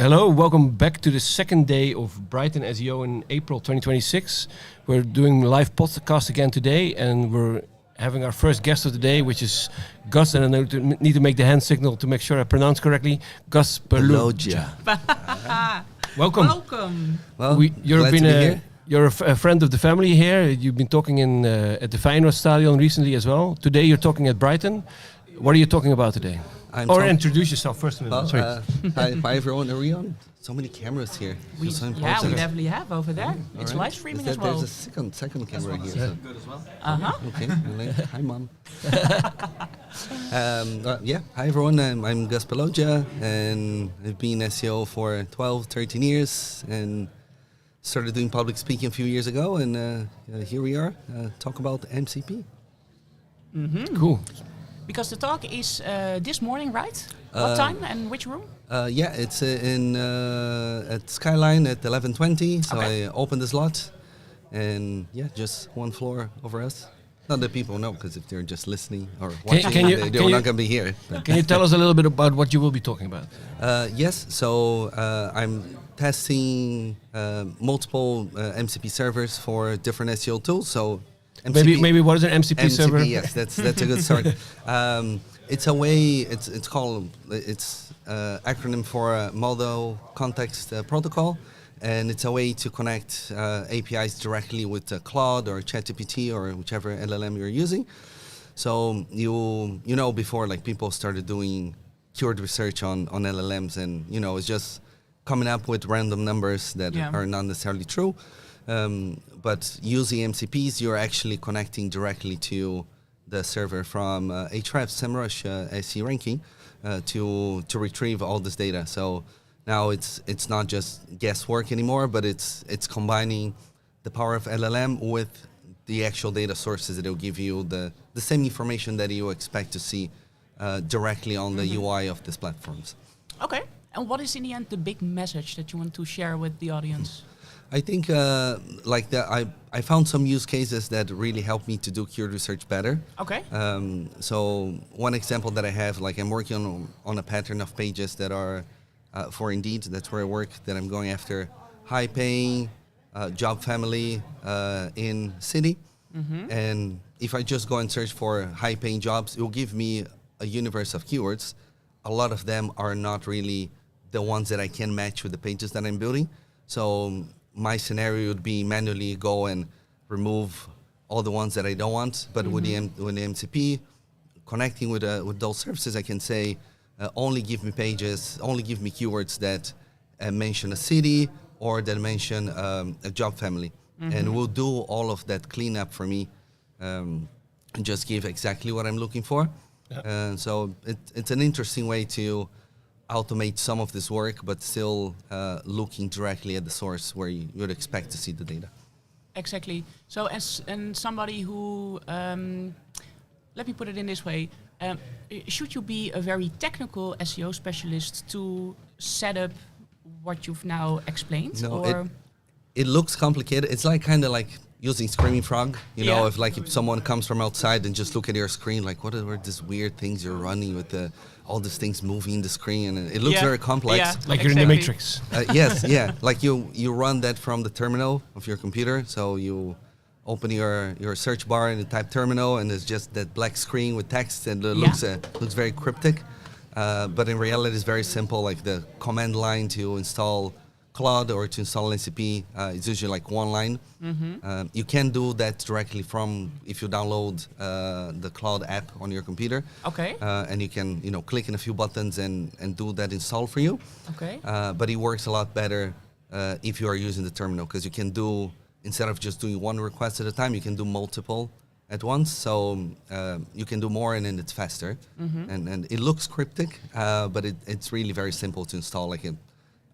Hello, welcome back to the second day of Brighton SEO in April 2026. We're doing live podcast again today, and we're having our first guest of the day, which is Gus, and I need to make the hand signal to make sure I pronounce correctly. Gus Peluja. Welcome. Welcome. Well, you're a friend of the family here. You've been talking at the Feyenoord Stadion recently as well. Today you're talking at Brighton. What are you talking about today? Introduce yourself first. Hi everyone, are we on? So many cameras here. We definitely have over there. It's live streaming as well. There's a second camera here. So. Good as well. Okay. Hi, Mom. Hi everyone. I'm Gus Peluja, and I've been SEO for 12, 13 years, and started doing public speaking a few years ago, and here we are, talk about MCP. Mm-hmm. Cool. Because the talk is this morning, right? What time and which room? It's at Skyline at 11:20. So okay. I opened the slot, and just one floor over us. Not that people know, because if they're just listening or watching, they're not going to be here. Can you tell us a little bit about what you will be talking about? Yes. So I'm testing multiple MCP servers for different SEO tools. So. Maybe what is an MCP server? Yes, that's a good start. It's a way. It's acronym for Model Context Protocol, and it's a way to connect APIs directly with Claude or ChatGPT or whichever LLM you're using. So you know before, like, people started doing keyword research on LLMs, and it's just coming up with random numbers that are not necessarily true. But using MCPs, you're actually connecting directly to the server from Ahrefs, SEMrush, SE ranking to retrieve all this data. So now it's not just guesswork anymore, but it's combining the power of LLM with the actual data sources that will give you the same information that you expect to see directly on the UI of these platforms. Okay. And what is in the end the big message that you want to share with the audience? I think I found some use cases that really help me to do keyword research better. Okay. So one example that I have, like, I'm working on a pattern of pages that are for Indeed. That's where I work. That I'm going after high-paying job family in city. Mm-hmm. And if I just go and search for high-paying jobs, it will give me a universe of keywords. A lot of them are not really the ones that I can match with the pages that I'm building. So my scenario would be manually go and remove all the ones that I don't want. But with the MCP, connecting with those services, I can say, only give me pages, only give me keywords that mention a city or that mention a job family. Mm-hmm. And we'll do all of that cleanup for me and just give exactly what I'm looking for. Yeah. So it's an interesting way to automate some of this work, but still looking directly at the source where you would expect to see the data. Exactly. So as somebody who, let me put it in this way, should you be a very technical SEO specialist to set up what you've now explained? No, it looks complicated. It's kind of like using Screaming Frog, if someone comes from outside and just look at your screen, like, what are these weird things you're running with all these things moving the screen, and it looks very complex. Yeah, like you're in the Matrix. Yes, yeah. Like you run that from the terminal of your computer, so you open your search bar and you type terminal, and there's just that black screen with text, and it looks very cryptic. But in reality, it's very simple. Like the command line to install Claude or to install NCP is usually like one line. Mm-hmm. You can do that directly from if you download the Claude app on your computer. Okay. And you can click in a few buttons and do that install for you. Okay. But it works a lot better if you are using the terminal, because you can do, instead of just doing one request at a time, you can do multiple at once. So you can do more, and then it's faster. Mm-hmm. And it looks cryptic, but it's really very simple to install.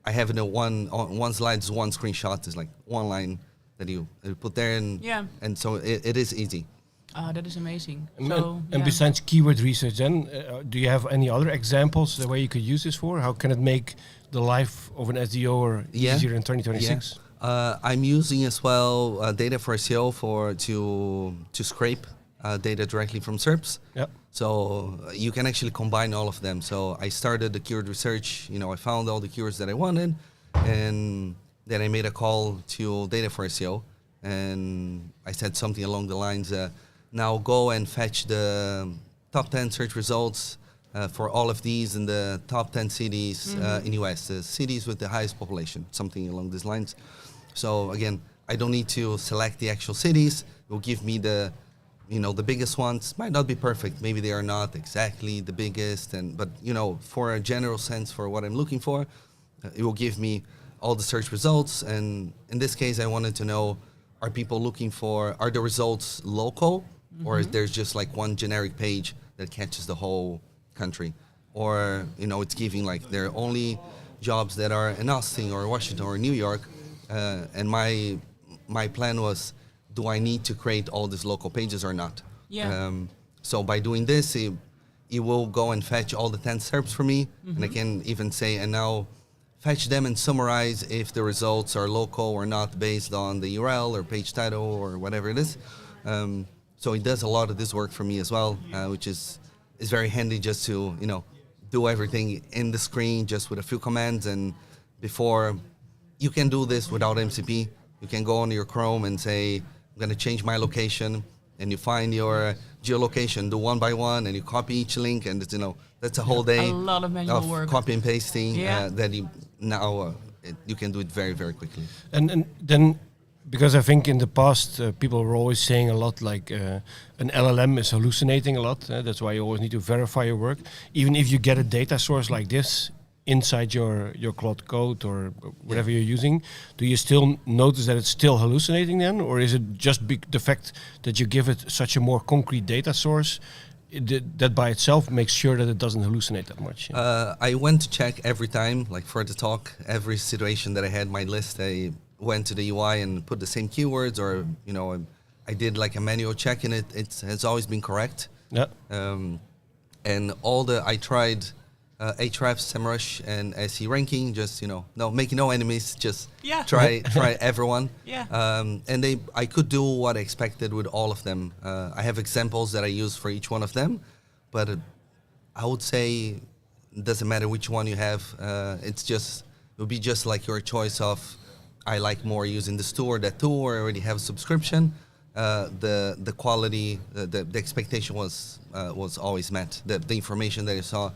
I have it on one slide, it's one screenshot, it's like one line that you put there, and so it is easy. That is amazing. And besides keyword research, then, do you have any other examples where you could use this for? How can it make the life of an SEO easier in 2026? I'm using as well data for SEO to scrape data directly from SERPs. Yep. So you can actually combine all of them. So I started the keyword research. I found all the keywords that I wanted, and then I made a call to Data for SEO, and I said something along the lines, now go and fetch the top 10 search results for all of these in the top 10 cities in US, the cities with the highest population, something along these lines. So again, I don't need to select the actual cities. It will give me the biggest ones. Might not be perfect. Maybe they are not exactly the biggest, but for a general sense for what I'm looking for, it will give me all the search results. And in this case, I wanted to know, are the results local, or is there just like one generic page that catches the whole country? Or, it's giving like there are only jobs that are in Austin or Washington or New York. And my plan was, do I need to create all these local pages or not? Yeah. So by doing this, it will go and fetch all the 10 SERPs for me. And I can even say, and now fetch them and summarize if the results are local or not based on the URL or page title or whatever it is. So it does a lot of this work for me as well, which is very handy just to, do everything in the screen just with a few commands. And before you can do this without MCP, you can go on your Chrome and say, I'm going to change my location, and you find your geolocation, do one by one, and you copy each link, and it's, that's a whole day A lot of manual work. Copy and pasting that you can do it very, very quickly. And then, because I think in the past people were always saying a lot like an LLM is hallucinating a lot. That's why you always need to verify your work. Even if you get a data source like this inside your Claude Code or whatever you're using, do you still notice that it's still hallucinating then? Or is it just the fact that you give it such a more concrete data source that by itself makes sure that it doesn't hallucinate that much? I went to check every time, like for the talk, every situation that I had my list, I went to the UI and put the same keywords, or I did like a manual check, and it has always been correct. Yeah. And I tried Ahrefs, SEMrush, and SE ranking. Just making no enemies. Just try everyone. Yeah. And I could do what I expected with all of them. I have examples that I use for each one of them, but I would say it doesn't matter which one you have. It will be just like your choice of, I like more using this tool or that tool, or I already have a subscription. The quality, the expectation was always met. The information that I saw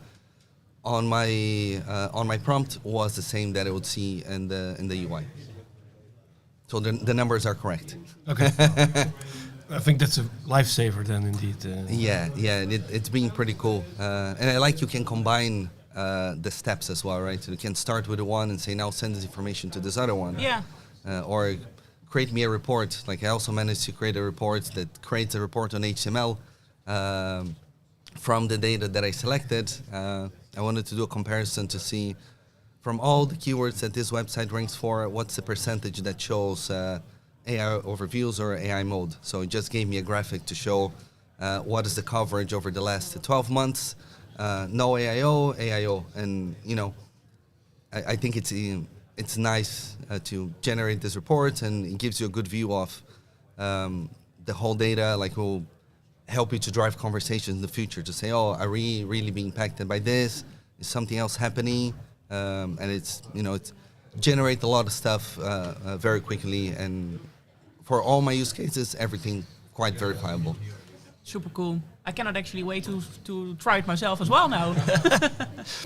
on my prompt was the same that I would see in the UI. So the numbers are correct. Okay. I think that's a lifesaver then, indeed. It's been pretty cool. And I like you can combine the steps as well, right? So you can start with the one and say, now send this information to this other one. Yeah. Or create me a report. Like I also managed to create a report that creates a report on HTML from the data that I selected. I wanted to do a comparison to see from all the keywords that this website ranks for, what's the percentage that shows AI overviews or AI mode. So it just gave me a graphic to show what is the coverage over the last 12 months, no AIO, and I think it's nice to generate this report, and it gives you a good view of the whole data, like will help you to drive conversations in the future, to say, oh, are we really being impacted by this? Is something else happening? And it's generate a lot of stuff very quickly, and for all my use cases, everything quite verifiable. Super cool. I cannot actually wait to try it myself as well now.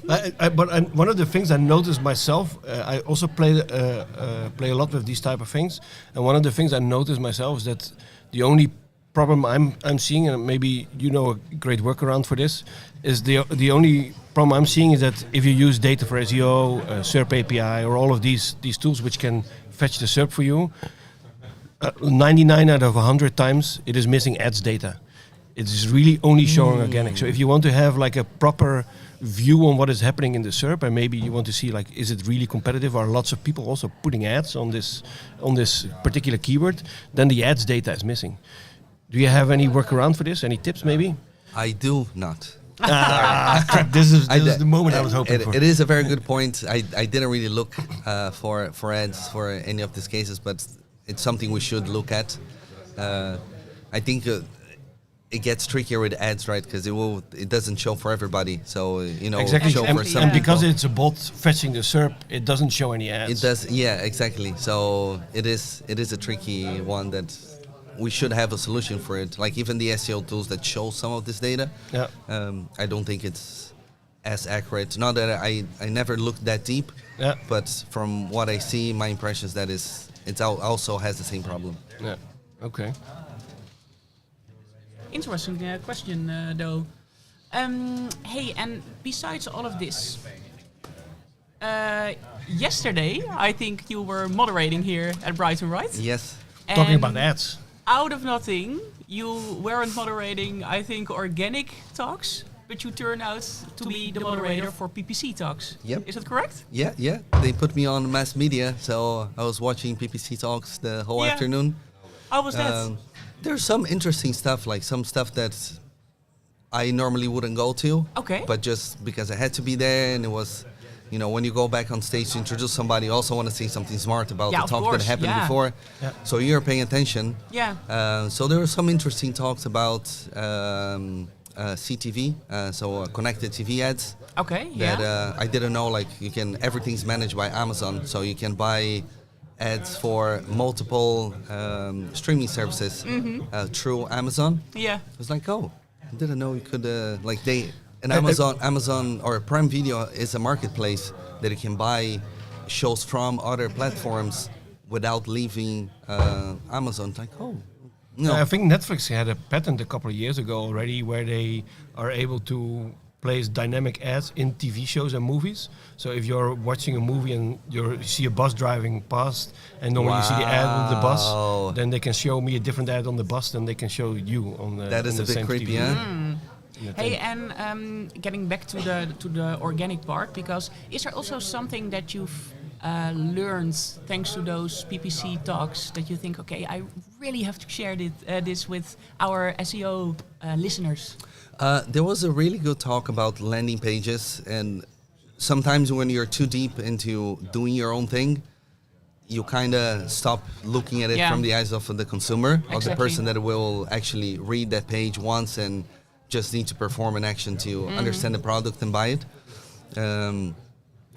But one of the things I noticed myself, I also play a lot with these type of things, and one of the things I noticed myself is that the only problem I'm seeing, and maybe a great workaround for this, is the only problem I'm seeing is that if you use Data for SEO, SERP API, or all of these tools which can fetch the SERP for you, 99 out of 100 times it is missing ads data. It is really only showing organic. So if you want to have like a proper view on what is happening in the SERP, and maybe you want to see like, is it really competitive? Are lots of people also putting ads on this particular keyword? Then the ads data is missing. Do you have any workaround for this? Any tips maybe? I do not. Crap, this is the moment I was hoping for. It is a very good point. I didn't really look for ads for any of these cases, but it's something we should look at. I think it gets trickier with ads, right? Because it doesn't show for everybody. So exactly. show for some And because people. it's a bot fetching the SERP, it doesn't show any ads. It does, yeah, exactly. So it is a tricky one that we should have a solution for it. Like even the SEO tools that show some of this data, I don't think it's as accurate. Not that I never looked that deep, but from what I see, my impression is that it also has the same problem. Yeah. Okay. Interesting question, though. Hey, and besides all of this, yesterday I think you were moderating here at Brighton, right? Yes. Talking about ads. Out of nothing, you weren't moderating, I think, organic talks, but you turned out to be the moderator for PPC talks. Yep. Is that correct? Yeah. They put me on mass media, so I was watching PPC talks the whole afternoon. How was that? There's some interesting stuff, like some stuff that I normally wouldn't go to. Okay. But just because I had to be there, and it was, when you go back on stage to introduce somebody, you also want to say something smart about the talk that happened before. Yeah. So you're paying attention. Yeah. So there were some interesting talks about CTV, so connected TV ads. Okay. That I didn't know. Like everything's managed by Amazon, so you can buy ads for multiple streaming services through Amazon. Yeah. I was like, I didn't know you could Amazon or Prime Video is a marketplace that you can buy shows from other platforms without leaving Amazon. It's like, no. I think Netflix had a patent a couple of years ago already where they are able to place dynamic ads in TV shows and movies. So if you're watching a movie and you see a bus driving past and normally you see the ad on the bus, then they can show me a different ad on the bus than they can show you on the That is a bit creepy, huh? Hey, and getting back to the organic part, because is there also something that you've learned thanks to those PPC talks that you think, okay, I really have to share this with our SEO listeners? There was a really good talk about landing pages, and sometimes when you're too deep into doing your own thing, you kind of stop looking at it from the eyes of the consumer, or the person that will actually read that page once and just need to perform an action to understand the product and buy it.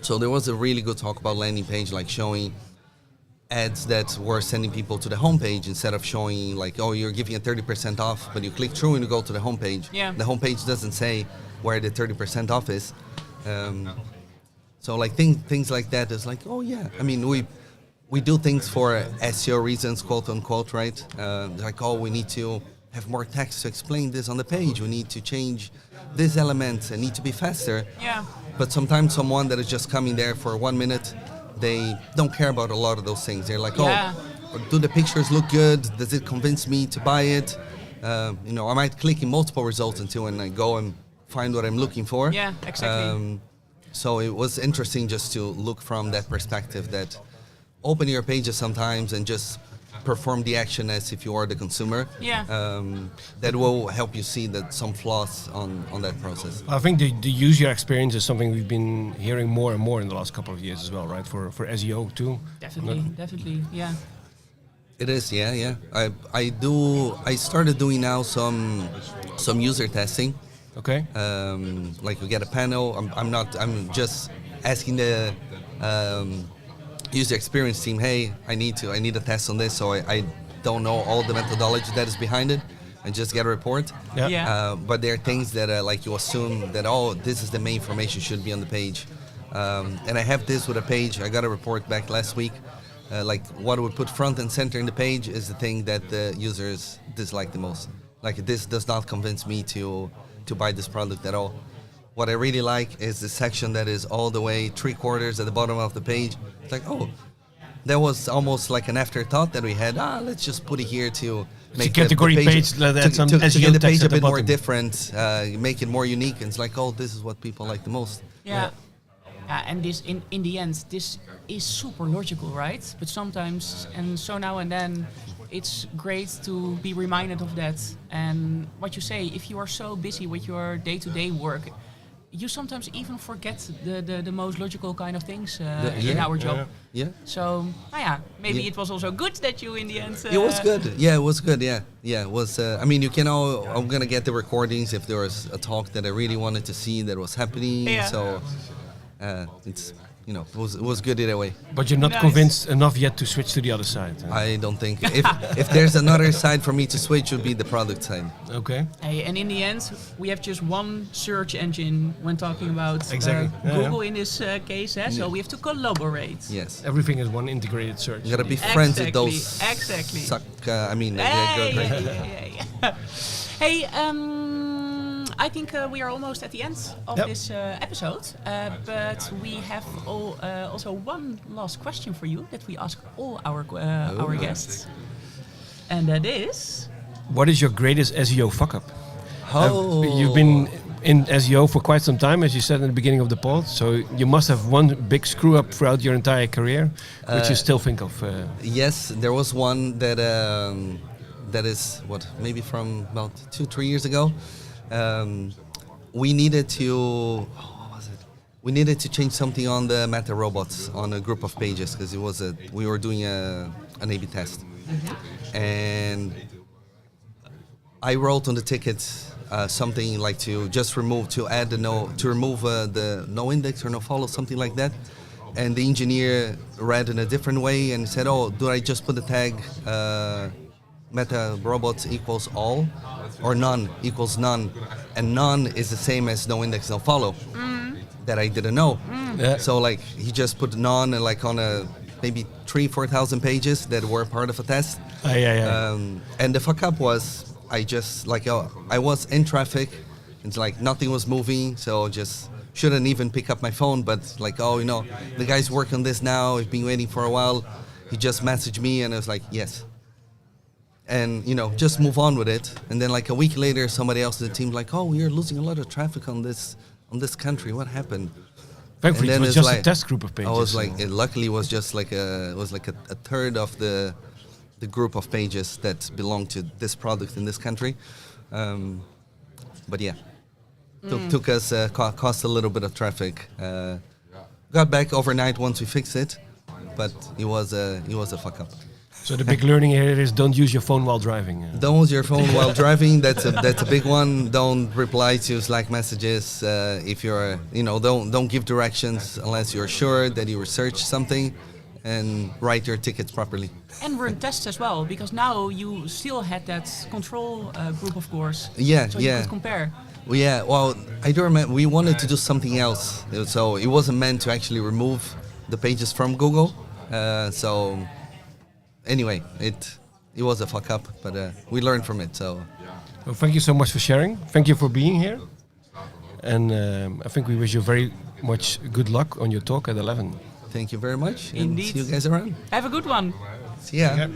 So there was a really good talk about landing page, like showing ads that were sending people to the homepage instead of showing like, you're giving a 30% off, but you click through and you go to the homepage. Yeah. The homepage doesn't say where the 30% off is. So like things like that is like, I mean, we do things for SEO reasons, quote unquote, right? Like, we need to have more text to explain this on the page. We need to change this element and need to be faster. Yeah. But sometimes someone that is just coming there for 1 minute, they don't care about a lot of those things. They're like, do the pictures look good? Does it convince me to buy it? I might click in multiple results until and I go and find what I'm looking for. Yeah, exactly. So it was interesting just to look from that perspective, that open your pages sometimes and just perform the action as if you are the consumer. Yeah. That will help you see that some flaws on that process. I think the user experience is something we've been hearing more and more in the last couple of years as well, right? For SEO too. Definitely, yeah. It is, yeah. I started doing now some user testing. Okay. Like we get a panel. I'm just asking the user experience team, hey, I need a test on this, so I don't know all the methodology that is behind it, and just get a report. But there are things that like you assume that this is the main information should be on the page, and I have this with a page. I got a report back last week. Like what would put front and center in the page is the thing that the users dislike the most. Like this does not convince me to buy this product at all. What I really like is the section that is all the way 3/4 at the bottom of the page. It's like, that was almost like an afterthought that we had. Let's just put it here to make the page, to get the page a bit more different, make it more unique. And it's like, this is what people like the most. Yeah. And this, in the end, this is super logical, right? But sometimes, and so now and then, it's great to be reminded of that. And what you say, if you are so busy with your day-to-day work, you sometimes even forget the most logical kind of things Yeah. in our job. Yeah. So, maybe Yeah. it was also good that you in the end... It was good. Yeah, it was good. Yeah, yeah. It was. I mean, you can all. I'm gonna get the recordings if there was a talk that I really wanted to see that was happening. Yeah. So it's it was good either way. But you're not Nice. convinced enough yet to switch to the other side. I don't think if there's another side for me to switch, would be the product side. Okay. Hey, and in the end, we have just one search engine when talking about Exactly. Yeah, Google in this case. So we have to collaborate. Yes. Everything is one integrated search. You gotta be friends with Exactly, those. exactly. They're great. Hey, I think we are almost at the end of this episode, but we have also one last question for you that we ask all our guests, and that is, What is your greatest SEO fuck up? Oh. You've been in SEO for quite some time, as you said in the beginning of the pod. So you must have one big screw up throughout your entire career, which you still think of. Yes, there was one that is maybe from about 2-3 years ago. We needed to we needed to change something on the meta robots on a group of pages because we were doing an A/B test, and I wrote on the ticket something like to remove the no index or no follow, something like that. And the engineer read in a different way and said, "Oh, do I just put the tag meta robots equals all, or none equals none?" And none is the same as no index, no follow. That I didn't know. Yeah. So like he just put none on maybe 3,000-4,000 pages that were part of a test. And the fuck up was I was in traffic. It's like nothing was moving, so just shouldn't even pick up my phone. But the guy's working on this now. I've been waiting for a while. He just messaged me, and I was like, yes. And just move on with it. And then like a week later, somebody else in the team like, "Oh, we're losing a lot of traffic on this country. What happened?" Thankfully, and it was then just a test group of pages. I was like, luckily, it was just like a third of the group of pages that belong to this product in this country. But yeah, took us cost a little bit of traffic. Got back overnight once we fixed it, but it was a fuck up. So the big learning here is don't use your phone while driving. Don't use your phone while driving. That's a big one. Don't reply to Slack messages if you're don't give directions unless you're sure that you researched something, and write your tickets properly. and run tests as well, because now you still had that control group, of course. Yeah, so yeah. you could compare. Well, yeah, well, I do remember we wanted to do something else, so it wasn't meant to actually remove the pages from Google. So anyway, it was a fuck up, but we learned from it. So Well, thank you so much for sharing. Thank you for being here. And I think we wish you very much good luck on your talk at 11. thank you very much. And Indeed. see you guys around. Have a good one. See ya. Yeah.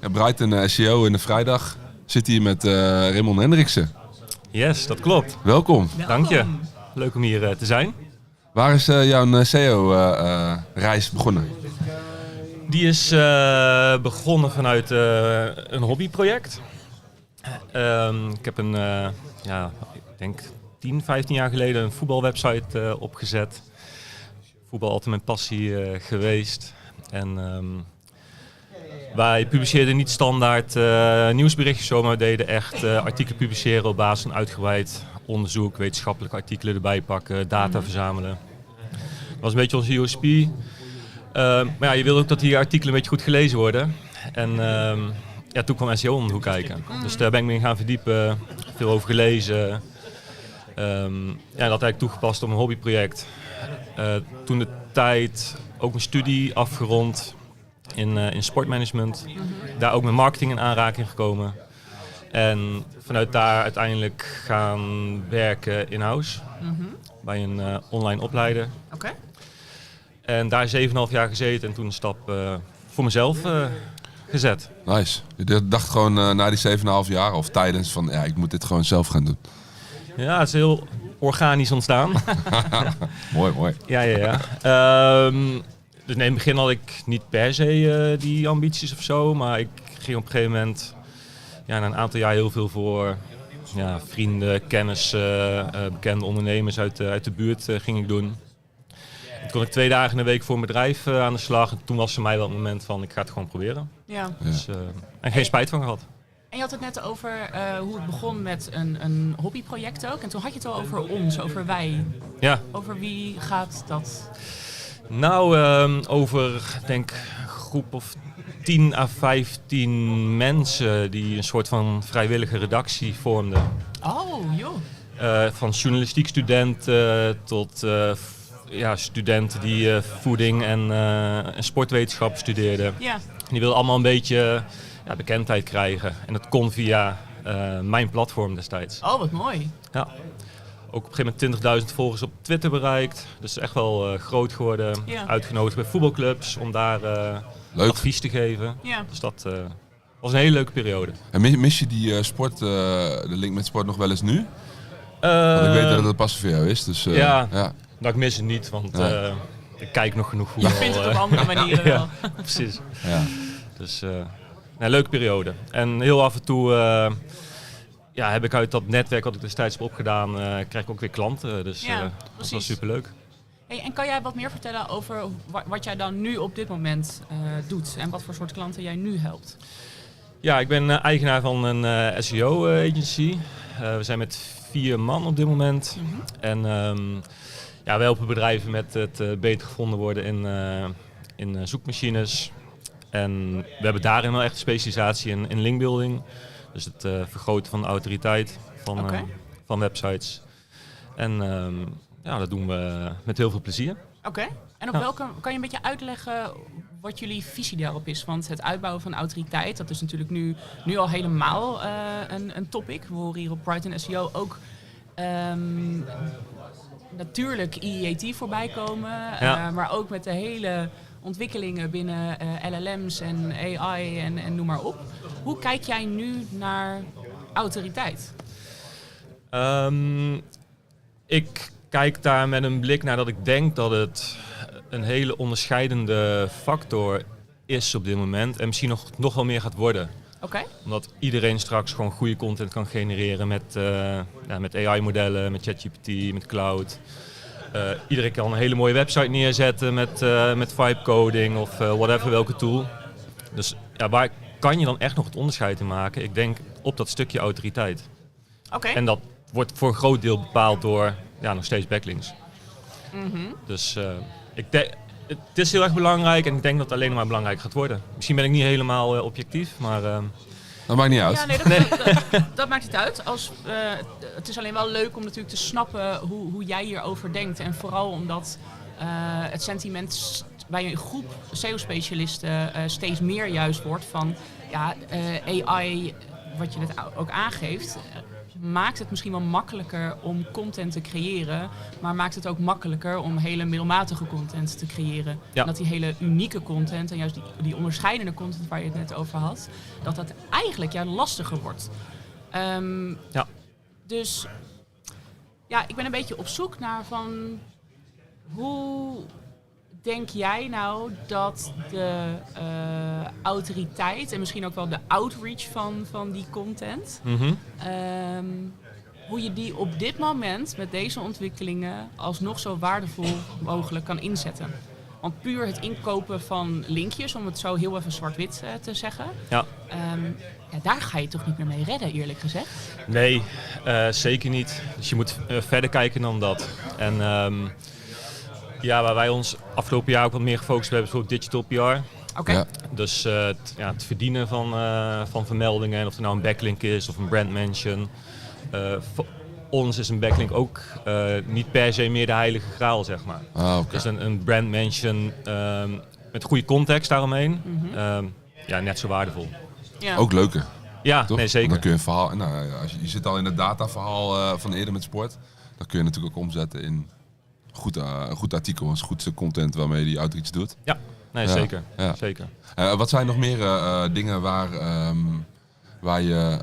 Ja, Brighton SEO in de vrijdag zit hier met Raymond Hendriksen. Yes, dat klopt. Welkom. Dank je. Leuk om hier te zijn. Waar is jouw SEO-reis begonnen? Die is begonnen vanuit een hobbyproject. Ik heb ik denk 10, 15 jaar geleden een voetbalwebsite opgezet. Voetbal altijd mijn passie geweest. En wij publiceerden niet standaard nieuwsberichtjes, maar we deden echt artikelen publiceren op basis van uitgebreid onderzoek, wetenschappelijke artikelen erbij pakken, data verzamelen. Dat was een beetje onze USP. Maar ja, je wil ook dat die artikelen een beetje goed gelezen worden. En toen kwam SEO om de hoek kijken. Dus daar ben ik me in gaan verdiepen, veel over gelezen. Dat eigenlijk toegepast op een hobbyproject. Toen de tijd ook een studie afgerond in sportmanagement. Daar ook met marketing in aanraking gekomen. En vanuit daar uiteindelijk gaan werken in-house. Bij een online opleider. Oké. En daar 7,5 jaar gezeten en toen een stap voor mezelf gezet. Nice. Je dacht gewoon na die 7,5 jaar of tijdens van ik moet dit gewoon zelf gaan doen. Ja, het is heel organisch ontstaan. Mooi. Ja. Dus in het begin had ik niet per se die ambities of zo, maar ik ging op een gegeven moment na een aantal jaar heel veel voor vrienden, kennis, bekende ondernemers uit de buurt ging ik doen. Toen kon ik 2 dagen in de week voor een bedrijf aan de slag en toen was voor mij wel het moment van ik ga het gewoon proberen. Ja. Dus, en geen spijt van gehad. En je had het net over hoe het begon met een hobbyproject ook. En toen had je het al over ons, over wij. Ja. Over wie gaat dat? Nou, over denk een groep of 10 à 15 mensen die een soort van vrijwillige redactie vormden. Oh, joh. Van journalistiek studenten tot studenten die voeding en sportwetenschap studeerden. Ja. Die wilden allemaal een beetje bekendheid krijgen. En dat kon via mijn platform destijds. Oh, wat mooi. Ja. Ook op een gegeven moment 20.000 volgers op Twitter bereikt. Dus echt wel groot geworden. Ja. Uitgenodigd bij voetbalclubs om daar advies te geven. Ja. Dus dat was een hele leuke periode. En mis je die sport, de link met sport nog wel eens nu? Want ik weet dat het pas voor jou is. Dus, Nou, ik mis het niet, want ik kijk nog genoeg voetbal. Je vindt het op andere manieren wel. Ja, precies. Ja. Dus een leuke periode. En heel af en toe heb ik uit dat netwerk wat ik destijds heb opgedaan, krijg ik ook weer klanten. Dus dat was superleuk. Hey, en kan jij wat meer vertellen over wat jij dan nu op dit moment doet? En wat voor soort klanten jij nu helpt? Ja, ik ben eigenaar van een SEO-agency. We zijn met 4 man op dit moment. En we helpen bedrijven met het beter gevonden worden in zoekmachines. En we hebben daarin wel echt een specialisatie in linkbuilding. Dus het vergroten van de autoriteit van websites. En dat doen we met heel veel plezier. Oké. En op welke kan je een beetje uitleggen wat jullie visie daarop is? Want het uitbouwen van autoriteit, dat is natuurlijk nu al helemaal een topic. We horen hier op Brighton SEO ook natuurlijk EEAT voorbij komen. Maar ook met de hele ontwikkelingen binnen LLM's en AI en noem maar op. Hoe kijk jij nu naar autoriteit? Ik kijk daar met een blik naar dat ik denk dat het een hele onderscheidende factor is op dit moment. En misschien nog wel meer gaat worden. Oké. Omdat iedereen straks gewoon goede content kan genereren met AI-modellen, met ChatGPT, met cloud. Iedereen kan een hele mooie website neerzetten met vibe coding of whatever, welke tool. Dus waar kan je dan echt nog het onderscheid in maken? Ik denk op dat stukje autoriteit. Oké. En dat wordt voor een groot deel bepaald door nog steeds backlinks. Dus het is heel erg belangrijk en ik denk dat het alleen maar belangrijk gaat worden. Misschien ben ik niet helemaal objectief, maar... Dat maakt niet uit. Ja, dat maakt niet uit. Het is alleen wel leuk om natuurlijk te snappen hoe jij hierover denkt. En vooral omdat het sentiment bij een groep SEO-specialisten steeds meer juist wordt van AI, wat je net ook aangeeft. maakt het misschien wel makkelijker om content te creëren, maar maakt het ook makkelijker om hele middelmatige content te creëren. Ja. En dat die hele unieke content en juist die onderscheidende content waar je het net over had, dat eigenlijk lastiger wordt. Dus ja, ik ben een beetje op zoek naar van hoe denk jij nou dat de autoriteit en misschien ook wel de outreach van die content, hoe je die op dit moment met deze ontwikkelingen alsnog zo waardevol mogelijk kan inzetten? Want puur het inkopen van linkjes, om het zo heel even zwart-wit te zeggen, daar ga je toch niet meer mee redden, eerlijk gezegd? Nee, zeker niet. Dus je moet verder kijken dan dat. En waar wij ons afgelopen jaar ook wat meer gefocust hebben, is bijvoorbeeld digital PR. Oké. Ja. Dus het verdienen van vermeldingen, en of er nou een backlink is of een brand mention. Voor ons is een backlink ook niet per se meer de heilige graal, zeg maar. Dus een brand mention met goede context daaromheen, net zo waardevol. Ja. Ook leuker. Ja, Toch? nee, zeker. Dan kun je een verhaal. Nou, als je zit al in het dataverhaal van eerder met sport. Dan kun je natuurlijk ook omzetten in een goed artikel, een goed content waarmee je die outreach doet. Ja, nee, Ja. zeker. Ja. Zeker. Wat zijn nog meer dingen waar je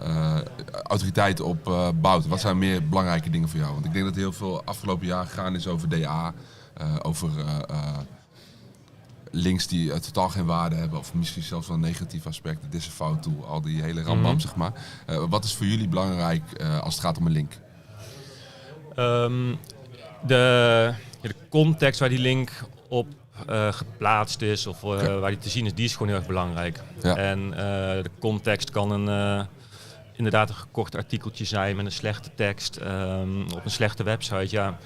autoriteit op bouwt? Wat zijn meer belangrijke dingen voor jou? Want ik denk dat heel veel afgelopen jaar gegaan is over DA, over links die totaal geen waarde hebben, of misschien zelfs wel een negatief aspect, de disavow tool, al die hele rambam, zeg maar. Wat is voor jullie belangrijk als het gaat om een link? De context waar die link op geplaatst is of waar die te zien is, die is gewoon heel erg belangrijk. Ja. En de context kan inderdaad een gekort artikeltje zijn met een slechte tekst op een slechte website. Ja.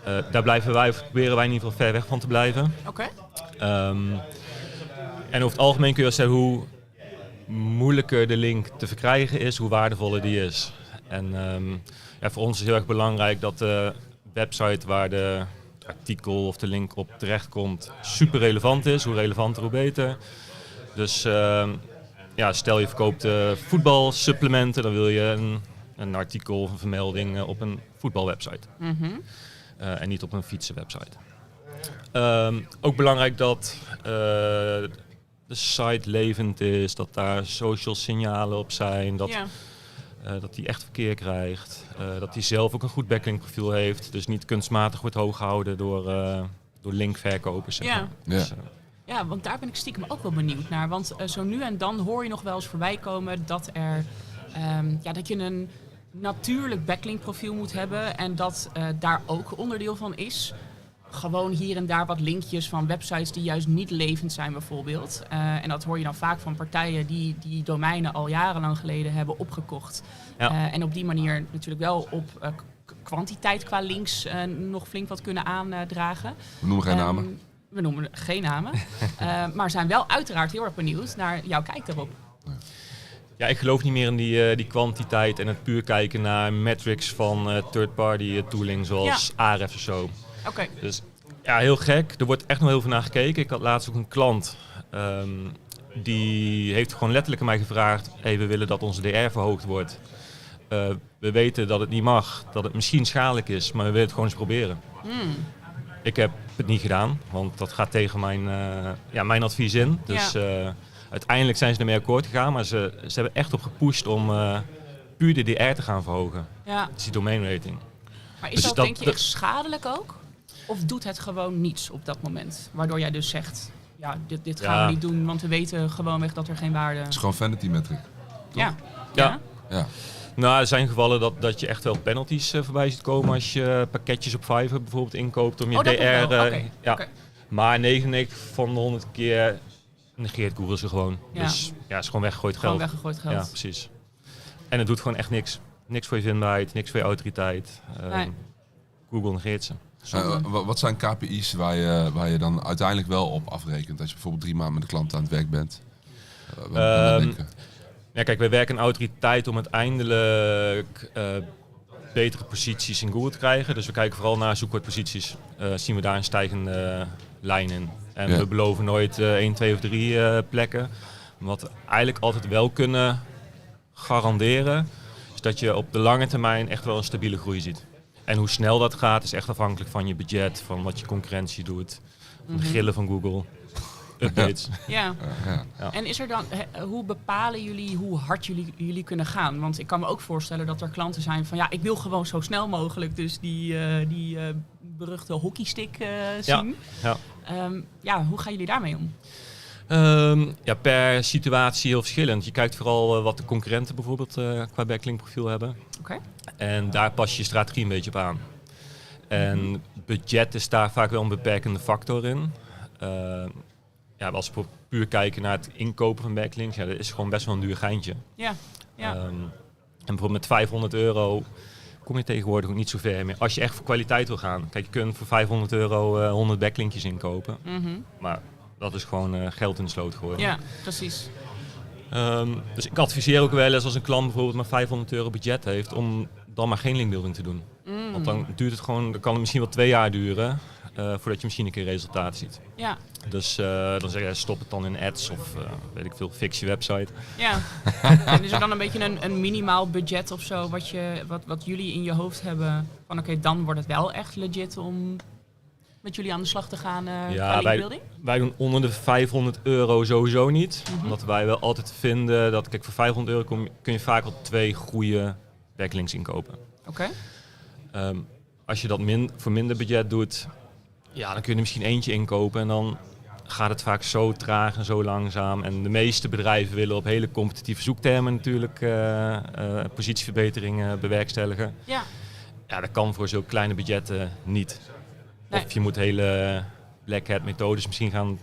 Daar proberen wij in ieder geval ver weg van te blijven. Oké. En over het algemeen kun je wel zeggen hoe moeilijker de link te verkrijgen is, hoe waardevoller die is. En voor ons is heel erg belangrijk dat de website waar de artikel of de link op terechtkomt super relevant is. Hoe relevanter, hoe beter. Dus stel je verkoopt voetbalsupplementen, dan wil je een artikel of een vermelding op een voetbalwebsite. En niet op een fietsenwebsite. Ook belangrijk dat de site levend is, dat daar social signalen op zijn, dat die echt verkeer krijgt, dat die zelf ook een goed backlink profiel heeft, dus niet kunstmatig wordt hooggehouden door linkverkopers. Zeg maar. Dus, ja, want daar ben ik stiekem ook wel benieuwd naar, want zo nu en dan hoor je nog wel eens voorbij komen dat dat je een natuurlijk backlink profiel moet hebben en dat daar ook onderdeel van is. Gewoon hier en daar wat linkjes van websites die juist niet levend zijn bijvoorbeeld. En dat hoor je dan vaak van partijen die domeinen al jarenlang geleden hebben opgekocht. Ja. En op die manier natuurlijk wel op kwantiteit qua links nog flink wat kunnen aandragen. We noemen geen namen. We noemen geen namen. Maar zijn wel uiteraard heel erg benieuwd naar jouw kijk daarop. Ja, ik geloof niet meer in die kwantiteit en het puur kijken naar metrics van third-party tooling zoals Ahrefs of zo. Okay. Dus ja, heel gek. Er wordt echt nog heel veel naar gekeken. Ik had laatst ook een klant die heeft gewoon letterlijk aan mij gevraagd: hey, we willen dat onze DR verhoogd wordt. We weten dat het niet mag, dat het misschien schadelijk is, maar we willen het gewoon eens proberen. Ik heb het niet gedaan, want dat gaat tegen mijn advies in. Dus uiteindelijk zijn ze ermee akkoord gegaan, maar ze hebben echt op gepusht om puur de DR te gaan verhogen. Ja. Dus die domain rating. Maar is dus dat denk je echt schadelijk ook? Of doet het gewoon niets op dat moment? Waardoor jij dus zegt, ja, dit gaan we niet doen, want we weten gewoonweg dat er geen waarde... Het is gewoon vanity metric. Ja. Nou, er zijn gevallen dat je echt wel penalties voorbij ziet komen als je pakketjes op Fiverr bijvoorbeeld inkoopt om je DR... Okay. Maar 99 van de 100 keer negeert Google ze gewoon. Ja. Dus ja, het is gewoon weggegooid geld. Gewoon weggegooid geld. Ja, precies. En het doet gewoon echt niks. Niks voor je vindbaarheid, niks voor je autoriteit. Google negeert ze. Wat zijn KPI's waar je dan uiteindelijk wel op afrekent als je bijvoorbeeld 3 maanden met de klant aan het werk bent? Ja, kijk, wij werken een autoriteit om uiteindelijk betere posities in Google te krijgen. Dus we kijken vooral naar zoekwoordposities. Zien we daar een stijgende lijn in. En we beloven nooit 1, 2 of 3 plekken. Wat we eigenlijk altijd wel kunnen garanderen, is is dat je op de lange termijn echt wel een stabiele groei ziet. En hoe snel dat gaat is echt afhankelijk van je budget, van wat je concurrentie doet, van de grillen van Google, updates. Ja. En is er dan, hoe bepalen jullie hoe hard jullie kunnen gaan? Want ik kan me ook voorstellen dat er klanten zijn van ik wil gewoon zo snel mogelijk dus die beruchte hockeystick zien. Hoe gaan jullie daarmee om? Per situatie heel verschillend. Je kijkt vooral wat de concurrenten bijvoorbeeld qua backlink-profiel hebben. Okay. En daar pas je strategie een beetje op aan. En budget is daar vaak wel een beperkende factor in. Als we puur kijken naar het inkopen van backlinks, dat is gewoon best wel een duur geintje. Ja. En bijvoorbeeld met €500 kom je tegenwoordig ook niet zo ver meer. Als je echt voor kwaliteit wil gaan. Kijk, je kunt voor €500 100 backlinkjes inkopen. Maar dat is gewoon geld in de sloot gooien. Ja, precies. Dus ik adviseer ook wel eens als een klant bijvoorbeeld maar €500 budget heeft, om dan maar geen linkbuilding te doen. Want dan duurt het gewoon, dan kan het misschien wel 2 jaar duren voordat je misschien een keer resultaat ziet. Ja. Dus dan zeg je stop het dan in ads of weet ik veel, fix je website. Ja. En is er dan een beetje een minimaal budget of zo wat jullie in je hoofd hebben van oké, dan wordt het wel echt legit om met jullie aan de slag te gaan qua linkbuilding? Wij doen onder de €500 sowieso niet. Omdat wij wel altijd vinden dat, kijk, voor €500 kun je vaak al 2 goede backlinks inkopen. Oké. Als je dat voor minder budget doet, dan kun je er misschien eentje inkopen en dan gaat het vaak zo traag en zo langzaam. En de meeste bedrijven willen op hele competitieve zoektermen natuurlijk positieverbeteringen bewerkstelligen. Ja. Ja, dat kan voor zo'n kleine budgetten niet. Nee. Of je moet hele black hat methodes misschien gaan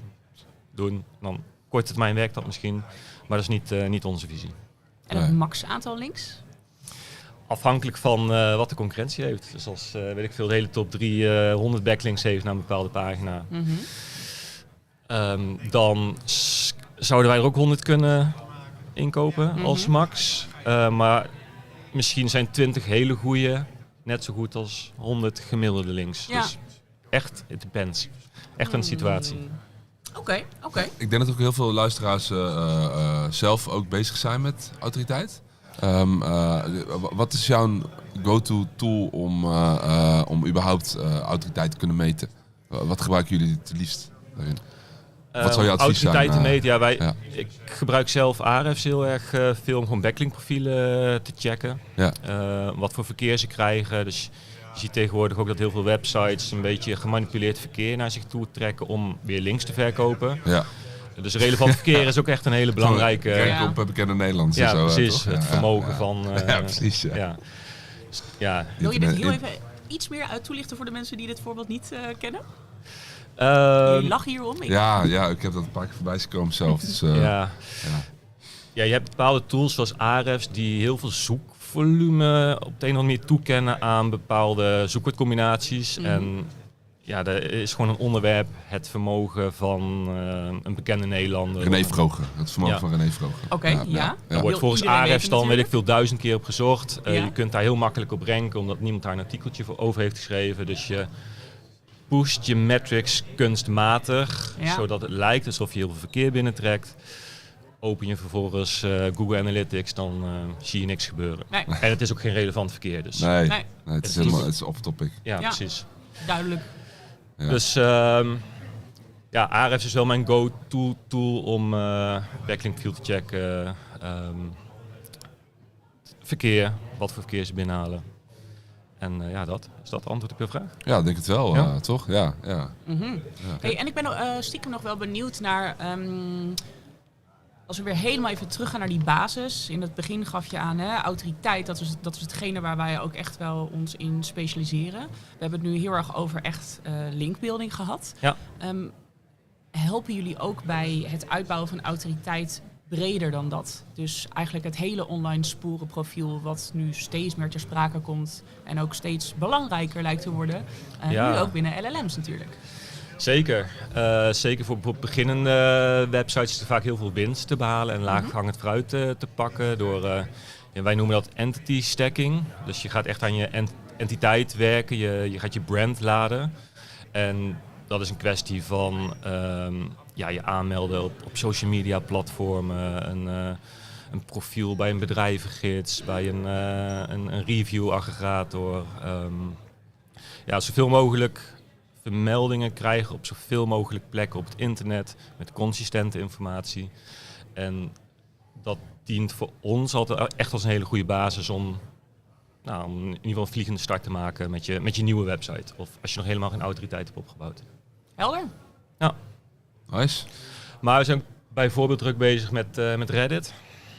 doen. Dan korte termijn werkt dat misschien, maar dat is niet onze visie. En het max aantal links? Afhankelijk van wat de concurrentie heeft. Dus als weet ik veel, de hele top 3 100 backlinks heeft naar een bepaalde pagina. Dan zouden wij er ook 100 kunnen inkopen als max. Maar misschien zijn 20 hele goede net zo goed als 100 gemiddelde links. Ja. Dus echt, it depends. Echt aan de situatie. Oké. Ik denk dat ook heel veel luisteraars zelf ook bezig zijn met autoriteit. Wat is jouw go-to tool om überhaupt autoriteit te kunnen meten? Wat gebruiken jullie het liefst daarin? Wat zou je advies zijn? Autoriteiten meten, ik gebruik zelf Ahrefs heel erg veel om gewoon backlinkprofielen te checken. Ja. Wat voor verkeer ze krijgen. Dus je ziet tegenwoordig ook dat heel veel websites een beetje gemanipuleerd verkeer naar zich toe trekken om weer links te verkopen. Ja. Dus relevant verkeer is ook echt een hele belangrijke... Kijk op bekende Nederlands. Ja, zo, precies. Toch? Het vermogen van... ja, precies. Ja. Wil je dit heel even iets meer toelichten voor de mensen die dit voorbeeld niet kennen? Je lachen hierom? Ja, ik heb dat een paar keer voorbij gekomen zelf. Dus, ja, je hebt bepaalde tools zoals Ahrefs die heel veel zoekvolume op de een of andere manier toekennen aan bepaalde zoekwoordcombinaties. En dat is gewoon een onderwerp, het vermogen van een bekende Nederlander. René Vroger, het vermogen van René Vroger. Oké. Daar wordt volgens Ahrefs dan weet ik veel 1000 keer op gezocht. Je kunt daar heel makkelijk op ranken, omdat niemand daar een artikeltje voor over heeft geschreven. Dus je pusht je metrics kunstmatig, zodat het lijkt alsof je heel veel verkeer binnentrekt. Open je vervolgens Google Analytics, dan zie je niks gebeuren. Nee. En het is ook geen relevant verkeer. Dus. Nee, het is helemaal off-topic. Ja, precies. Duidelijk. Ja. Dus Ahrefs is wel mijn go-to tool om backlink field te checken. Verkeer, wat voor verkeer ze binnenhalen. En is dat antwoord op je vraag? Ja, ik denk het wel, toch? Ja. Hey, en ik ben stiekem nog wel benieuwd naar... als we weer helemaal even teruggaan naar die basis. In het begin gaf je aan, autoriteit, dat is hetgene waar wij ook echt wel ons in specialiseren. We hebben het nu heel erg over echt linkbuilding gehad. Ja. Helpen jullie ook bij het uitbouwen van autoriteit breder dan dat? Dus eigenlijk het hele online sporenprofiel wat nu steeds meer ter sprake komt en ook steeds belangrijker lijkt te worden. Nu ook binnen LLM's natuurlijk. Zeker. Zeker voor beginnende websites is er vaak heel veel winst te behalen en laaghangend fruit te pakken door, wij noemen dat entity stacking. Dus je gaat echt aan je entiteit werken, je gaat je brand laden. En dat is een kwestie van je aanmelden op social media platformen, een profiel bij een bedrijvengids, bij een review-aggregator. Zoveel mogelijk vermeldingen krijgen op zoveel mogelijk plekken op het internet met consistente informatie. En dat dient voor ons altijd echt als een hele goede basis om in ieder geval een vliegende start te maken met je nieuwe website. Of als je nog helemaal geen autoriteit hebt opgebouwd. Helder. Ja. Nice. Maar we zijn bijvoorbeeld druk bezig met Reddit.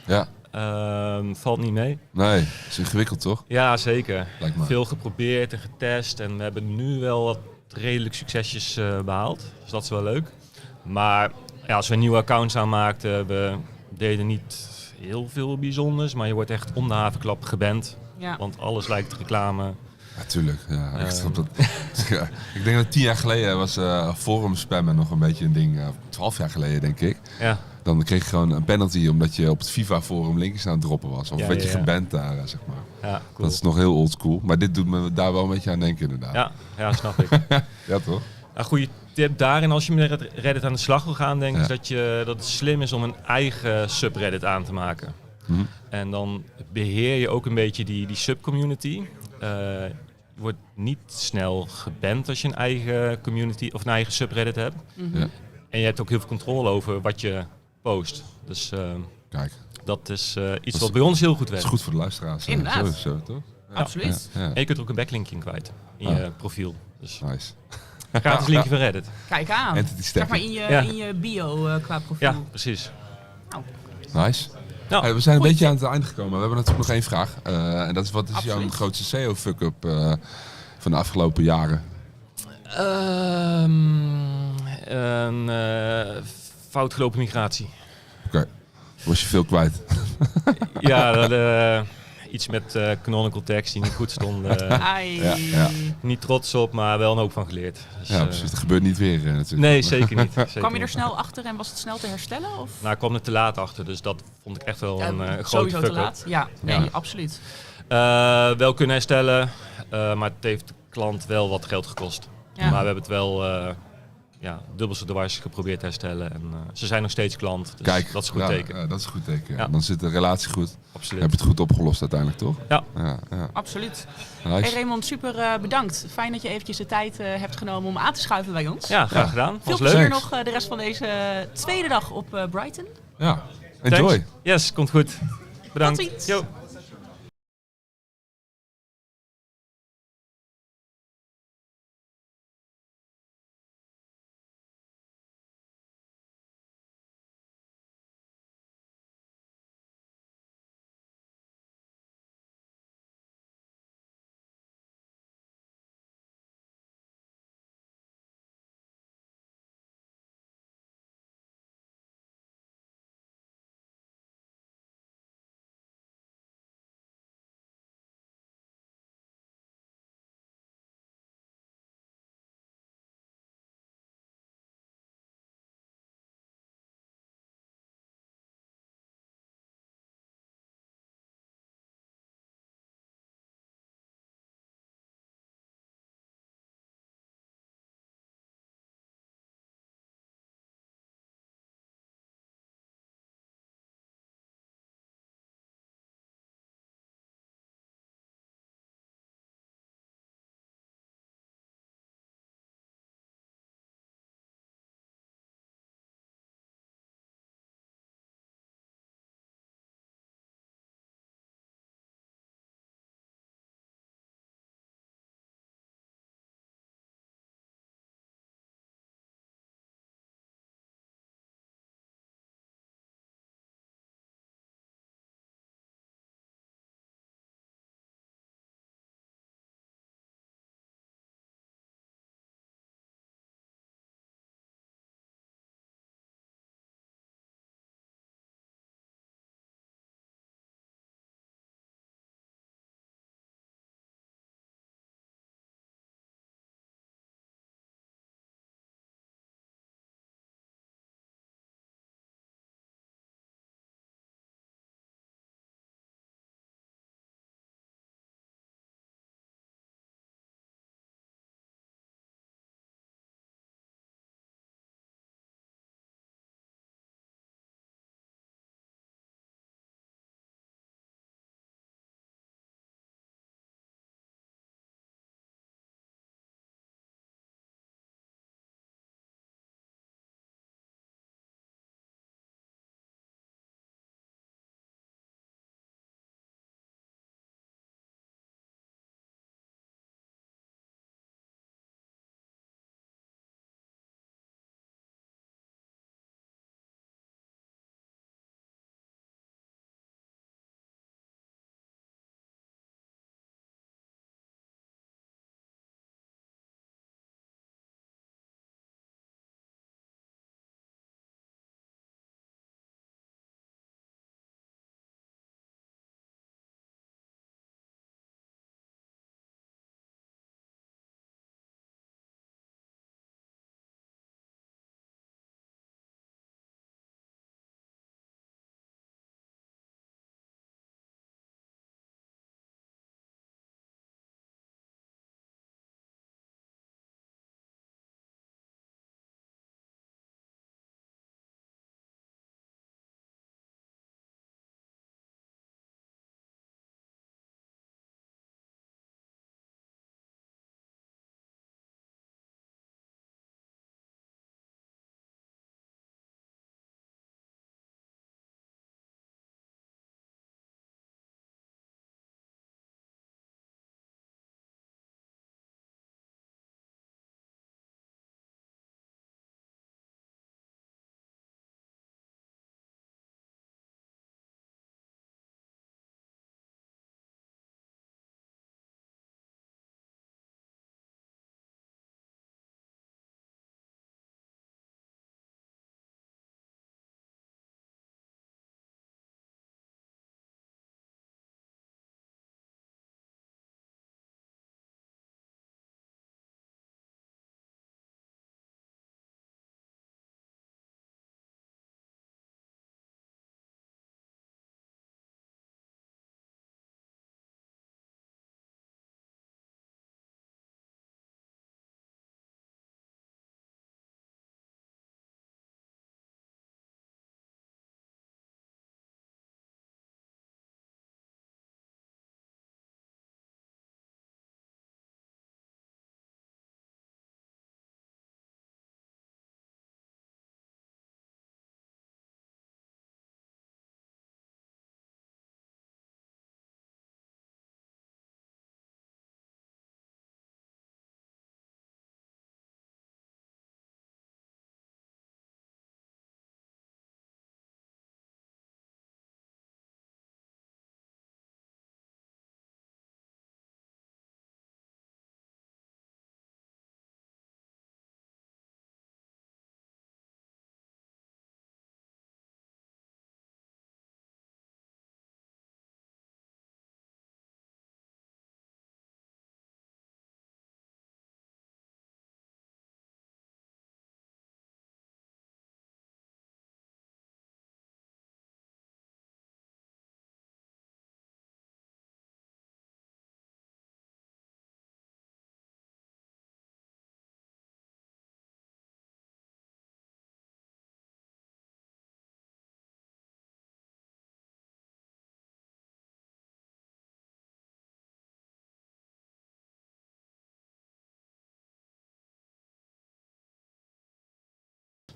Ja. Valt niet mee. Nee, het is ingewikkeld toch? Ja, zeker. Lijkt me. Veel geprobeerd en getest. En we hebben nu wel wat redelijk succesjes behaald. Dus dat is wel leuk. Maar als we nieuwe accounts aanmaakten, we deden niet heel veel bijzonders. Maar je wordt echt om de havenklap geband. Ja. Want alles lijkt reclame. Natuurlijk, ja. Echt, ja. Ik denk dat 10 jaar geleden was forum spammen nog een beetje een ding. 12 jaar geleden denk ik. Ja. Dan kreeg je gewoon een penalty omdat je op het FIFA-forum linkjes aan het droppen was. Of werd je geband daar, zeg maar. Ja, cool. Dat is nog heel oldschool. Maar dit doet me daar wel een beetje aan denken inderdaad. Ja, snap ik. Ja, toch? Een goede tip daarin, als je met Reddit aan de slag wil gaan, denk ik, is dat het slim is om een eigen subreddit aan te maken. Mm-hmm. En dan beheer je ook een beetje die subcommunity. Je wordt niet snel geband als je een eigen community of een eigen subreddit hebt. Mm-hmm. Ja. En je hebt ook heel veel controle over wat je post. Dus Kijk, dat is iets wat bij ons heel goed dat werkt. is goed voor de luisteraars. Inderdaad. Sowieso, toch? Absoluut. Ja. En je kunt er ook een backlink in kwijt in je profiel. Dus Nice. gratis linkje van Reddit. Kijk aan. Entity Zeg maar stacking. in je bio qua profiel. Ja, precies. Nou, Nice. Nou, Hey, we zijn een goeie beetje aan het einde gekomen. We hebben natuurlijk nog één vraag. En dat is, wat is jouw Absoluut. grootste SEO fuck-up van de afgelopen jaren? Een fout gelopen migratie. Oké. Was je veel kwijt? Ja, iets met canonical tekst die niet goed stond. ai. Ja. Niet trots op, maar wel een hoop van geleerd. Dus, Ja, precies. Dat gebeurt niet weer natuurlijk. Nee, zeker niet. Zeker Kwam je er niet. snel achter en was het snel te herstellen? Of? Nou, ik kwam er te laat achter, dus dat vond ik echt wel een grote Sowieso te fuck-up. laat. Ja, nee, Ja. absoluut. Wel kunnen herstellen, maar het heeft de klant wel wat geld gekost. Ja. Maar we hebben het wel dubbel zo dwars geprobeerd te herstellen. En ze zijn nog steeds klant, dus Kijk, dat is een goed teken. Ja, dat is een goed teken. Ja. Ja. Dan zit de relatie goed. Absoluut. Heb je het goed opgelost uiteindelijk, toch? Ja. Ja. Absoluut. Nice. Hey Raymond, super bedankt. Fijn dat je eventjes de tijd hebt genomen om aan te schuiven bij ons. Ja, graag gedaan. Veel Was leuk. plezier Thanks. nog de rest van deze tweede dag op Brighton. Ja. Enjoy. Thanks. Yes, komt goed. Bedankt. Tot ziens. Yo.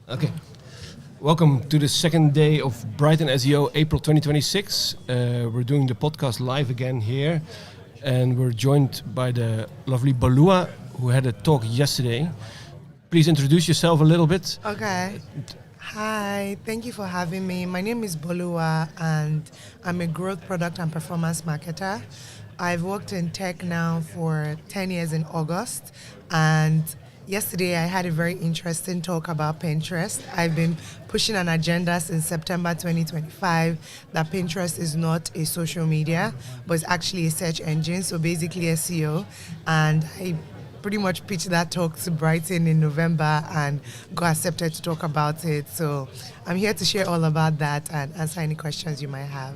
Okay. Welcome to the second day of Brighton SEO, April 2026. We're doing the podcast live again here, and we're joined by the lovely Balua, who had a talk yesterday. Please introduce yourself a little bit. Okay. Hi, thank you for having me. My name is Balua, and I'm a growth product and performance marketer. I've worked in tech now for 10 years in August, and yesterday I had a very interesting talk about Pinterest. I've been pushing an agenda since September 2025 that Pinterest is not a social media, but it's actually a search engine, so basically SEO. And I pretty much pitched that talk to Brighton in November and got accepted to talk about it. So I'm here to share all about that and answer any questions you might have.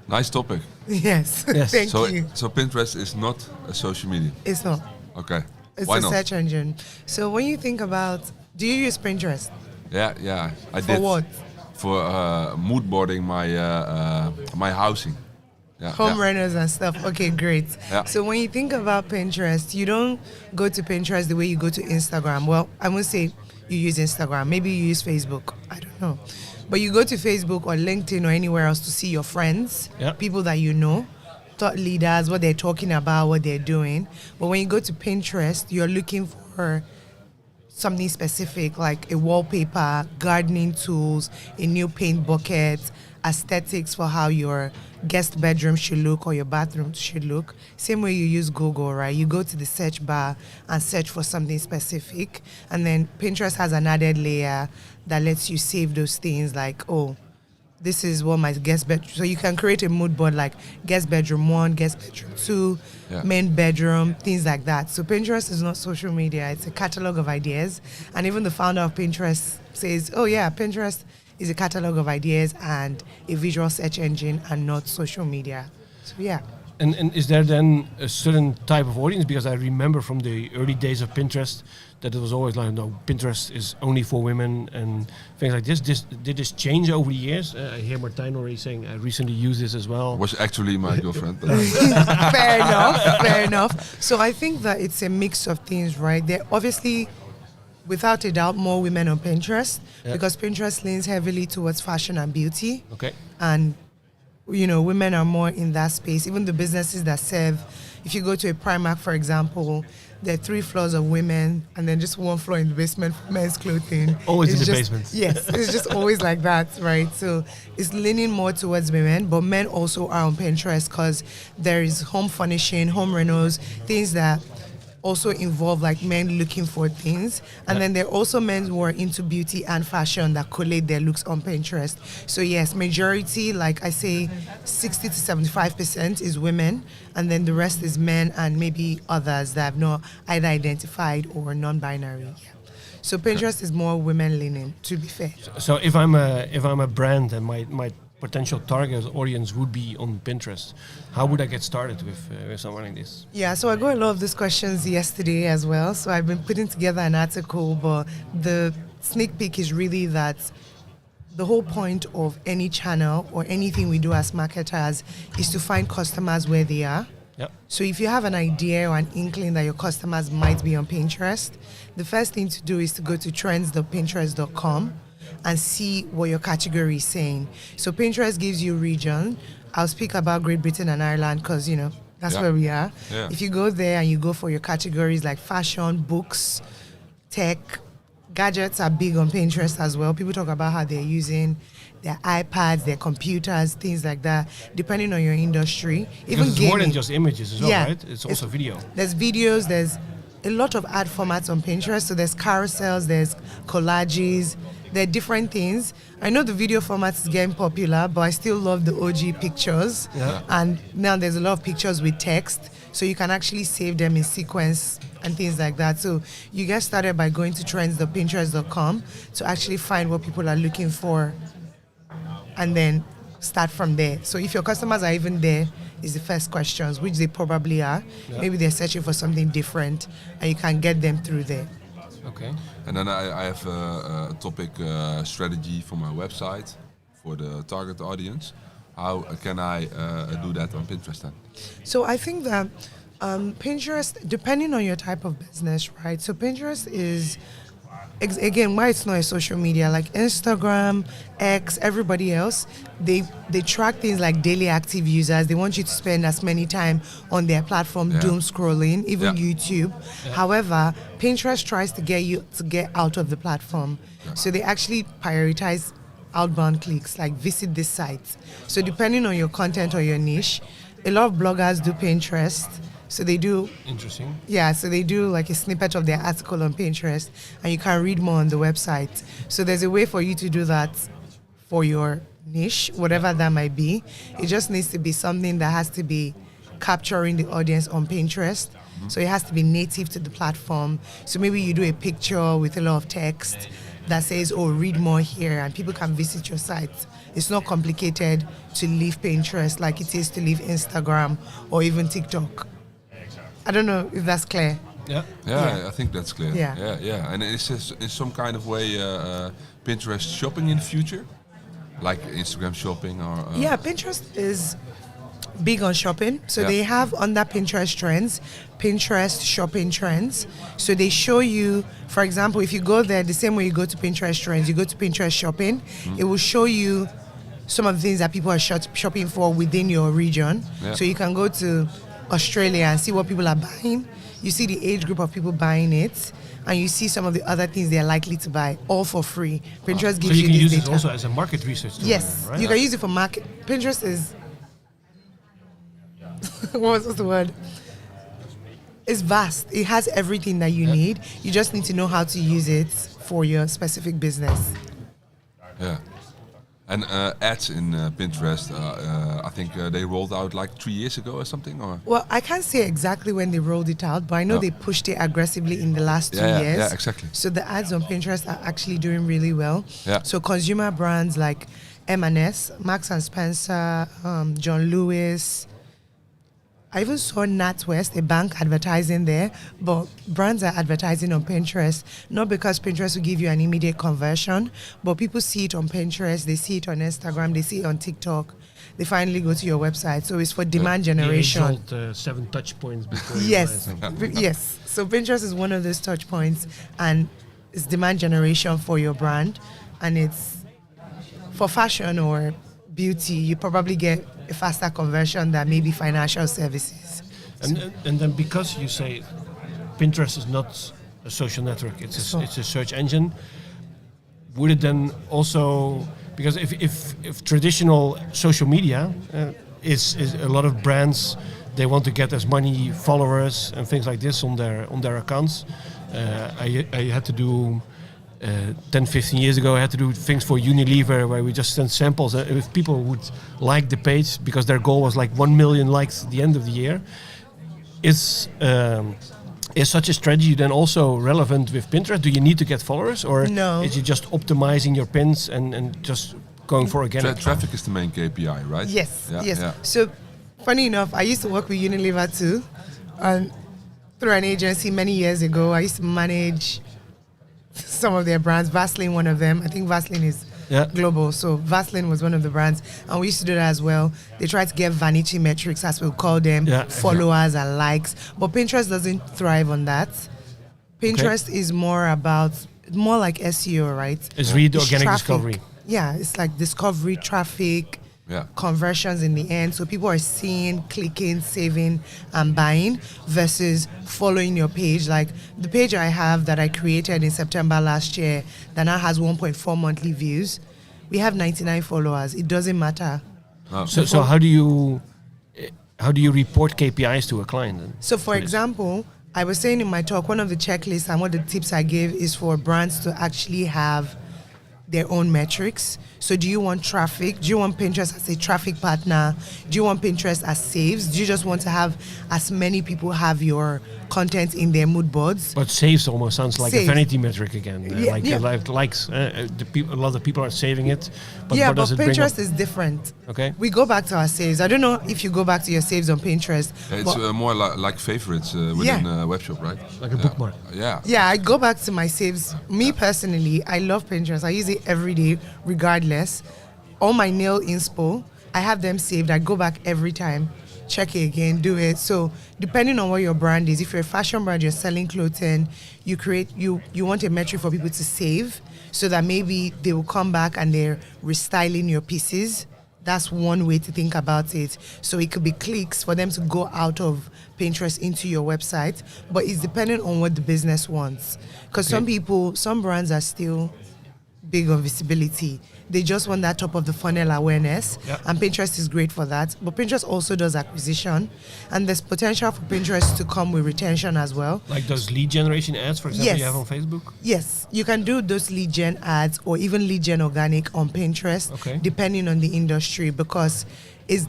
Nice topic. Yes, Yes. thank you. So Pinterest is not a social media. It's not. Okay. It's Why a not? search engine. So when you think about, do you use Pinterest? Yeah, I For did. what? For mood boarding my housing. Yeah, Home yeah. renters and stuff. Okay, great. Yeah. So when you think about Pinterest, you don't go to Pinterest the way you go to Instagram. Well, I won't say you use Instagram. Maybe you use Facebook. I don't know. But you go to Facebook or LinkedIn or anywhere else to see your friends, people that you know, thought leaders, what they're talking about, what they're doing. But when you go to Pinterest, you're looking for something specific like a wallpaper, gardening tools, a new paint bucket, aesthetics for how your guest bedroom should look or your bathroom should look. Same way you use Google, right? You go to the search bar and search for something specific. And then Pinterest has an added layer that lets you save those things like, oh, this is what my guest bedroom. So you can create a mood board like guest bedroom 1, guest bedroom 2, main bedroom, things like that. So Pinterest is not social media. It's a catalog of ideas. And even the founder of Pinterest says, oh yeah, Pinterest is a catalog of ideas and a visual search engine and not social media. So yeah. And is there then a certain type of audience? Because I remember from the early days of Pinterest that it was always like, no, Pinterest is only for women and things like this. Did this change over the years? I hear Martijn already saying I recently used this as well. Was actually my girlfriend. Fair enough. So I think that it's a mix of things, right? There obviously, without a doubt, more women on Pinterest because Pinterest leans heavily towards fashion and beauty. Okay. And you know, women are more in that space. Even the businesses that serve, if you go to a Primark, for example, there are 3 floors of women and then just 1 floor in the basement for men's clothing. Always It's in the just, basement. Yes, it's just always like that, right? So it's leaning more towards women, but men also are on Pinterest because there is home furnishing, home renos, things that also involve like men looking for things. And then there are also men who are into beauty and fashion that collate their looks on Pinterest. So yes, majority, like I say, 60 to 75% is women. And then the rest is men and maybe others that have not either identified or non-binary. Yeah. So Pinterest is more women leaning, to be fair. So if I'm a brand and my potential target audience would be on Pinterest, how would I get started with something like this? Yeah, so I got a lot of these questions yesterday as well. So I've been putting together an article, but the sneak peek is really that the whole point of any channel or anything we do as marketers is to find customers where they are. Yep. So if you have an idea or an inkling that your customers might be on Pinterest, the first thing to do is to go to trends.pinterest.com and see what your category is saying. So Pinterest gives you region. I'll speak about Great Britain and Ireland because, you know, that's where we are. Yeah. If you go there and you go for your categories like fashion, books, tech, gadgets are big on Pinterest as well. People talk about how they're using their iPads, their computers, things like that, depending on your industry. Even It's gaming. more than just images as well, Yeah. right? It's also video. There's videos, there's a lot of ad formats on Pinterest. So there's carousels, there's collages, there are different things. I know the video format is getting popular, but I still love the OG pictures. Yeah. And now there's a lot of pictures with text, so you can actually save them in sequence and things like that. So you get started by going to trends.pinterest.com to actually find what people are looking for and then start from there. So if your customers are even there, is the first questions, which they probably are. Yeah. Maybe they're searching for something different and you can get them through there. Okay. And then I have a topic strategy for my website for the target audience. How can I do that on Pinterest then? So I think that Pinterest, depending on your type of business, right? So Pinterest is again, why it's not a social media, like Instagram, X, everybody else, they track things like daily active users. They want you to spend as many time on their platform doom scrolling, even YouTube. However, Pinterest tries to get you to get out of the platform. So they actually prioritize outbound clicks, like visit this site. So depending on your content or your niche, a lot of bloggers do Pinterest. So they do. Interesting. Yeah, so they do like a snippet of their article on Pinterest, and you can read more on the website. So there's a way for you to do that for your niche, whatever that might be. It just needs to be something that has to be capturing the audience on Pinterest. So it has to be native to the platform. So maybe you do a picture with a lot of text that says, oh, read more here, and people can visit your site. It's not complicated to leave Pinterest like it is to leave Instagram or even TikTok. I don't know if that's clear. Yeah, I think that's clear. Yeah. And is this in some kind of way Pinterest shopping in the future? Like Instagram shopping or... Yeah, Pinterest is big on shopping. So they have under Pinterest trends, Pinterest shopping trends. So they show you, for example, if you go there the same way you go to Pinterest trends, you go to Pinterest shopping, it will show you some of the things that people are shopping for within your region. So you can go to Australia and see what people are buying. You see the age group of people buying it, and you see some of the other things they're likely to buy, all for free. Pinterest gives you can use this data. it also as a market research tool. Yes, right? you can use it for market. Pinterest is what's the word? It's vast. It has everything that you need. You just need to know how to use it for your specific business. Yeah. And ads in Pinterest, I think they rolled out like 3 years ago or something, or? Well, I can't say exactly when they rolled it out, but I know they pushed it aggressively in the last 2 years. Yeah, exactly. So the ads on Pinterest are actually doing really well. Yeah. So consumer brands like M&S, Marks and Spencer, John Lewis. I even saw NatWest, a bank, advertising there, but brands are advertising on Pinterest, not because Pinterest will give you an immediate conversion, but people see it on Pinterest, they see it on Instagram, they see it on TikTok. They finally go to your website. So it's for demand generation. The age-old, 7 touch points before Yes, you buy something. yes. So Pinterest is one of those touch points, and it's demand generation for your brand, and it's for fashion or beauty. You probably get a faster conversion than maybe financial services. And then because you say Pinterest is not a social network, it's a search engine, would it then also, because if traditional social media is a lot of brands, they want to get as many followers and things like this on their accounts. I had to do 10, 15 years ago, I had to do things for Unilever where we just sent samples. If people would like the page because their goal was like 1 million likes at the end of the year, is such a strategy then also relevant with Pinterest? Do you need to get followers, or No. is it just optimizing your pins and just going for organic? Traffic is the main KPI, right? Yes, Yeah, yes. yeah. So, funny enough, I used to work with Unilever too, through an agency many years ago. I used to manage some of their brands, Vaseline one of them. I think Vaseline is global, so Vaseline was one of the brands, and we used to do that as well. They try to get vanity metrics, as we'll call them, followers and likes, but Pinterest doesn't thrive on that. Pinterest is more like SEO, right? It's really organic traffic. discovery. Yeah, it's like discovery, traffic, conversions in the end. So people are seeing, clicking, saving, and buying versus following your page. Like the page I have that I created in September last year that now has 1.4 monthly views. We have 99 followers. It doesn't matter. Oh. So how do you report KPIs to a client then? So for example, I was saying in my talk, one of the checklists and one of the tips I gave is for brands to actually have their own metrics. So do you want traffic? Do you want Pinterest as a traffic partner? Do you want Pinterest as saves? Do you just want to have as many people have your content in their mood boards? But saves almost sounds like a vanity metric again. Likes. A lot of people are saving it. But yeah, what but does it bring Pinterest up? is different. Okay. We go back to our saves. I don't know if you go back to your saves on Pinterest. It's more like favorites within a web shop, right? Like a bookmark. Yeah. Yeah, I go back to my saves. Me personally, I love Pinterest. I use it every day, regardless. All my nail inspo, I have them saved. I go back every time. check it again, do it. So depending on what your brand is, if you're a fashion brand, you're selling clothing, you want a metric for people to save so that maybe they will come back and they're restyling your pieces. That's one way to think about it. So it could be clicks for them to go out of Pinterest into your website, but it's dependent on what the business wants. Because some brands are still big on visibility. They just want that top of the funnel awareness, and Pinterest is great for that. But Pinterest also does acquisition, and there's potential for Pinterest to come with retention as well. Like those lead generation ads, for example, you have on Facebook? Yes, you can do those lead gen ads or even lead gen organic on Pinterest, depending on the industry, because it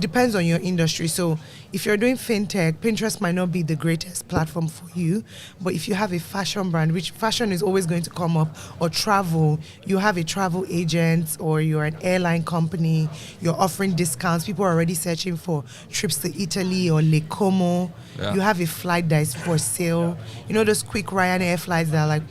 depends on your industry. So if you're doing fintech, Pinterest might not be the greatest platform for you. But if you have a fashion brand, which fashion is always going to come up, or travel, you have a travel agent or you're an airline company, you're offering discounts. People are already searching for trips to Italy or Lake Como. Yeah. You have a flight that is for sale. You know those quick Ryanair flights that are like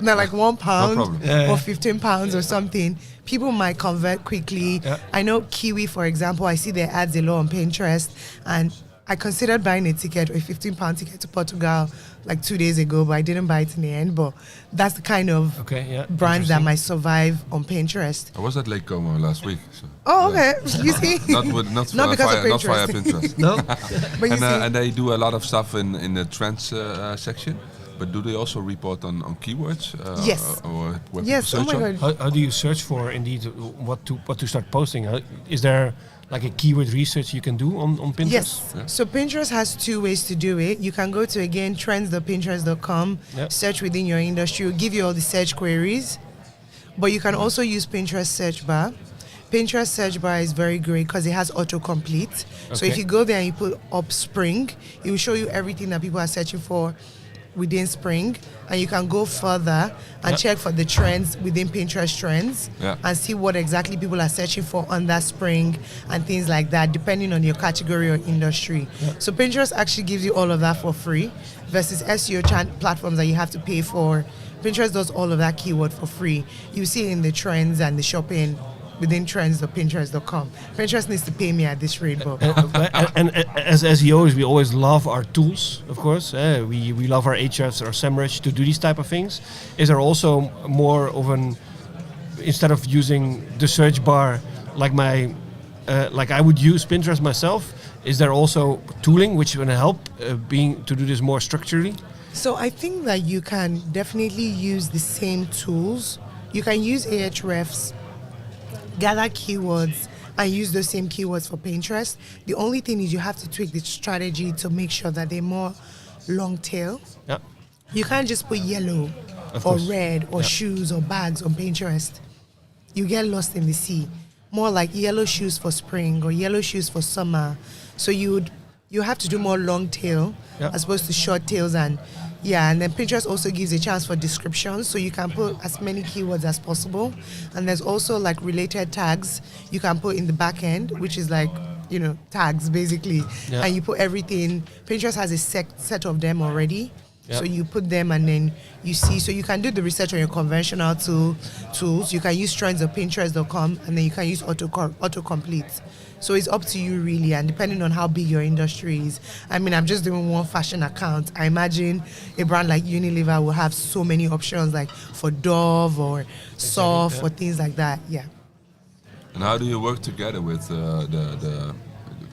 £1 or £15 or something. People might convert quickly. Yeah. I know Kiwi, for example, I see their ads a lot on Pinterest, and I considered buying a ticket or a £15 ticket to Portugal like 2 days ago, but I didn't buy it in the end. But that's the kind of brands that might survive on Pinterest. I was at Lake Como last week. So okay. You see? not via Pinterest. No. But and they do a lot of stuff in the trends section. But do they also report on keywords? Yes. Or what yes. search Oh my God. How do you search for indeed what to start posting? Is there like a keyword research you can do on Pinterest? Yes. Yeah. So Pinterest has two ways to do it. You can go to trends.pinterest.com, search within your industry, it'll give you all the search queries. But you can also use Pinterest search bar. Pinterest search bar is very great because it has autocomplete. So if you go there and you put up spring, it will show you everything that people are searching for within spring, and you can go further and check for the trends within Pinterest trends and see what exactly people are searching for on that spring and things like that, depending on your category or industry. So Pinterest actually gives you all of that for free versus SEO platforms that you have to pay for. Pinterest does all of that keyword for free. You see it in the trends and the shopping within trends.pinterest.com. Pinterest needs to pay me at this rate, but and as SEOs, we always love our tools, of course. We love our Ahrefs or SEMrush to do these type of things. Is there also more of instead of using the search bar like I would use Pinterest myself, is there also tooling which will help to do this more structurally? So I think that you can definitely use the same tools. You can use Ahrefs, gather keywords, and use those same keywords for Pinterest. The only thing is you have to tweak the strategy to make sure that they're more long tail. Yeah. You can't just put yellow or red or shoes or bags on Pinterest. You get lost in the sea. More like yellow shoes for spring or yellow shoes for summer. So you have to do more long tail as opposed to short tails. And then Pinterest also gives a chance for descriptions, so you can put as many keywords as possible. And there's also like related tags you can put in the back end, which is like, tags basically. Yeah. And you put everything. Pinterest has a set of them already. Yep. So you put them and then you see. So you can do the research on your conventional tools. You can use trends.pinterest.com, and then you can use autocomplete. So it's up to you really, and depending on how big your industry is. I mean, I'm just doing one fashion account. I imagine a brand like Unilever will have so many options, like for Dove or Surf or things like that. Yeah. And how do you work together with the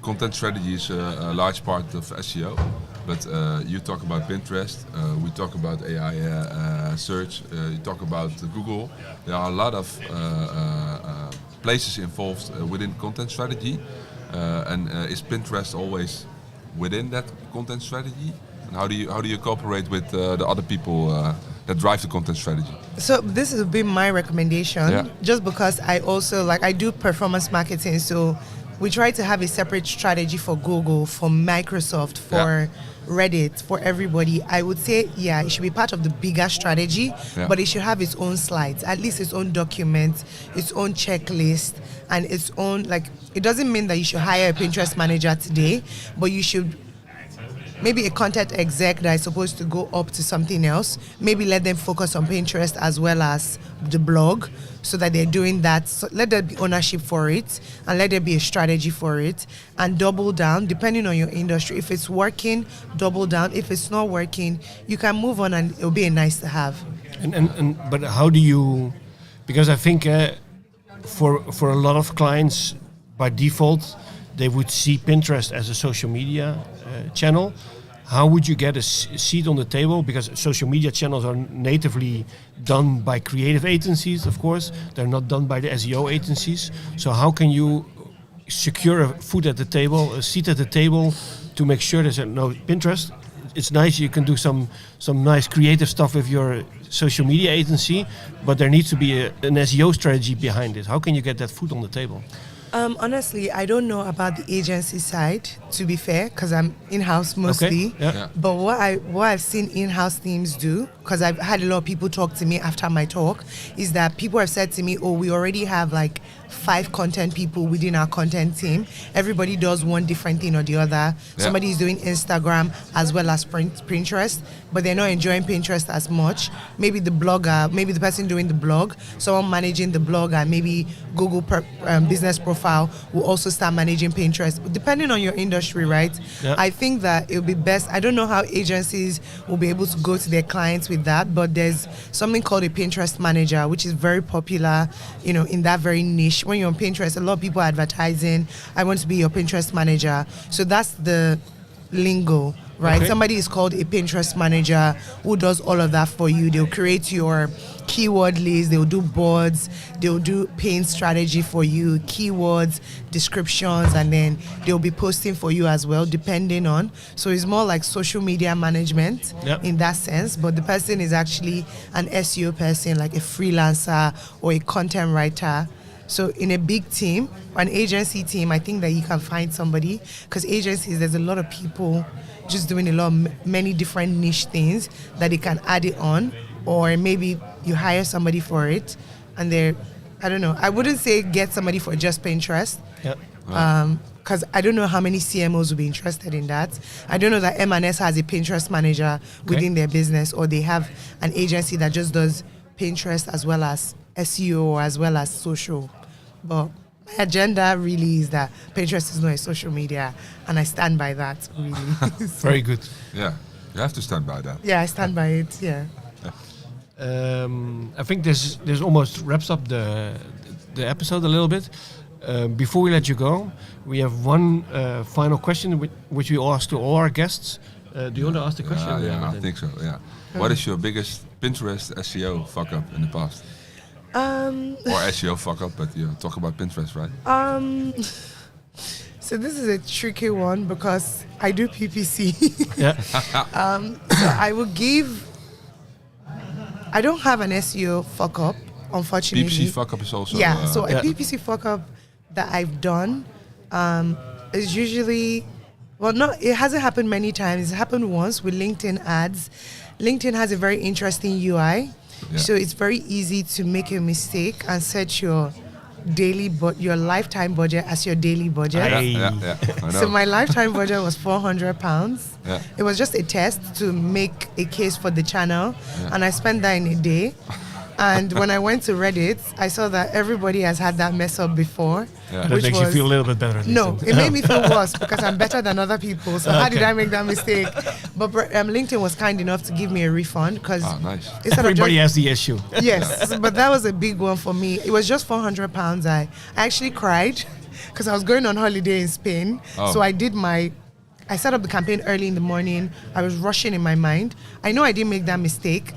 content strategy is a large part of SEO, but you talk about Pinterest, we talk about AI search, you talk about Google. There are a lot of places involved within content strategy, and is Pinterest always within that content strategy? And how do you cooperate with the other people that drive the content strategy? So this has been my recommendation, just because I also I do performance marketing, so we try to have a separate strategy for Google, for Microsoft, for Reddit, for everybody. I would say, it should be part of the bigger strategy, but it should have its own slides, at least its own document, its own checklist, and its own, it doesn't mean that you should hire a Pinterest manager today, but you should maybe a content exec that is supposed to go up to something else, maybe let them focus on Pinterest as well as the blog, so that they're doing that. So let there be ownership for it, and let there be a strategy for it, and double down depending on your industry. If it's working, double down. If it's not working, you can move on, and it'll be a nice to have. But how do you? Because I think for a lot of clients, by default, they would see Pinterest as a social media channel. How would you get a seat on the table? Because social media channels are natively done by creative agencies, of course. They're not done by the SEO agencies. So how can you secure a foot at the table, a seat at the table, to make sure there's no Pinterest? It's nice, you can do some nice creative stuff with your social media agency, but there needs to be an SEO strategy behind it. How can you get that foot on the table? Honestly, I don't know about the agency side, to be fair, because I'm in-house mostly. Okay. Yeah. But what I've seen in-house teams do, because I've had a lot of people talk to me after my talk, is that people have said to me, oh, we already have like 5 content people within our content team. Everybody does one different thing or the other. Yeah. Somebody is doing Instagram as well as Pinterest, but they're not enjoying Pinterest as much. Maybe the blogger, maybe the person doing the blog, someone managing the blog, and maybe Google business profile will also start managing Pinterest. Depending on your industry, right? Yeah. I think that it would be best. I don't know how agencies will be able to go to their clients with that, but there's something called a Pinterest manager, which is very popular, in that very niche. When you're on Pinterest, a lot of people are advertising, I want to be your Pinterest manager. So that's the lingo, right? Okay. Somebody is called a Pinterest manager who does all of that for you. They'll create your keyword list, they'll do boards, they'll do paint strategy for you, keywords, descriptions, and then they'll be posting for you as well, depending on. So it's more like social media management in that sense, but the person is actually an SEO person, like a freelancer or a content writer. So in a big team, an agency team, I think that you can find somebody, because agencies, there's a lot of people just doing many different niche things that they can add it on, or maybe you hire somebody for it, and I don't know. I wouldn't say get somebody for just Pinterest, because I don't know how many CMOs will be interested in that. I don't know that M&S has a Pinterest manager within their business, or they have an agency that just does Pinterest as well as SEO as well as social. But my agenda really is that Pinterest is not a social media, and I stand by that, really. Very good. Yeah, you have to stand by that. Yeah, I stand by it, yeah. I think this almost wraps up the episode a little bit. Before we let you go, we have one final question which we ask to all our guests. Do you want to ask the question? Yeah, I think so, yeah. What is your biggest Pinterest SEO fuck-up in the past? Or SEO fuck-up, but you talk about Pinterest, right? So this is a tricky one because I do PPC. Yeah. So I don't have an SEO fuck-up, unfortunately. PPC fuck-up is also... So a PPC fuck-up that I've done is usually... it hasn't happened many times. It happened once with LinkedIn ads. LinkedIn has a very interesting UI. Yeah. So it's very easy to make a mistake and set your your lifetime budget as your daily budget. Yeah. So my lifetime budget was £400. Yeah. It was just a test to make a case for the channel, and I spent that in a day. And when I went to Reddit, I saw that everybody has had that mess up before. Yeah. That makes you feel a little bit better. No, it made me feel worse because I'm better than other people. So how did I make that mistake? But LinkedIn was kind enough to give me a refund because nice. Everybody has the issue. Yes, but that was a big one for me. It was just £400. I actually cried because I was going on holiday in Spain. Oh. So I set up the campaign early in the morning. I was rushing in my mind. I know I didn't make that mistake.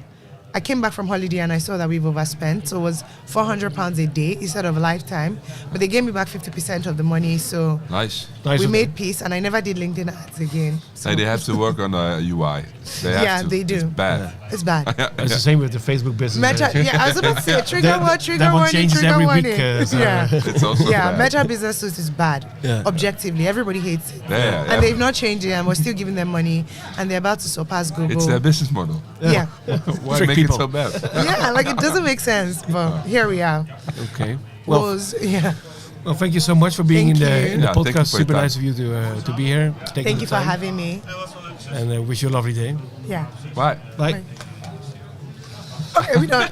I came back from holiday and I saw that we've overspent. So it was £400 a day instead of a lifetime. But they gave me back 50% of the money. So nice. We made peace, and I never did LinkedIn ads again. So. Hey, they have to work on UI. They do. It's bad. Yeah. It's bad. It's the same with the Facebook business. Meta, I was about to say trigger warning, that one changes every week. It's also bad. Meta Business Suite is bad. Yeah. Objectively, everybody hates it. And they've not changed it, and we're still giving them money, and they're about to surpass Google. It's their business model. Yeah. Why make it so bad? It doesn't make sense, but here we are. Okay. Well, thank you so much for being in the podcast. Super nice of you to be here. Thank you for having me. And wish you a lovely day. Yeah. Bye. Bye. Okay, we done.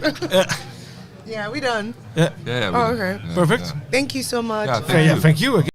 Yeah, we done. Yeah. Yeah, Oh, okay. Perfect. Thank you so much. Yeah, thank you. Thank you again.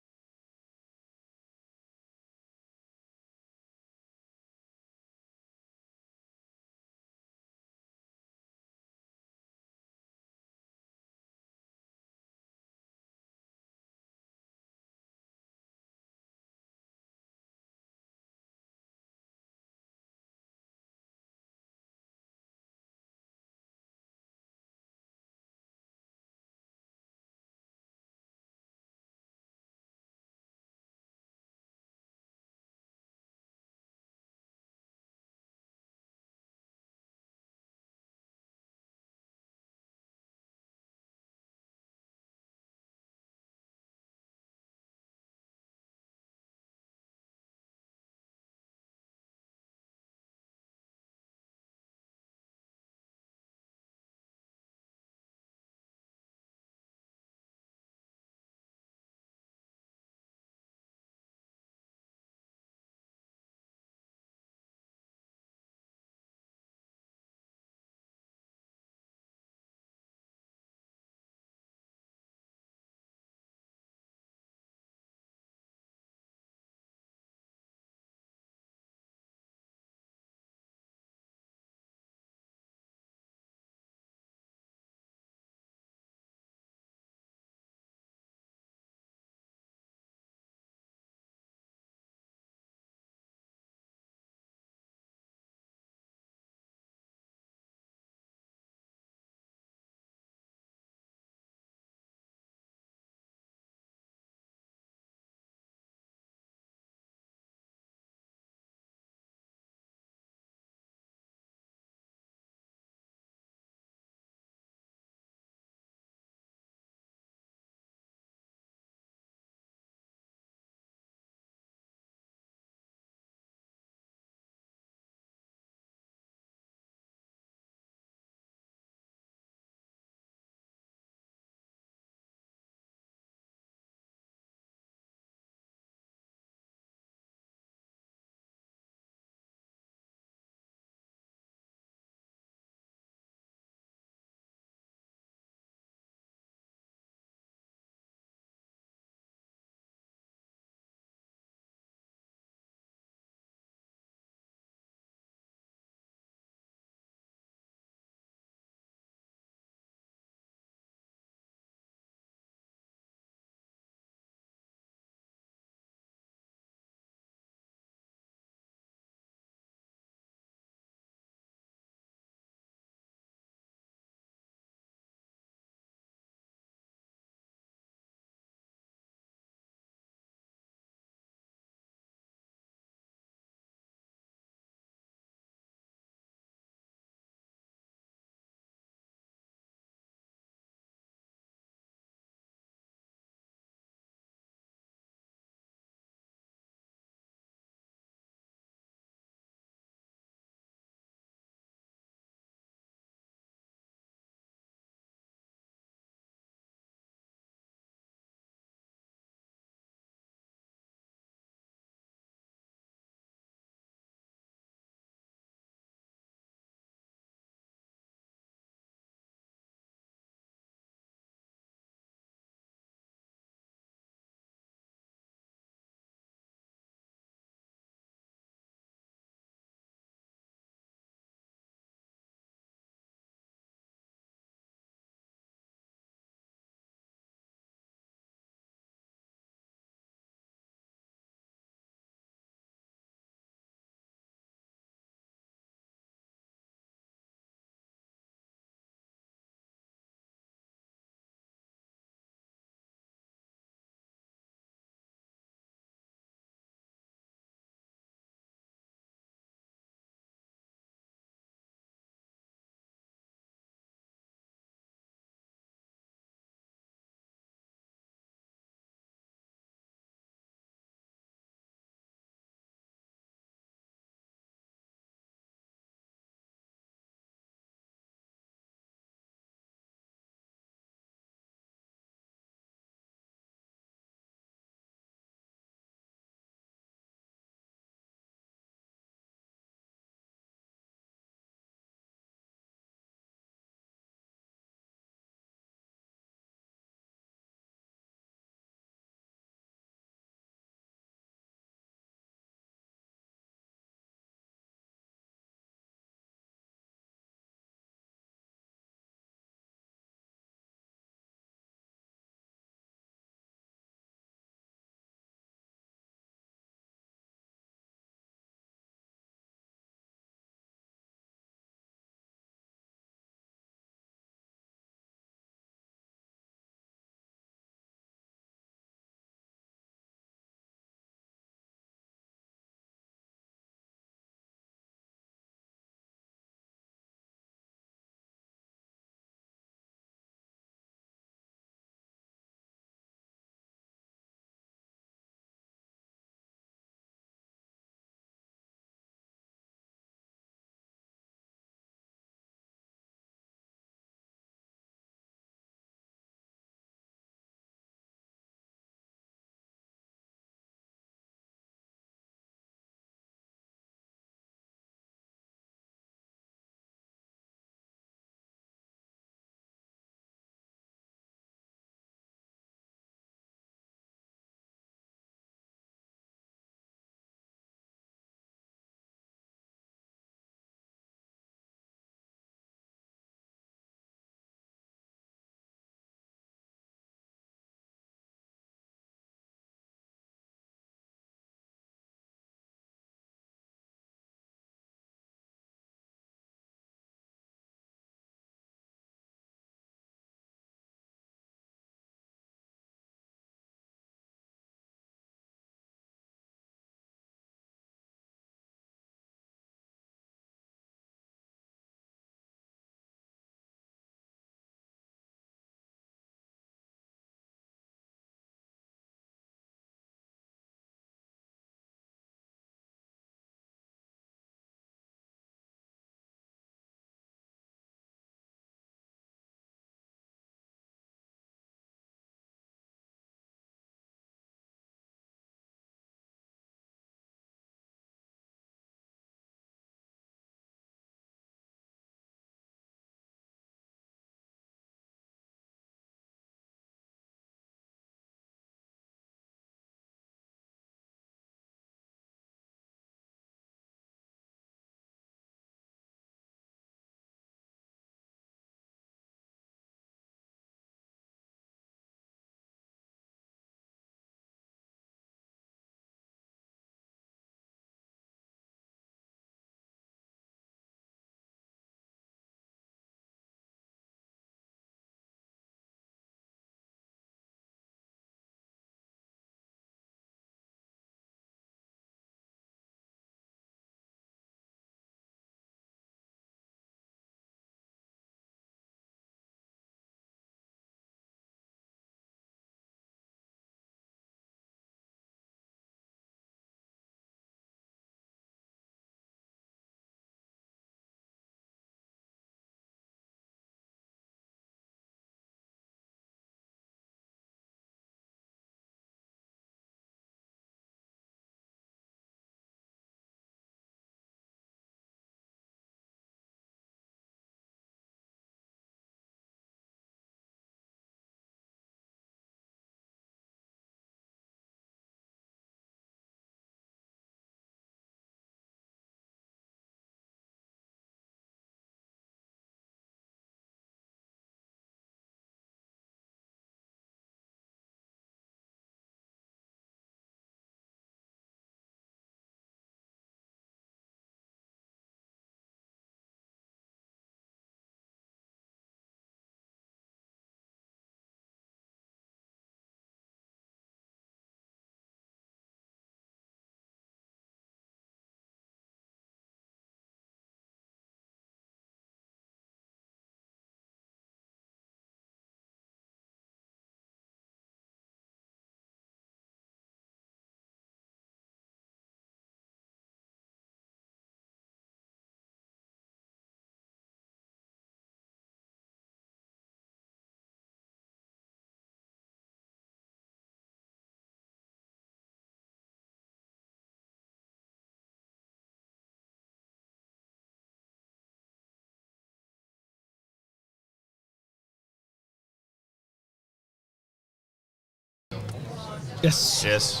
Yes. Yes.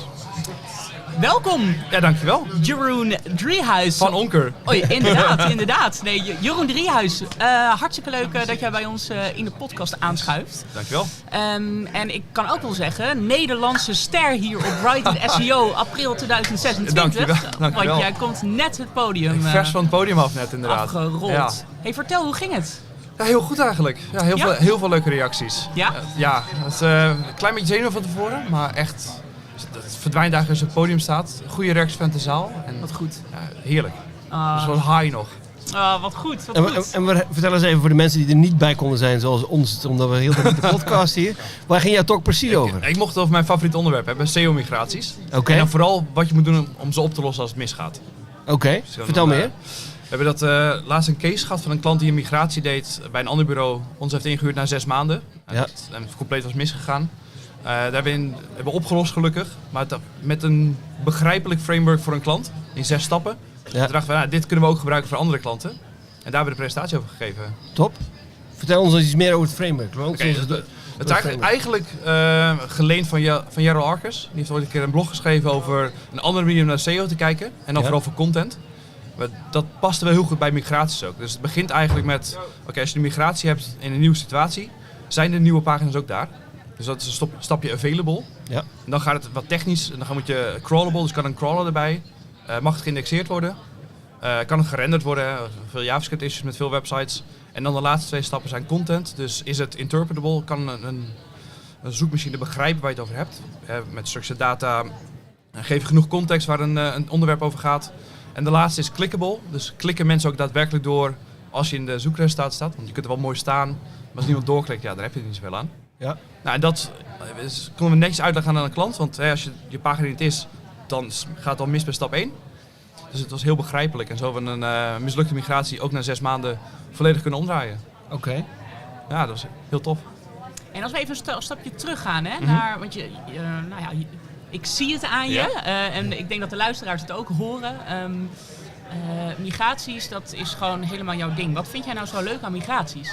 Welkom, Ja, dankjewel. Jeroen Driehuis. Van Onker. Oh, ja, inderdaad. Nee, Jeroen Driehuis. Hartstikke leuk dat jij bij ons in de podcast aanschuift. Dankjewel. En ik kan ook wel zeggen, Nederlandse ster hier op Brighton SEO, april 2026. Dankjewel. Want jij komt net het podium Vers van het podium af net, inderdaad. afgerold. Ja. Hey, vertel, hoe ging het? Ja, heel goed eigenlijk. Ja, heel veel leuke reacties. Ja? Ja, het is een klein beetje zenuw van tevoren, maar echt... Het verdwijnt eigenlijk als je op het podium staat. Goede reacties vanuit de zaal. En, Wat goed. ja, heerlijk. Dus wel high nog. Wat goed, wat En, goed. vertel eens even voor de mensen die er niet bij konden zijn, zoals ons, omdat we heel de tijd de podcast hier. Waar ging jouw talk precies over? Ik mocht het over mijn favoriete onderwerp hebben, SEO-migraties. Oké. En dan vooral wat je moet doen om ze op te lossen als het misgaat. Oké, vertel meer. We hebben dat laatst een case gehad van een klant die een migratie deed bij een ander bureau. Ons heeft ingehuurd na 6 maanden. En Ja. het compleet was misgegaan. Daar hebben we opgelost gelukkig. Maar met een begrijpelijk framework voor een klant. In 6 stappen. Ja. Toen dachten we, dit kunnen we ook gebruiken voor andere klanten. En daar hebben we de presentatie over gegeven. Top. Vertel ons iets meer over het framework. Het is eigenlijk geleend van Jarro Arkes. Die heeft ooit een keer een blog geschreven over een andere manier om naar SEO te kijken. En dan Ja. vooral voor content. Maar dat paste wel heel goed bij migraties ook. Dus het begint eigenlijk met, als je een migratie hebt in een nieuwe situatie, zijn de nieuwe pagina's ook daar. Dus dat is een stapje available. Ja. En dan gaat het wat technisch. En dan moet je crawlable, dus kan een crawler erbij. Mag het geïndexeerd worden. Kan het gerenderd worden. Veel JavaScript issues met veel websites. En dan de laatste 2 stappen zijn content. Dus is het interpretable? Kan een zoekmachine begrijpen waar je het over hebt? Met structured data. Geef je genoeg context waar een onderwerp over gaat. En de laatste is clickable. Dus klikken mensen ook daadwerkelijk door als je in de zoekresultaten staat. Want je kunt er wel mooi staan. Maar als niemand doorklikt, ja, daar heb je er niet zoveel aan. Ja. Nou, en dat konden we netjes uitleggen aan een klant. Want als je pagina niet is, dan gaat het al mis bij stap 1. Dus het was heel begrijpelijk. En zo hebben we een mislukte migratie ook na 6 maanden volledig kunnen omdraaien. Oké. Ja, dat was heel tof. En als we even een stapje teruggaan, hè, naar, want ik zie het aan je. Ja. En ik denk dat de luisteraars het ook horen. Migraties, dat is gewoon helemaal jouw ding. Wat vind jij nou zo leuk aan migraties?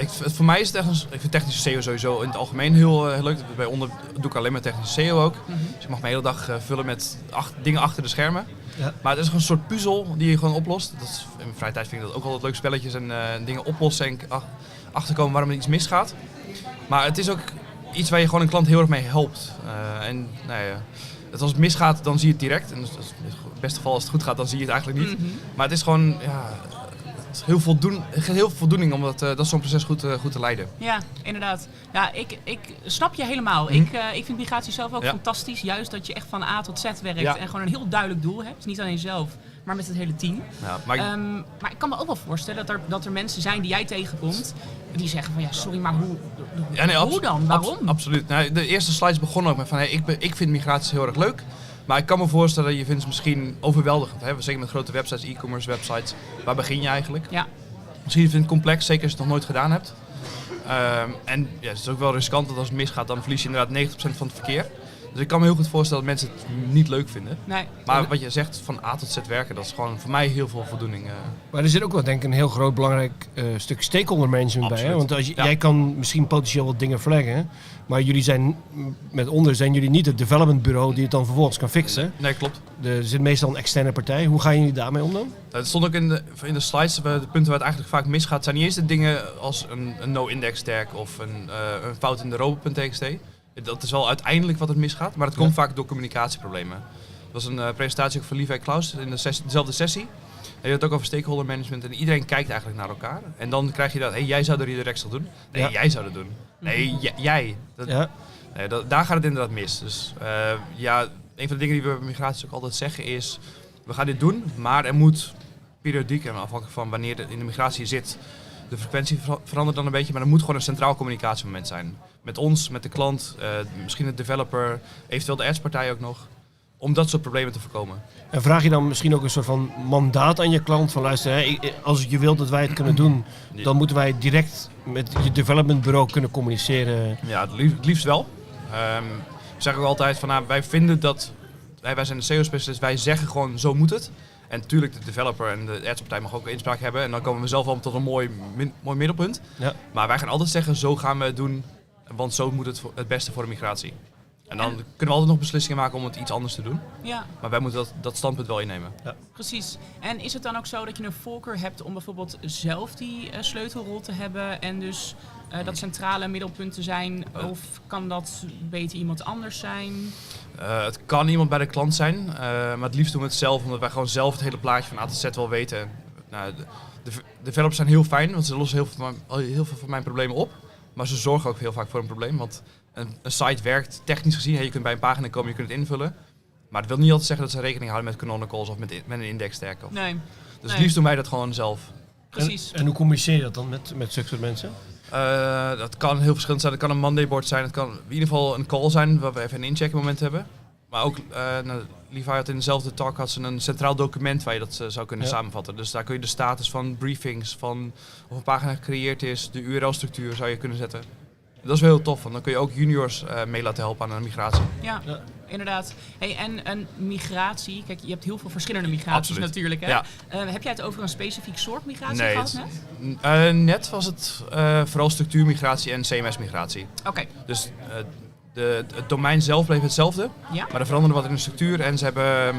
Voor mij is het echt ik vind technische SEO sowieso in het algemeen heel leuk. Bij onder doe ik alleen maar technische SEO ook. Dus ik mag mijn hele dag vullen met dingen achter de schermen. Ja. Maar het is gewoon een soort puzzel die je gewoon oplost. Dat is, in mijn vrije tijd vind ik dat ook altijd leuk, spelletjes en dingen oplossen en achterkomen waarom er iets misgaat. Maar het is ook iets waar je gewoon een klant heel erg mee helpt. Als het misgaat, dan zie je het direct. En dus, in het beste geval als het goed gaat, dan zie je het eigenlijk niet. Maar het is gewoon het is heel voldoening om dat zo'n proces goed te leiden. Ja, inderdaad. Ja, ik snap je helemaal. Ik vind migratie zelf ook fantastisch. Juist dat je echt van A tot Z werkt en gewoon een heel duidelijk doel hebt. Niet alleen zelf, maar met het hele team. Ja, maar ik kan me ook wel voorstellen dat er mensen zijn die jij tegenkomt die zeggen van sorry, maar hoe dan? Waarom? Absoluut. Nou, de eerste slides begonnen ook met van ik vind migraties heel erg leuk. Maar ik kan me voorstellen dat je vindt het misschien overweldigend. Hè? Zeker met grote websites, e-commerce websites. Waar begin je eigenlijk? Ja. Misschien vind je het complex, zeker als je het nog nooit gedaan hebt. Het is ook wel riskant dat als het misgaat, dan verlies je inderdaad 90% van het verkeer. Dus ik kan me heel goed voorstellen dat mensen het niet leuk vinden. Nee. Maar wat je zegt, van A tot Z werken, dat is gewoon voor mij heel veel voldoening. Maar er zit ook wel denk ik een heel groot belangrijk stuk stakeholder management bij. Hè? Want jij kan misschien potentieel wat dingen flaggen. Maar jullie zijn jullie niet het development bureau die het dan vervolgens kan fixen. Nee, klopt. Er zit meestal een externe partij. Hoe gaan jullie daarmee om dan? Het stond ook in de slides, de punten waar het eigenlijk vaak misgaat, zijn niet eens de dingen als een no-index tag of een fout in de robo.txt. Dat is wel uiteindelijk wat het misgaat, maar het komt vaak door communicatieproblemen. Dat was een presentatie ook van Levi Klaus in dezelfde sessie. Hij had het ook over stakeholder management en iedereen kijkt eigenlijk naar elkaar. En dan krijg je dat, jij zou de redirects doen. Nee, jij zou dat doen. Nee, jij. Daar gaat het inderdaad mis. Dus een van de dingen die we bij migraties ook altijd zeggen is, we gaan dit doen, maar er moet periodiek, en afhankelijk van wanneer in de migratie zit, de frequentie verandert dan een beetje, maar er moet gewoon een centraal communicatiemoment zijn. Met ons, met de klant, misschien de developer, eventueel de adspartij ook nog. Om dat soort problemen te voorkomen. En vraag je dan misschien ook een soort van mandaat aan je klant? Van luister, als je wilt dat wij het kunnen doen, dan moeten wij direct met je development bureau kunnen communiceren. Ja, het liefst wel. We zeggen ook altijd van wij vinden dat, wij zijn de SEO-specialist, wij zeggen gewoon zo moet het. En natuurlijk de developer en de adspartij mag ook inspraak hebben. En dan komen we zelf wel tot een mooi middelpunt. Ja. Maar wij gaan altijd zeggen, zo gaan we het doen. Want zo moet het beste voor de migratie. En dan kunnen we altijd nog beslissingen maken om het iets anders te doen. Ja. Maar wij moeten dat standpunt wel innemen. Ja. Precies. En is het dan ook zo dat je een voorkeur hebt om bijvoorbeeld zelf die sleutelrol te hebben en dus dat centrale middelpunt te zijn? Of kan dat beter iemand anders zijn? Het kan iemand bij de klant zijn, maar het liefst doen we het zelf, omdat wij gewoon zelf het hele plaatje van A tot Z wel weten. Nou, de developers zijn heel fijn, want ze lossen heel veel van mijn problemen op. Maar ze zorgen ook heel vaak voor een probleem, want een site werkt technisch gezien. Je kunt bij een pagina komen, je kunt het invullen. Maar dat wil niet altijd zeggen dat ze rekening houden met canonicals of met een indextag. Nee. Dus het liefst doen wij dat gewoon zelf. Precies. En hoe communiceer je dat dan met zulke soort mensen? Dat kan heel verschillend zijn. Het kan een Mondayboard zijn. Het kan in ieder geval een call zijn waar we even een incheckmoment hebben. Maar ook, Levi had in dezelfde talk een centraal document waar je dat zou kunnen samenvatten. Dus daar kun je de status van briefings, van of een pagina gecreëerd is, de URL-structuur zou je kunnen zetten. Dat is wel heel tof, want dan kun je ook juniors mee laten helpen aan een migratie. Ja. Inderdaad. Hey, en een migratie, kijk, je hebt heel veel verschillende migraties. Absoluut. Natuurlijk. Hè? Ja. Heb jij het over een specifiek soort migratie Nee, gehad net? Net was het vooral structuurmigratie en CMS-migratie. Oké. Dus het domein zelf bleef hetzelfde, maar er veranderde wat in de structuur. En ze hebben,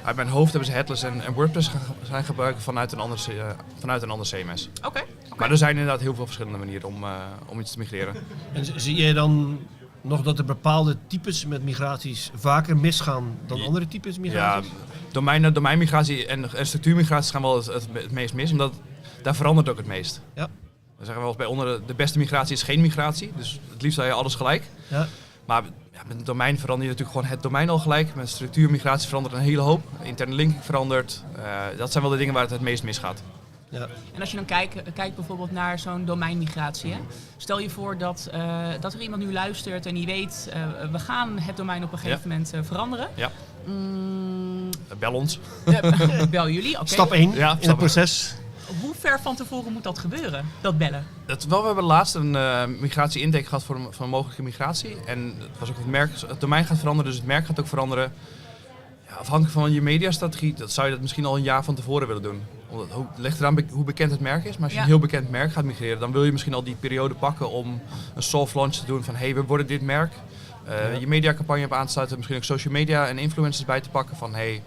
uit mijn hoofd hebben ze Headless en WordPress gaan gebruiken vanuit een ander CMS. Oké. Maar er zijn inderdaad heel veel verschillende manieren om iets te migreren. En zie jij dan nog dat er bepaalde types met migraties vaker misgaan dan andere types migraties? Ja, domeinmigratie en structuurmigraties gaan wel het meest mis, omdat daar verandert ook het meest. Ja. We zeggen wel eens bij onder de beste migratie is geen migratie, dus het liefst wil je alles gelijk. Ja. Maar met het domein verander je natuurlijk gewoon het domein al gelijk. Met structuurmigratie verandert een hele hoop. Interne linking verandert. Dat zijn wel de dingen waar het meest misgaat. Ja. En als je dan kijkt bijvoorbeeld naar zo'n domeinmigratie. Hè? Stel je voor dat er iemand nu luistert en die weet, we gaan het domein op een gegeven moment veranderen. Ja. Bel ons. Bel jullie, oké. Stap 1 in het proces. Hoe ver van tevoren moet dat gebeuren, dat bellen? We hebben laatst een migratie-intake gehad voor een mogelijke migratie. En het was ook het domein gaat veranderen, dus het merk gaat ook veranderen. Ja, afhankelijk van je mediastrategie, zou je dat misschien al een jaar van tevoren willen doen. Het ligt eraan hoe bekend het merk is. Maar als je een heel bekend merk gaat migreren, dan wil je misschien al die periode pakken om een soft launch te doen van we worden dit merk. Je mediacampagne op aan te sluiten, misschien ook social media en influencers bij te pakken van we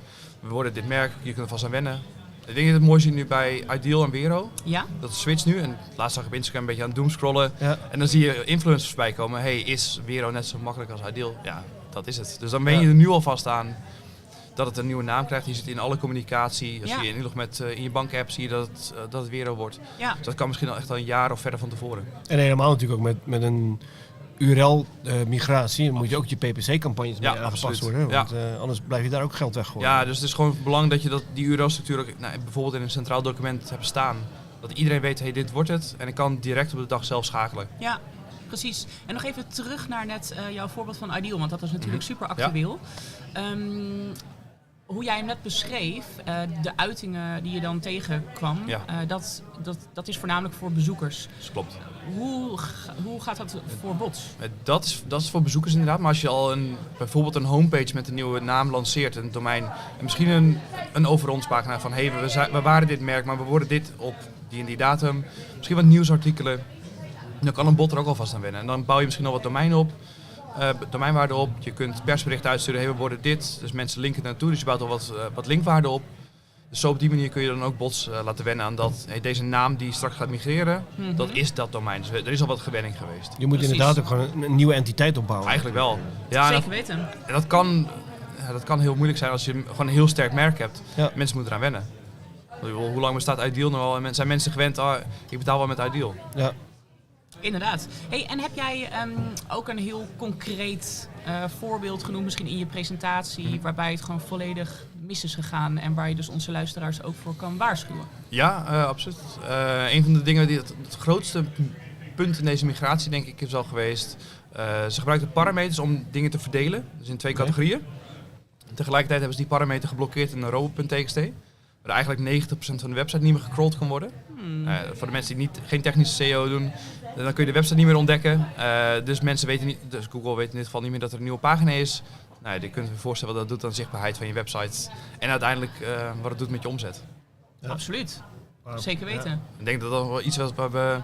worden dit merk, je kunt er vast aan wennen. Ik denk dat het mooi zien nu bij Ideal en Wero. Ja. Dat switcht nu. En laatst zag ik op Instagram een beetje aan het doomscrollen. Ja. En dan zie je influencers voorbij komen. Is Wero net zo makkelijk als Ideal? Ja, dat is het. Dus dan ben je er nu al vast aan dat het een nieuwe naam krijgt. Je ziet in alle communicatie. Als je inlogt in je bankapp, zie je dat het Wero wordt. Ja. Dus dat kan misschien al echt al een jaar of verder van tevoren. En helemaal natuurlijk ook met een URL-migratie, dan moet je ook je PPC-campagnes mee aangepast worden. Want anders blijf je daar ook geld weggooien. Ja, dus het is gewoon belangrijk dat je die URL-structuur ook bijvoorbeeld in een centraal document hebt staan. Dat iedereen weet, dit wordt het. En ik kan direct op de dag zelf schakelen. Ja, precies. En nog even terug naar net jouw voorbeeld van Ideal, want dat was natuurlijk super actueel. Ja. Hoe jij hem net beschreef, de uitingen die je dan tegenkwam, dat is voornamelijk voor bezoekers. Dat klopt. Hoe gaat dat voor bots? Dat is voor bezoekers inderdaad, maar als je al bijvoorbeeld een homepage met een nieuwe naam lanceert, een domein, en misschien een over ons pagina van we waren dit merk, maar we worden dit op die en die datum, misschien wat nieuwsartikelen, dan kan een bot er ook alvast aan wennen. En dan bouw je misschien al wat domein op. Domeinwaarde op. Je kunt persberichten uitsturen, we worden dit. Dus mensen linken naartoe, dus je bouwt al wat linkwaarde op. Dus zo op die manier kun je dan ook bots laten wennen aan dat deze naam die straks gaat migreren, dat is dat domein. Dus er is al wat gewenning geweest. Je moet inderdaad ook gewoon een nieuwe entiteit opbouwen. Eigenlijk wel. Ja, zeker weten. En dat kan heel moeilijk zijn als je gewoon een heel sterk merk hebt. Ja. Mensen moeten eraan wennen. Hoe lang bestaat Ideal nou al? En zijn mensen gewend, ik betaal wel met Ideal. Ja. Inderdaad. Hey, en heb jij ook een heel concreet voorbeeld genoemd, misschien in je presentatie, waarbij het gewoon volledig mis is gegaan en waar je dus onze luisteraars ook voor kan waarschuwen? Ja, absoluut. Een van de dingen die het grootste punt in deze migratie denk ik is al geweest. Ze gebruikten parameters om dingen te verdelen, dus in 2 categorieën. Tegelijkertijd hebben ze die parameter geblokkeerd in een robot.txt. Waar eigenlijk 90% van de website niet meer gecrawled kan worden. Voor de mensen die geen technische SEO doen, dan kun je de website niet meer ontdekken. Dus Google weet in dit geval niet meer dat er een nieuwe pagina is. Je kunt je voorstellen wat dat doet aan de zichtbaarheid van je website. En uiteindelijk wat het doet met je omzet. Ja. Absoluut. Zeker weten. Ja. Ik denk dat dat wel iets was waar we...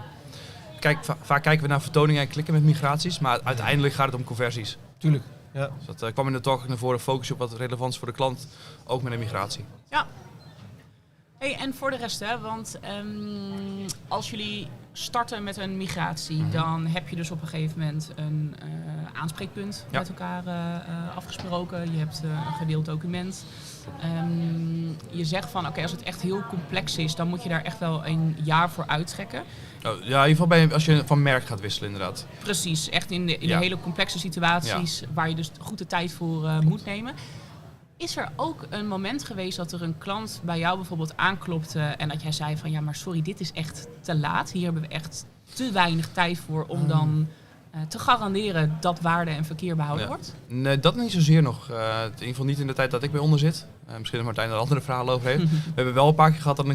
Vaak kijken we naar vertoningen en klikken met migraties. Maar uiteindelijk gaat het om conversies. Tuurlijk. Ja. Dus dat kwam in de talk naar voren, focus je op wat relevant is voor de klant, ook met een migratie. Ja. Hey, en voor de rest, hè, want als jullie starten met een migratie, dan heb je dus op een gegeven moment een aanspreekpunt met elkaar afgesproken. Je hebt een gedeeld document. Je zegt van, oké, als het echt heel complex is, dan moet je daar echt wel een jaar voor uittrekken. Oh, ja, in ieder geval als je van merk gaat wisselen inderdaad. Precies, echt in de hele complexe situaties waar je dus goed de tijd voor moet nemen. Is er ook een moment geweest dat er een klant bij jou bijvoorbeeld aanklopte en dat jij zei van ja, maar sorry, dit is echt te laat. Hier hebben we echt te weinig tijd voor om dan te garanderen dat waarde en verkeer behouden wordt? Nee, dat niet zozeer nog. In ieder geval niet in de tijd dat ik bij onder zit. Misschien dat Martijn er andere verhalen over heeft. We hebben wel een paar keer gehad dat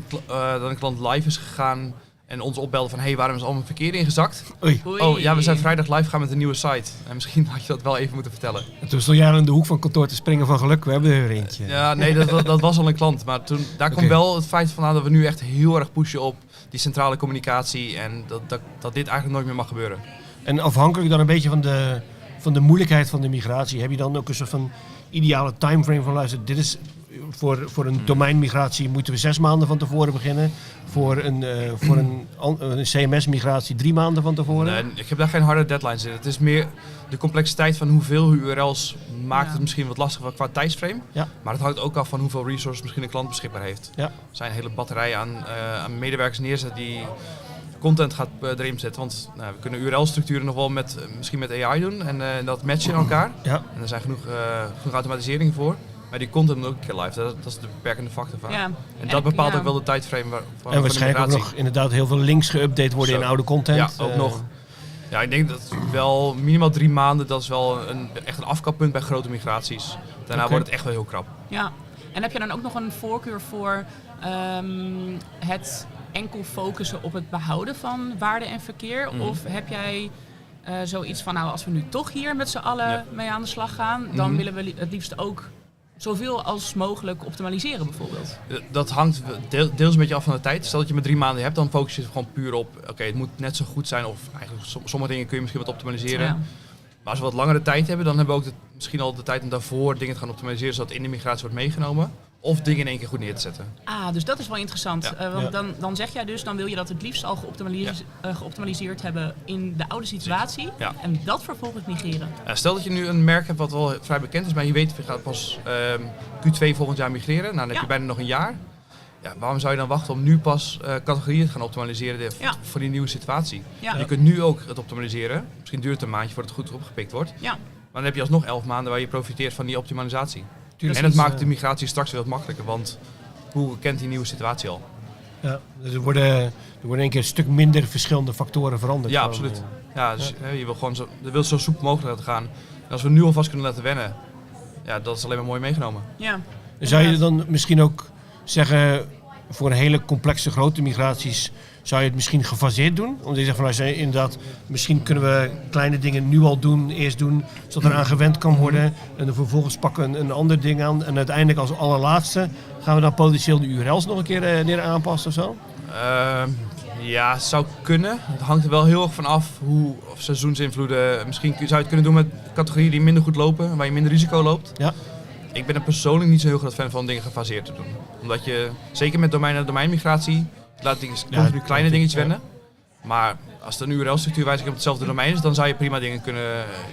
een klant live is gegaan en ons opbelde van hey, waarom is allemaal verkeer ingezakt? Oei. Oh ja, we zijn vrijdag live gaan met een nieuwe site. En misschien had je dat wel even moeten vertellen. En toen stond jij in de hoek van kantoor te springen van geluk. We hebben er weer eentje. Ja, nee, dat was al een klant. Maar daar kwam wel het feit vandaan dat we nu echt heel erg pushen op die centrale communicatie. En dat dit eigenlijk nooit meer mag gebeuren. En afhankelijk dan een beetje van de moeilijkheid van de migratie, heb je dan ook een soort van ideale timeframe van luister, dit is voor een domeinmigratie moeten we 6 maanden van tevoren beginnen. Voor een CMS-migratie 3 maanden van tevoren. Nee, ik heb daar geen harde deadlines in. Het is meer de complexiteit van hoeveel URL's maakt het misschien wat lastiger qua tijdsframe. Ja. Maar het hangt ook af van hoeveel resources misschien een klant beschikbaar heeft. Ja. Er zijn een hele batterij aan medewerkers neerzetten die content gaat erin zetten. Want we kunnen URL-structuren nog wel misschien met AI doen en dat matchen in elkaar. Ja. En er zijn genoeg automatiseringen voor. Maar die content moet ook een keer live. Dat is de beperkende factor van. Ja. En dat bepaalt ook wel de tijdframe van en waarschijnlijk ook nog inderdaad heel veel links geüpdate worden in oude content. Ja, ook nog. Ja, ik denk dat wel minimaal 3 maanden, dat is wel echt een afkappunt bij grote migraties. Daarna wordt het echt wel heel krap. Ja, en heb je dan ook nog een voorkeur voor het enkel focussen op het behouden van waarde en verkeer? Of heb jij zoiets van, nou, als we nu toch hier met z'n allen mee aan de slag gaan, dan willen we het liefst ook zoveel als mogelijk optimaliseren bijvoorbeeld? Dat hangt deels een beetje af van de tijd. Stel dat je met 3 maanden hebt, dan focus je gewoon puur op, oké, het moet net zo goed zijn. Of eigenlijk sommige dingen kun je misschien wat optimaliseren. Ja. Maar als we wat langere tijd hebben, dan hebben we ook misschien al de tijd om daarvoor dingen te gaan optimaliseren, zodat in de migratie wordt meegenomen. Of dingen in één keer goed neer te zetten. Dus dat is wel interessant. Ja. Want dan zeg jij dus, dan wil je dat het liefst al geoptimaliseerd hebben in de oude situatie. Ja. En dat vervolgens migreren. Stel dat je nu een merk hebt wat wel vrij bekend is, maar je weet, je gaat pas Q2 volgend jaar migreren. Nou, dan heb je bijna nog een jaar. Ja, waarom zou je dan wachten om nu pas categorieën te gaan optimaliseren voor die nieuwe situatie? Ja. Je kunt nu ook het optimaliseren. Misschien duurt het een maandje voordat het goed opgepikt wordt. Ja. Maar dan heb je alsnog 11 maanden waar je profiteert van die optimalisatie. En het maakt de migratie straks weer wat makkelijker, want Google kent die nieuwe situatie al. Ja, dus er worden in één keer een stuk minder verschillende factoren veranderd. Ja, absoluut. Dus je wil gewoon zo soepel mogelijk laten gaan. En als we nu alvast kunnen laten wennen, dat is alleen maar mooi meegenomen. Ja. Zou je dan misschien ook zeggen, voor een hele complexe grote migraties, zou je het misschien gefaseerd doen? Omdat je zegt van, als je inderdaad, misschien kunnen we kleine dingen nu al doen, eerst doen, zodat er aan gewend kan worden. En dan vervolgens pakken een ander ding aan. En uiteindelijk als allerlaatste gaan we dan potentieel de URL's nog een keer neer aanpassen of zo? Ja, het zou kunnen. Het hangt er wel heel erg van af of seizoensinvloeden. Misschien zou je het kunnen doen met categorieën die minder goed lopen, waar je minder risico loopt. Ja. Ik ben er persoonlijk niet zo heel groot fan van dingen gefaseerd te doen. Omdat je, zeker met domein naar domeinmigratie, laat continu kleine dingetjes wennen. Maar als er een URL-structuur wijzigt op hetzelfde domein is, dan zou je prima dingen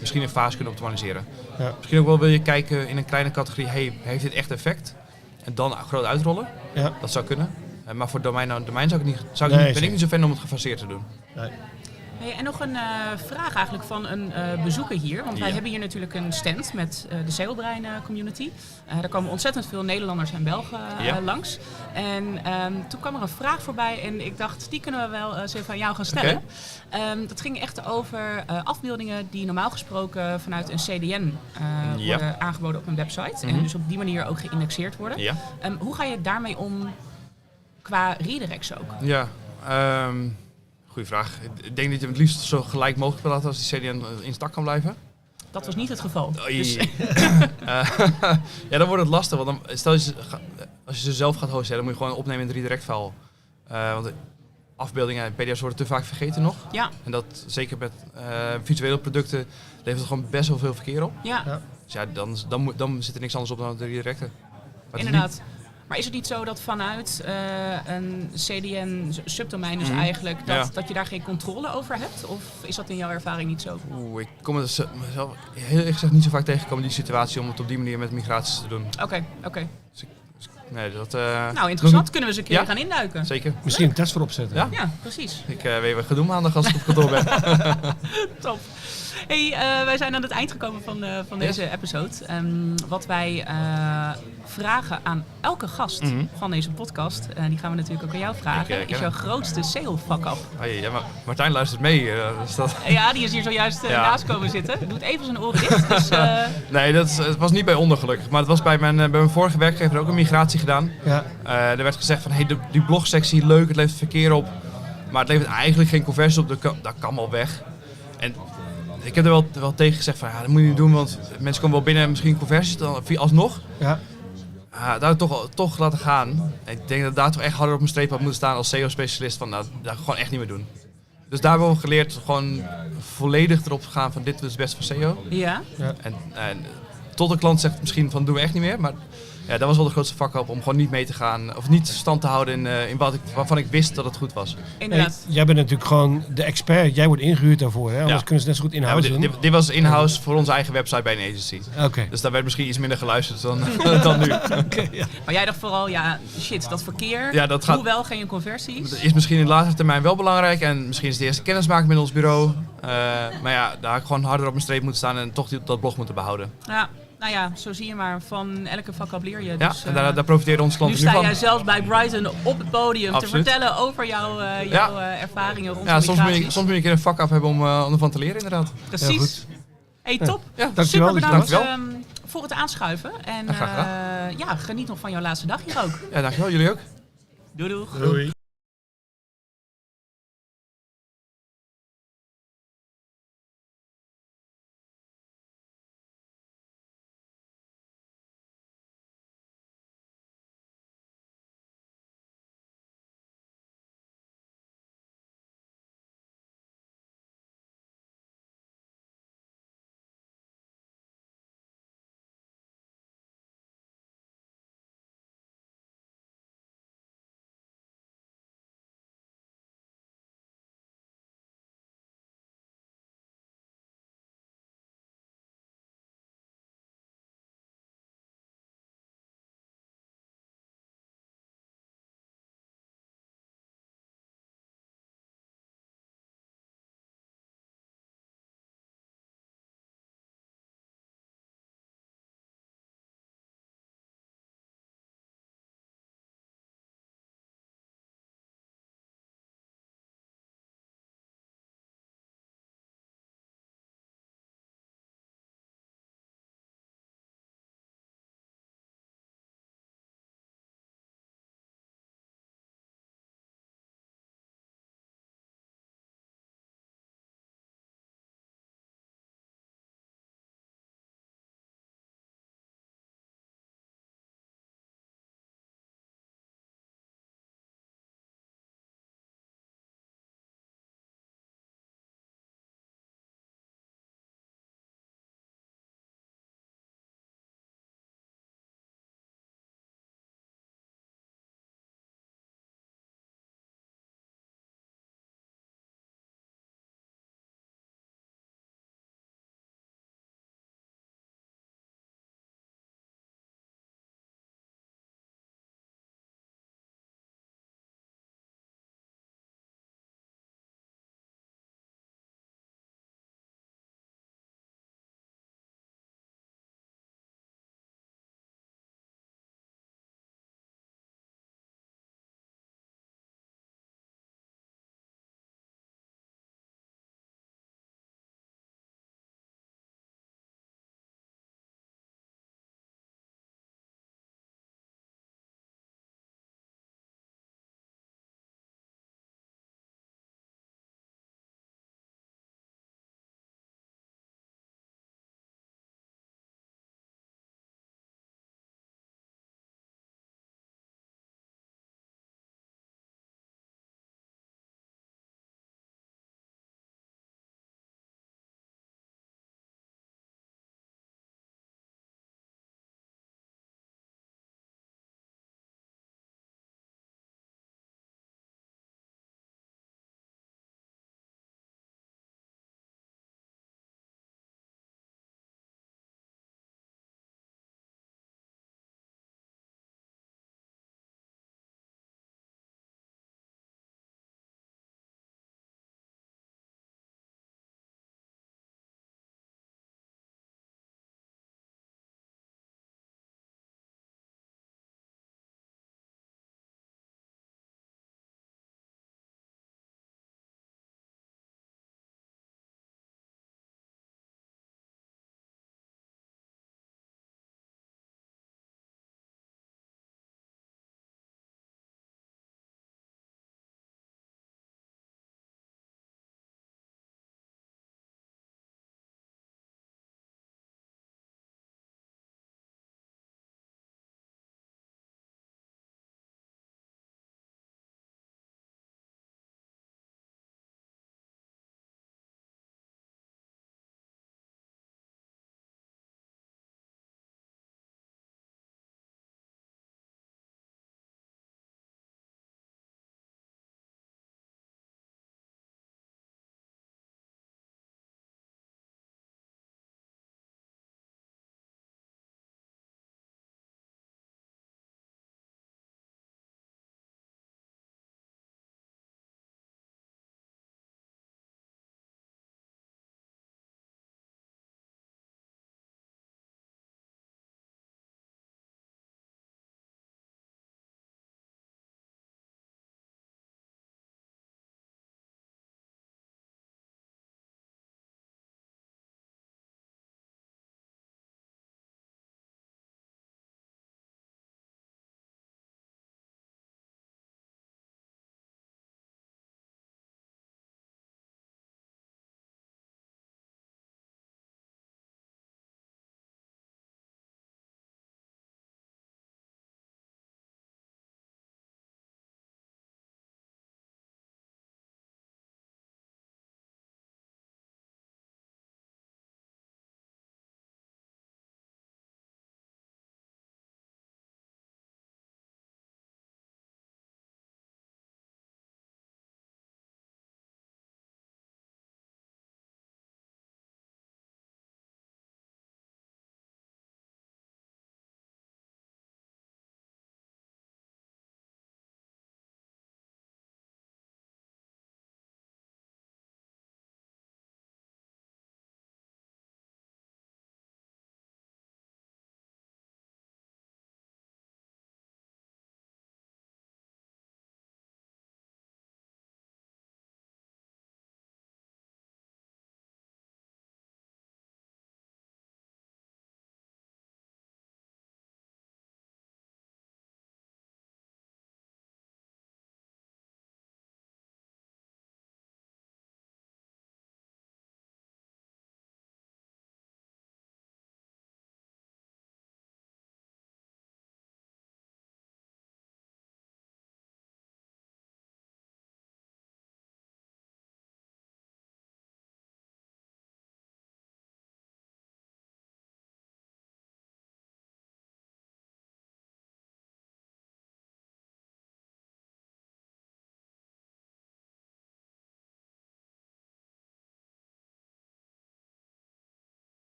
misschien in fase kunnen optimaliseren. Ja. Misschien ook wel wil je kijken in een kleine categorie, heeft dit echt effect? En dan groot uitrollen. Ja. Dat zou kunnen. Maar voor domein naar domein ben ik niet zo fan om het gefaseerd te doen. Nee. Hey, en nog een vraag eigenlijk van een bezoeker hier. Want wij hebben hier natuurlijk een stand met de SEO-brein community. Daar komen ontzettend veel Nederlanders en Belgen langs. En toen kwam er een vraag voorbij en ik dacht, die kunnen we wel eens even aan jou gaan stellen. Okay. Dat ging echt over afbeeldingen die normaal gesproken vanuit een CDN worden aangeboden op een website. En dus op die manier ook geïndexeerd worden. Ja. Hoe ga je daarmee om qua redirects ook? Ja, goeie vraag. Ik denk dat je het liefst zo gelijk mogelijk wil laten als die CDN in stak kan blijven. Dat was niet het geval. Dus. Dan wordt het lastig. Want dan, stel als je ze zelf gaat hosten, dan moet je gewoon opnemen in het redirect file. Want afbeeldingen en pdf's worden te vaak vergeten nog. Ja. En dat zeker met visuele producten levert het gewoon best wel veel verkeer op. Ja. Dus ja, dan zit er niks anders op dan de redirecten. Maar het is Inderdaad. Maar is het niet zo dat vanuit een CDN-subdomein dus eigenlijk, dat je daar geen controle over hebt? Of is dat in jouw ervaring niet zo? Ik kom er mezelf heel erg gezegd niet zo vaak tegenkomen die situatie om het op die manier met migraties te doen. Oké. Nee, dat, Nou, interessant. Kunnen we eens een keer gaan induiken? Zeker. Misschien een test voor opzetten. Ja, precies. Ik weet wat ik ga doen maandag als ik op kantoor ben. Top. Hey, wij zijn aan het eind gekomen van deze episode. Wat wij vragen aan elke gast van deze podcast, die gaan we natuurlijk ook aan jou vragen, is jouw grootste SEO-fuck-up? Ja, maar Martijn luistert mee. Ja, die is hier zojuist naast komen zitten. Doet even zijn oren dicht. Dus, Nee, het was niet bij onder gelukkig. Maar het was bij mijn vorige werkgever ook een migratie gedaan. Ja. Er werd gezegd van, hey, die blogsectie, leuk, het levert verkeer op. Maar het levert eigenlijk geen conversies op, dat kan wel weg. En ik heb er wel tegen gezegd van, dat moet je niet doen, want mensen komen wel binnen en misschien conversies dan alsnog. Ja. Daar toch laten gaan. En ik denk dat daar toch echt harder op mijn streep had moeten staan als SEO-specialist van, dat gewoon echt niet meer doen. Dus daar hebben we geleerd gewoon volledig erop gaan van, dit is het beste voor SEO. Ja. En tot de klant zegt misschien van, doen we echt niet meer, maar ja, dat was wel de grootste fuck-up om gewoon niet mee te gaan of niet stand te houden in waarvan ik wist dat het goed was. Inderdaad. Jij bent natuurlijk gewoon de expert. Jij wordt ingehuurd daarvoor, hè? Anders kunnen ze net zo goed in-house doen. Dit was in-house voor onze eigen website bij een agency. Oké. Dus daar werd misschien iets minder geluisterd dan nu. Maar jij dacht vooral, dat verkeer, Ja, dat gaat, hoewel geen conversies. Dat is misschien in de latere termijn wel belangrijk en misschien is het de eerste kennismaking met ons bureau. Maar ja, daar had ik gewoon harder op mijn streep moeten staan en toch dat blog moeten behouden. Ja. Nou ja, zo zie je maar. Van elke vak leer je. Ja, Dus, en daar profiteren onze klanten nu nu sta van. jij zelfs bij Brighton op het podium Absoluut. te vertellen over jouw ervaringen rond soms migraties. moet je een keer een vak af hebben om ervan te leren inderdaad. Precies. Hey, top. Ja, dankjewel. Super bedankt dankjewel. voor het aanschuiven. En graag gedaan. geniet nog van jouw laatste dag hier ook. Ja, dankjewel. Jullie ook. Doei.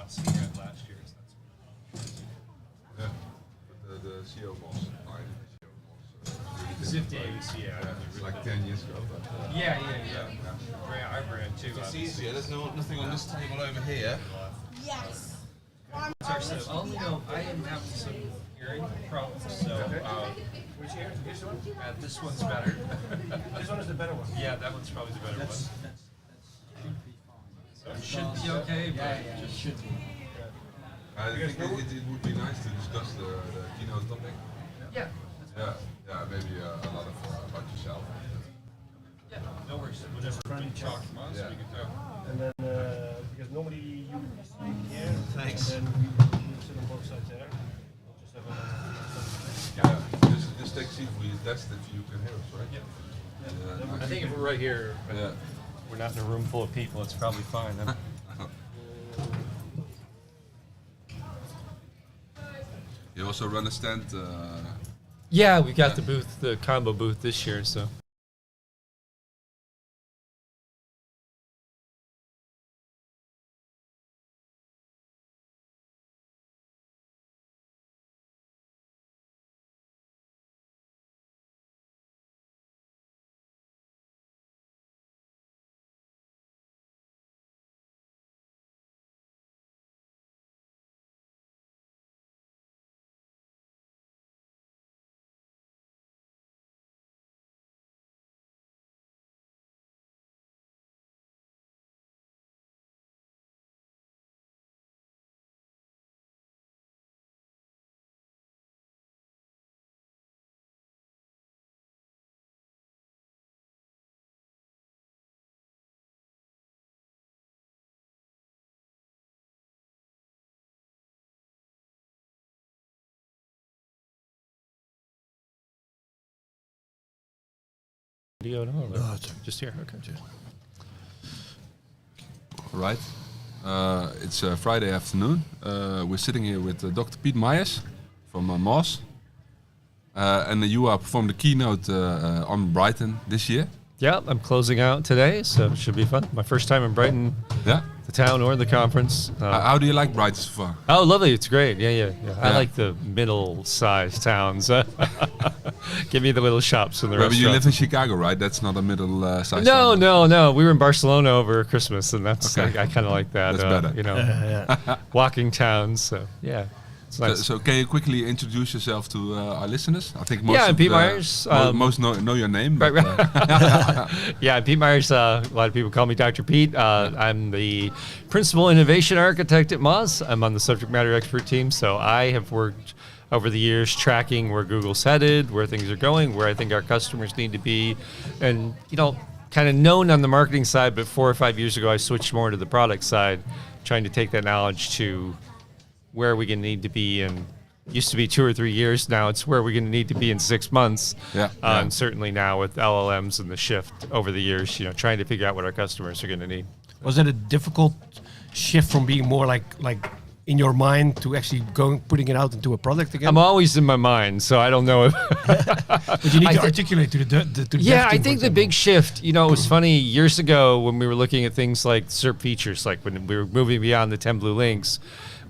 not seeing it last year. So Yeah. But the SEO was fine. that's Zift days, yeah. It's like 10 years ago. But, Yeah. Our brand too. it's easier. There's nothing on this table over here. Sorry, so I am having some hearing problems, so which ear? This one? This one's better. This one is the better one. Yeah, that one's probably the better one. So it should be okay, but just should be. I think it would be nice to discuss the keynote topic. Yeah. Maybe a lot of about yourself. Yeah, no worries. Whatever you talk from us, we can talk. And then, because normally you speak here, Thanks. and then we sit on both sides there. We'll just have Just take a seat. We test if you can hear us, right? Yeah. I think if we're right here, we're not in a room full of people, it's probably fine. Then. You also run a stand. Yeah, we got the booth, the combo booth this year, so. Video and all that. Just here, okay. Right. It's Friday afternoon. We're sitting here with Dr. Piet Myers from Moss. And you are performing the keynote on Brighton this year. Yeah, I'm closing out today, so it should be fun. My first time in Brighton, Yeah. the town or the conference. How do you like Brighton so far? Oh, lovely. It's great. Yeah. I like the middle-sized towns. Give me the little shops and the But you restaurants. live in Chicago, right? That's not a middle-sized No. town. We were in Barcelona over Christmas, and that's Okay. I kind of like that. That's better. You know, walking towns. So yeah, it's nice. So can you quickly introduce yourself to our listeners? I think most Yeah, I'm of Pete the- Myers. Most know your name. Right, but, right. Yeah, Pete Myers. A lot of people call me Dr. Pete. I'm the principal innovation architect at Moz. I'm on the subject matter expert team, so I have worked over the years tracking where Google's headed, where things are going, where I think our customers need to be, and kind of known on the marketing side. But 4 or 5 years ago, I switched more to the product side, trying to take that knowledge to where we're going to need to be in. Used to be 2 or 3 years. Now it's where we're going to need to be in 6 months. Yeah. And certainly now with LLMs and the shift over the years, trying to figure out what our customers are going to need. Was it a difficult shift from being more like in your mind to actually putting it out into a product again? I'm always in my mind, so I don't know if. But you need to articulate to the dev Yeah, I team, think for the big example. shift, it was funny years ago when we were looking at things like SERP features, like when we were moving beyond the 10 blue links,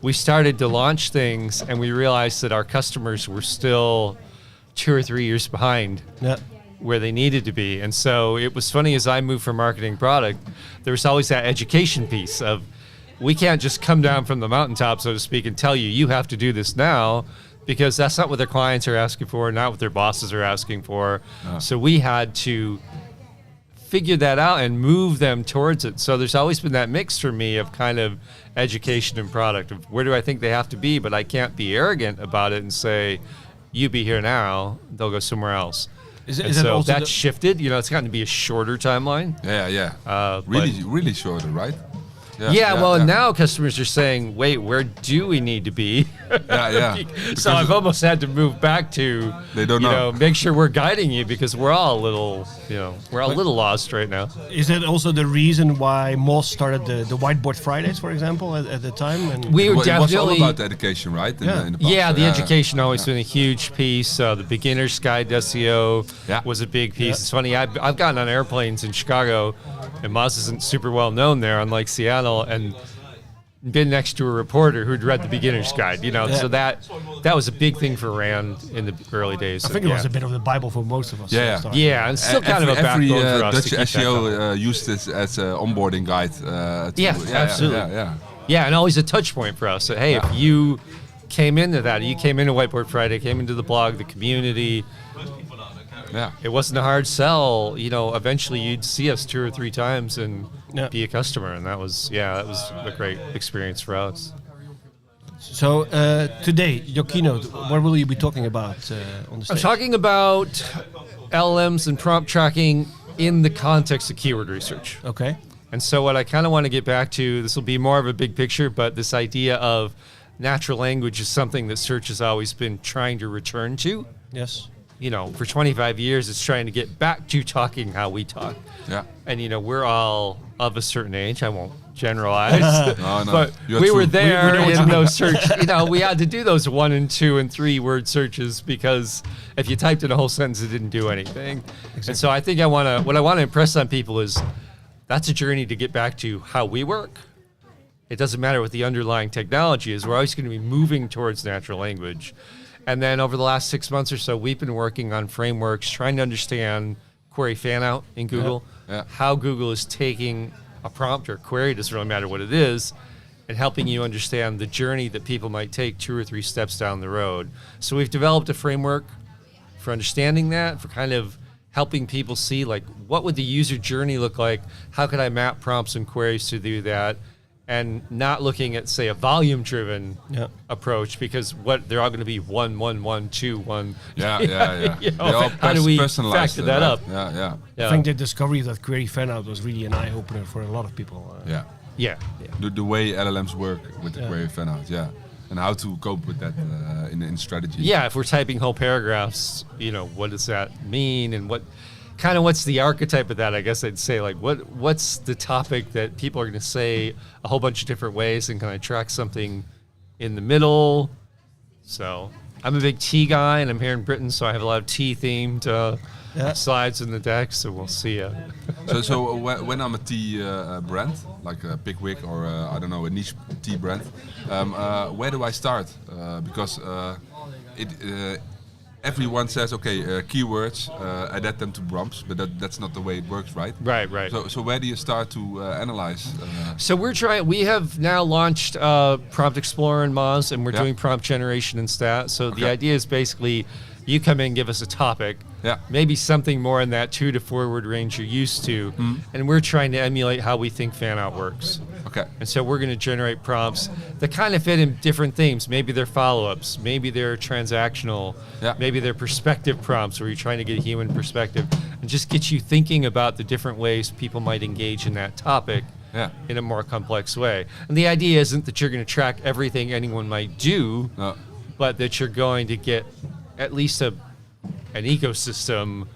we started to launch things and we realized that our customers were still 2 or 3 years behind Yeah. where they needed to be. And so it was funny, as I moved from marketing product, there was always that education piece of, we can't just come down from the mountaintop, so to speak, and tell you, you have to do this now, because that's not what their clients are asking for, not what their bosses are asking for. So we had to figure that out and move them towards it. So there's always been that mix for me of kind of education and product, of where do I think they have to be, but I can't be arrogant about it and say, you be here now, they'll go somewhere else. Is And that so also that shifted, it's gotten to be a shorter timeline. Yeah. Really shorter, right? Well, now customers are saying, wait, where do we need to be? Yeah. So I've almost had to move back to, They don't know. make sure we're guiding you, because we're all a little, we're all a little lost right now. Is that also the reason why Moss started the Whiteboard Fridays, for example, at the time? And We were It was all definitely. about education, right? In the past. Yeah, the education always been a huge piece. The beginner's guide to SEO was a big piece. It's funny, I've gotten on airplanes in Chicago, and Moz isn't super well known there, unlike Seattle, and been next to a reporter who'd read the beginner's guide, you know. So that was a big thing for Rand in the early days. I think it was a bit of the Bible for most of us. Yeah, and still kind of a every backbone for us. Dutch to keep that going. SEO used this as an onboarding guide. Absolutely. Yeah, and always a touch point for us. That, hey, if you came into that, you came into Whiteboard Friday, came into the blog, the community. Yeah. It wasn't a hard sell. You know, eventually you'd see us 2 or 3 times and be a customer, and that was a great experience for us. So today, your keynote, what will you be talking about on the stage? I'm talking about LLMs and prompt tracking in the context of keyword research. Okay. And so what I kind of want to get back to, this will be more of a big picture, but this idea of natural language is something that search has always been trying to return to. Yes. You know, for 25 years, it's trying to get back to talking how we talk. Yeah. And, you know, we're all of a certain age. I won't generalize. No. But we were there in those search, you know, we had to do those 1 and 2 and 3 word searches because if you typed in a whole sentence, it didn't do anything. Exactly. And so I think what I want to impress on people is that's a journey to get back to how we work. It doesn't matter what the underlying technology is. We're always going to be moving towards natural language. And then over the last 6 months or so, we've been working on frameworks, trying to understand query fan out in Google, how Google is taking a prompt or query, doesn't really matter what it is, and helping you understand the journey that people might take 2 or 3 steps down the road. So we've developed a framework for understanding that, for kind of helping people see, like, what would the user journey look like? How could I map prompts and queries to do that? And not looking at, say, a volume-driven approach, because they're all going to be 1, 1, 1, 2, 1. Yeah. You know, how do we factor that up? Yeah. I think the discovery of that query fan out was really an eye opener for a lot of people. Yeah. The way LLMs work with the query fan out, and how to cope with that in strategy. Yeah, if we're typing whole paragraphs, you know, what does that mean, and what's the archetype of that? I guess I'd say, like, what's the topic that people are going to say a whole bunch of different ways, and can I track something in the middle? So I'm a big tea guy, and I'm here in Britain, so I have a lot of tea-themed slides in the deck, so we'll see. So when I'm a tea brand, like a Pickwick or I don't know, a niche tea brand, where do I start? Because everyone says, okay, keywords, adapt them to prompts, but that's not the way it works, right? Right. So where do you start to analyze? So we have now launched Prompt Explorer in Moz, and we're doing prompt generation and stat. So the idea is basically you come in, give us a topic, maybe something more in that 2 to 4 word range you're used to, and we're trying to emulate how we think fan out works. Okay. And so we're going to generate prompts that kind of fit in different themes. Maybe they're follow-ups, maybe they're transactional, maybe they're perspective prompts where you're trying to get a human perspective and just get you thinking about the different ways people might engage in that topic in a more complex way. And the idea isn't that you're going to track everything anyone might do, but that you're going to get at least an ecosystem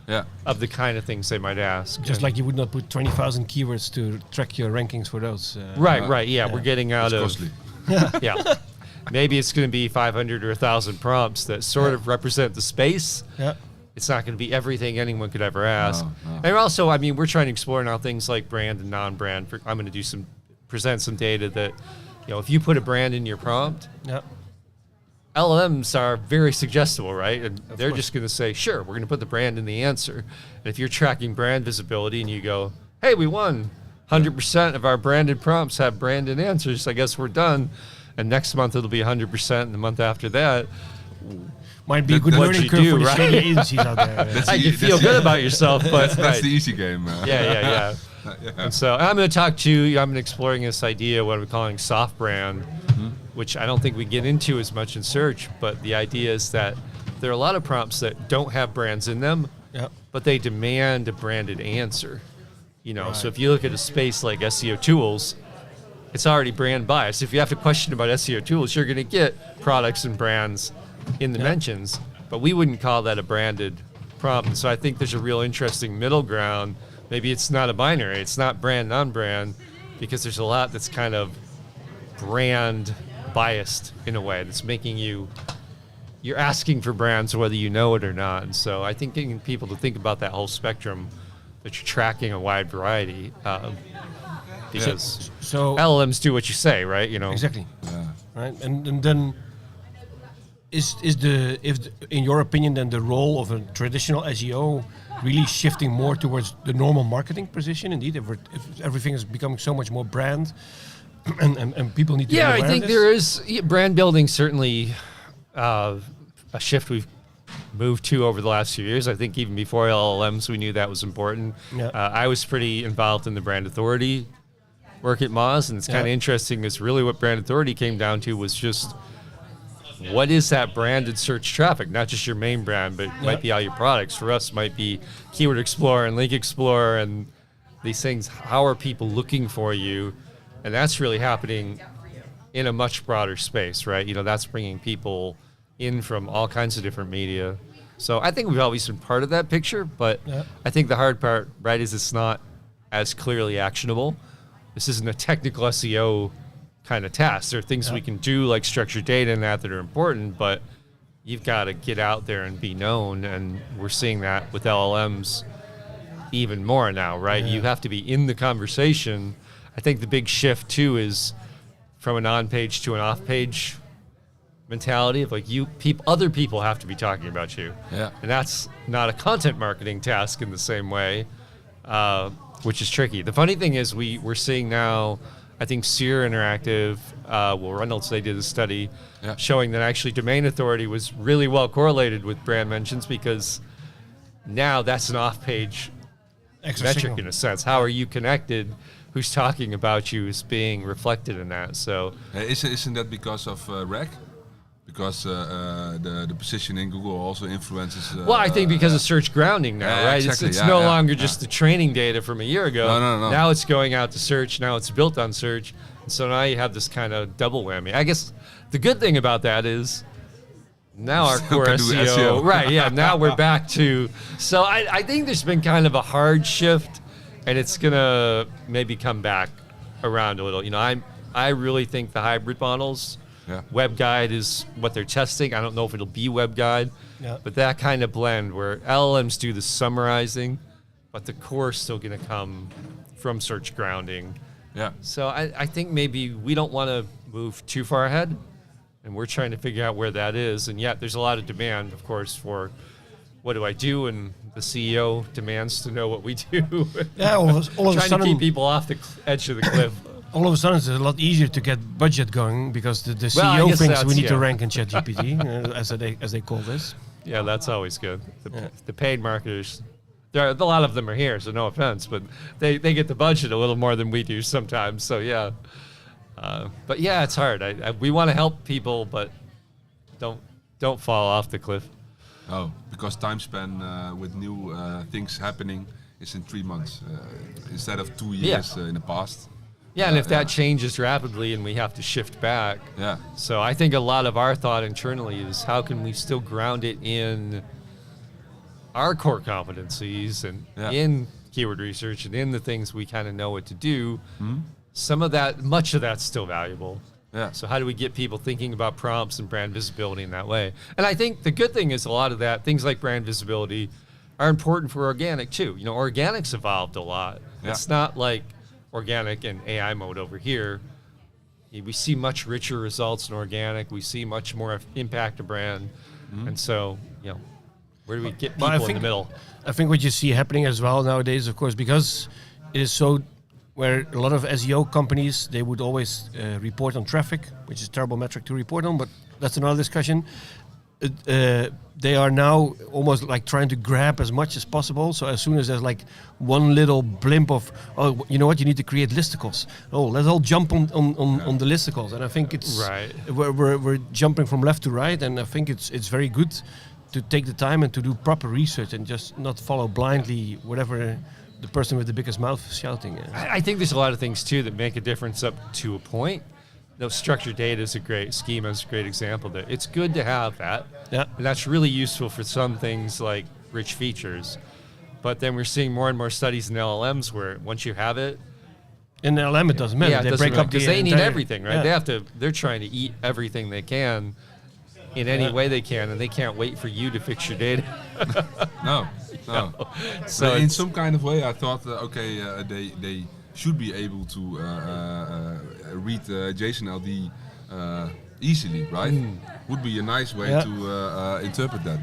of the kind of things they might ask. Just like you would not put 20,000 keywords to track your rankings for those. Right. Yeah, we're getting out of... Costly. Maybe it's going to be 500 or 1,000 prompts that sort of represent the space. Yeah. It's not going to be everything anyone could ever ask. No. And also, I mean, we're trying to explore now things like brand and non-brand. I'm going to present some data that, you know, if you put a brand in your prompt, LLMs are very suggestible, right? And they're just going to say, sure, we're going to put the brand in the answer. And if you're tracking brand visibility and you go, hey, we won, 100% of our branded prompts have branded answers, I guess we're done. And next month it'll be 100%, and the month after that, might be a good learning curve for the shady agencies out there. You feel good about yourself, but that's the easy game. Yeah. And so I'm going to talk to, I'm exploring this idea, what I'm calling soft brand, which I don't think we get into as much in search, but the idea is that there are a lot of prompts that don't have brands in them, but they demand a branded answer. You know, so if you look at a space like SEO tools, it's already brand biased. If you have to question about SEO tools, you're going to get products and brands in the mentions, but we wouldn't call that a branded prompt. And so I think there's a real interesting middle ground. Maybe it's not a binary. It's not brand, non-brand, because there's a lot that's kind of brand biased in a way that's making you're asking for brands whether you know it or not. And so I think getting people to think about that whole spectrum, that you're tracking a wide variety, because So LLMs do what you say, right? You know, exactly. Yeah. Right, and then in your opinion, then the role of a traditional SEO really shifting more towards the normal marketing position? Indeed, if everything is becoming so much more brand, and people need to Yeah, be aware I think of this. there is brand building certainly a shift we've moved to over the last few years. I think even before LLMs, we knew that was important. Yeah. I was pretty involved in the brand authority work at Moz, and it's kind of interesting. Is really what brand authority came down to was just what is that branded search traffic? Not just your main brand, but it might be all your products. For us, might be Keyword Explorer and Link Explorer and these things. How are people looking for you? And that's really happening in a much broader space, right? You know, that's bringing people in from all kinds of different media. So I think we've always been part of that picture, but I think the hard part, right, is it's not as clearly actionable. This isn't a technical SEO kind of task. There are things we can do like structured data and that are important, but you've got to get out there and be known, and we're seeing that with LLMs even more now, right? You have to be in the conversation. I think the big shift too is from an on-page to an off-page mentality of like other people have to be talking about you. Yeah. And that's not a content marketing task in the same way, which is tricky. The funny thing is we're seeing now, I think Sear Interactive, Reynolds, they did a study showing that actually domain authority was really well correlated with brand mentions, because now that's an off-page metric in a sense. How are you connected? Who's talking about you is being reflected in that. So Isn't that because of REC? Because the position in Google also influences. Well, I think because of search grounding now, right? Exactly, It's no longer just the training data from a year ago. No. Now it's going out to search. Now it's built on search. And so now you have this kind of double whammy. I guess the good thing about that is now our core can do SEO. SEO. Right, yeah, now we're back to. So I think there's been kind of a hard shift, and it's going to maybe come back around a little. You know, I really think the hybrid models, Web Guide is what they're testing. I don't know if it'll be Web Guide, but that kind of blend where LLMs do the summarizing, but the core is still going to come from search grounding. Yeah. So I think maybe we don't want to move too far ahead, and we're trying to figure out where that is. And yet there's a lot of demand, of course, for what do I do? And the CEO demands to know what we do. Yeah, all of a Trying sudden, to keep people off the edge of the cliff. all of a sudden, it's a lot easier to get budget going because the Well, I CEO guess thinks we that's- need to rank in ChatGPT, as they call this. Yeah, that's always good. The paid marketers, a lot of them are here, so no offense, but they get the budget a little more than we do sometimes. So yeah, but yeah, it's hard. We want to help people, but don't fall off the cliff. Oh, because time span with new things happening is in 3 months instead of 2 years in the past. Yeah, and if that changes rapidly and we have to shift back. Yeah. So I think a lot of our thought internally is how can we still ground it in our core competencies and in keyword research and in the things we kind of know what to do. Some of that, much of that's still valuable. Yeah. So how do we get people thinking about prompts and brand visibility in that way? And I think the good thing is a lot of that, things like brand visibility, are important for organic too. You know, organic's evolved a lot. Yeah. It's not like organic and AI mode over here. We see much richer results in organic. We see much more impact to brand. And so, you know, where do we get people in the middle? I think what you see happening as well nowadays, of course, because it is so, where a lot of SEO companies, they would always report on traffic, which is a terrible metric to report on, but that's another discussion. They are now almost like trying to grab as much as possible. So as soon as there's like one little blimp of, oh, you know what, you need to create listicles. Oh, let's all jump on the listicles. And I think it's right. We're jumping from left to right, and I think it's very good to take the time and to do proper research and just not follow blindly whatever the person with the biggest mouth is shouting. I think there's a lot of things too that make a difference up to a point. Structured data is a great, schema is a great example. That it's good to have that. Yeah. And that's really useful for some things like rich features. But then we're seeing more and more studies in LLMs where once you have it, in the LLM it doesn't matter. Yeah, they break up because the they need entire- everything, right? Yeah. They're trying to eat everything they can in any way they can, and they can't wait for you to fix your data. No. So But in some kind of way, I thought, they should be able to read JSON LD easily, right? Would be a nice way to interpret that.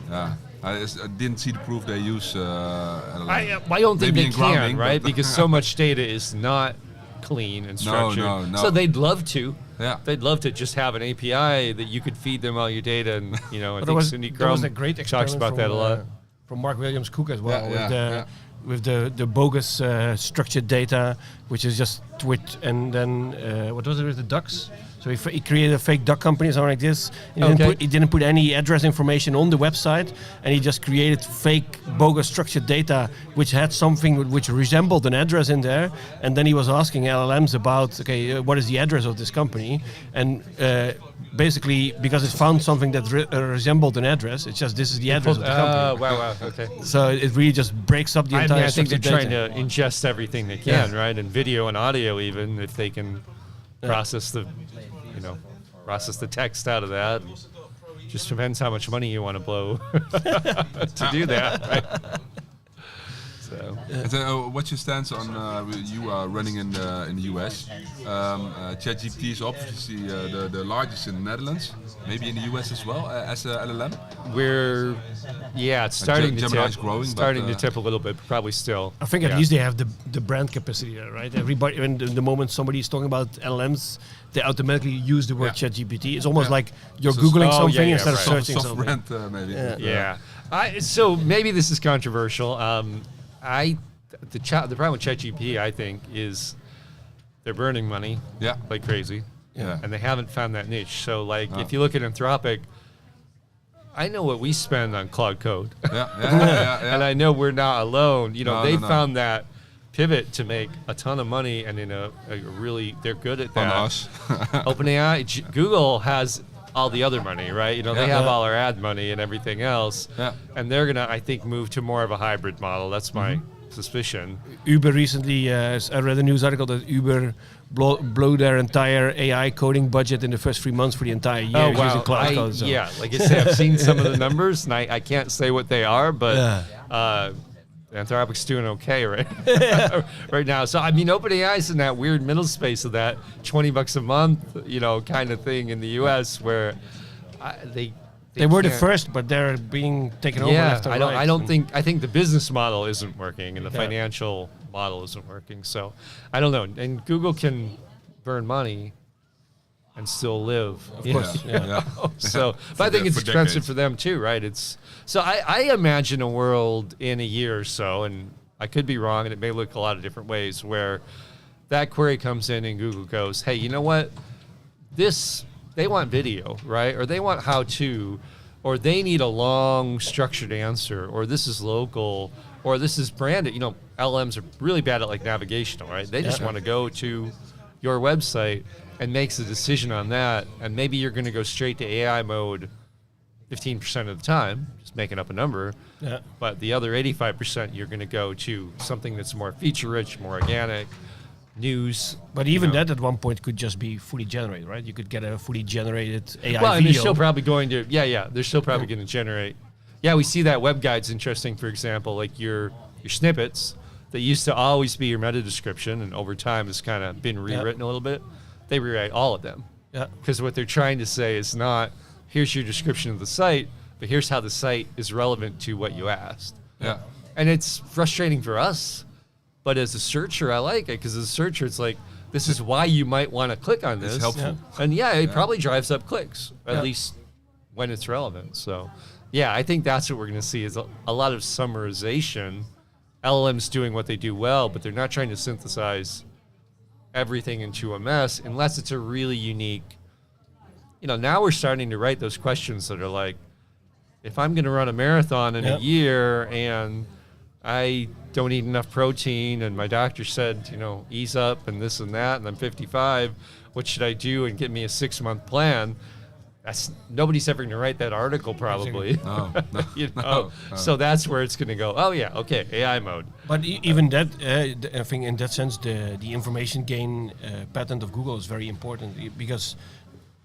But, I didn't see the proof they use. I don't think Maybe they in can, grounding, right? but- Because so much data is not clean and structured. no. So they'd love to. Yeah. They'd love to just have an API that you could feed them all your data, and I But think there Cindy was Crum a great talks experiment about that a lot. from Mark Williams Cook as well, Yeah, with the bogus structured data, which is just Twitch, and then what was it with the ducks? So he created a fake duck company or something like this. He didn't put any address information on the website, and he just created fake bogus structured data which had something which resembled an address in there. And then he was asking LLMs about, what is the address of this company? And basically, because it found something that resembled an address, it's just this is the address of the company. Wow, okay. So it really just breaks up the entire I think they're structured trying data. to ingest everything they can, right? And video and audio, even if they can process the text out of that. Just depends how much money you want to blow to do that, right? So. And so, what's your stance on you are running in the US? ChatGPT is obviously the largest in the Netherlands, maybe in the US as well as a LLM. It's starting to Gemini's tip. growing, Starting but, to tip a little bit, but probably still. I think at least they have the brand capacity there, right? Everybody, when the moment somebody is talking about LLMs, they automatically use the word ChatGPT. It's almost like you're Googling something instead of searching soft something. brand, maybe. So maybe this is controversial. The problem with ChatGPT, I think, is they're burning money like crazy. Yeah. And they haven't found that niche. So, if you look at Anthropic, I know what we spend on Cloud Code. And I know we're not alone. They found that pivot to make a ton of money, and in a really, they're good at that. On us. OpenAI, Google has all the other money, right? They have all our ad money and everything else. And they're going to, I think, move to more of a hybrid model. That's my suspicion. Uber recently, I read a news article that Uber blew their entire AI coding budget in the first 3 months for the entire year using Cloud Code. So. Yeah, like I say, I've seen some of the numbers, and I can't say what they are, but Anthropic's doing okay right now. So, OpenAI's in that weird middle space of that $20 a month, kind of thing in the US where they were the first, but they're being taken over left and right. I think the business model isn't working and the financial model isn't working. So I don't know. And Google can burn money and still live. Of course. So, but I think it's expensive for them too, right? I imagine a world in a year or so, and I could be wrong, and it may look a lot of different ways, where that query comes in and Google goes, hey, you know what? They want video, right? Or they want how-to, or they need a long structured answer, or this is local, or this is branded. LLMs are really bad at navigational, right? They just want to go to your website and makes a decision on that, and maybe you're going to go straight to AI mode 15% of the time, just making up a number, but the other 85% you're going to go to something that's more feature-rich, more organic, news. But even that at one point could just be fully generated, right? You could get a fully generated AI and video. they're still probably going to, they're still probably going to generate. Yeah, we see that web guide's interesting, for example, like your snippets that used to always be your meta description, and over time has kind of been rewritten a little bit. They rewrite all of them. Because what they're trying to say is not, here's your description of the site, but here's how the site is relevant to what you asked. And it's frustrating for us, but as a searcher, I like it, because as a searcher, it's like, this is why you might want to click on this. It's helpful. And it probably drives up clicks, at least when it's relevant. So, I think that's what we're going to see is a lot of summarization. LLMs doing what they do well, but they're not trying to synthesize everything into a mess unless it's a really unique. Now we're starting to write those questions that are like, if I'm going to run a marathon in a year and I don't eat enough protein and my doctor said, ease up and this and that, and I'm 55, what should I do, and give me a 6-month plan? Nobody's ever going to write that article, probably. No. So that's where it's going to go. Oh yeah, okay, AI mode. But even that, I think in that sense, the information gain patent of Google is very important, because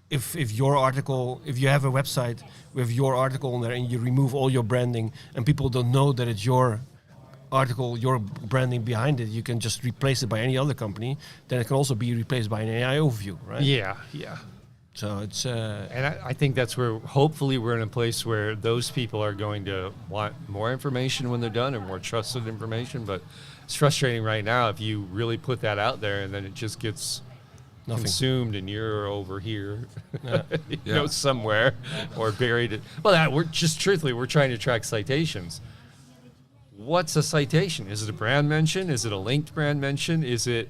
if your article, if you have a website with your article on there and you remove all your branding and people don't know that it's your article, your branding behind it, you can just replace it by any other company. Then it can also be replaced by an AI overview, right? Yeah. So it's And I think that's where hopefully we're in a place where those people are going to want more information when they're done and more trusted information. But it's frustrating right now if you really put that out there and then it just gets nothing. consumed and you're over here, you Yeah. know, somewhere or buried. Well, we're just truthfully, we're trying to track citations. What's a citation? Is it a brand mention? Is it a linked brand mention? Is it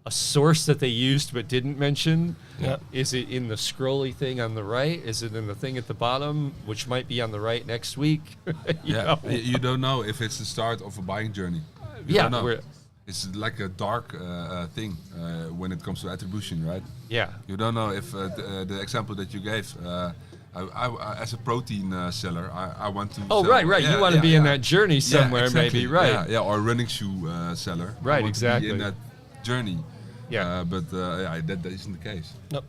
a source that they used but didn't mention? Yeah. Is it in the scrolly thing on the right? Is it in the thing at the bottom, which might be on the right next week? You know? You don't know if it's the start of a buying journey. You Yeah, don't know. we're- It's like a dark thing when it comes to attribution, right? Yeah. You don't know if the example that you gave. I, as a protein seller, I want to. Oh, sell, right. You want to be in that journey somewhere, exactly. maybe, right? Yeah, or a running shoe seller. I Right, want to exactly. be in that journey. Yeah. But that isn't the case. no.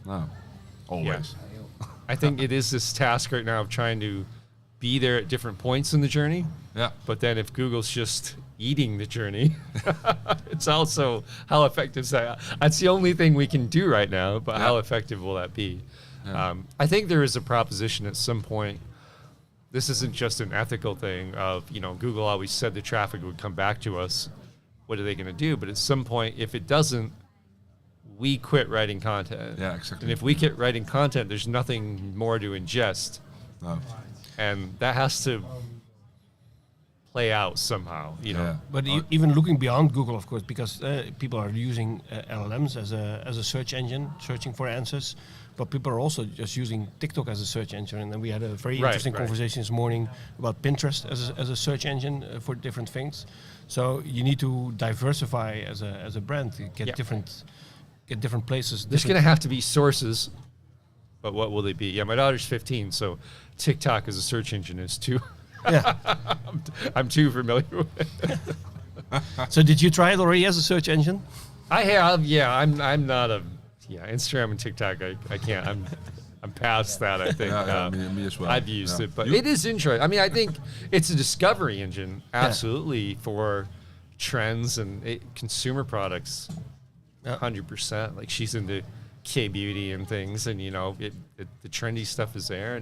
No. Always. I think it is this task right now of trying to be there at different points in the journey. Yeah. But then if Google's just eating the journey, it's also how effective is that? That's the only thing we can do right now, but how effective will that be? Yeah. I think there is a proposition at some point. This isn't just an ethical thing of, Google always said the traffic would come back to us. What are they going to do? But at some point, if it doesn't, we quit writing content. Yeah, exactly. And if we quit writing content, there's nothing more to ingest. No. And that has to play out somehow, Yeah. But even looking beyond Google, of course, because people are using LLMs as a search engine, searching for answers. But people are also just using TikTok as a search engine. And then we had a very interesting conversation this morning about Pinterest as a search engine for different things. So you need to diversify as a brand to get different places. There's going to have to be sources, but what will they be? Yeah, my daughter's 15, so TikTok as a search engine is too. Yeah. I'm too familiar with it. So did you try it already as a search engine? I have, yeah. I'm not a Instagram and TikTok. I can't. I'm past that. I think. Me as well. I've used it, but You? it is interesting. I mean, I think it's a discovery engine, absolutely, for trends and consumer products. 100%. Like she's into K-beauty and things, and the trendy stuff is there,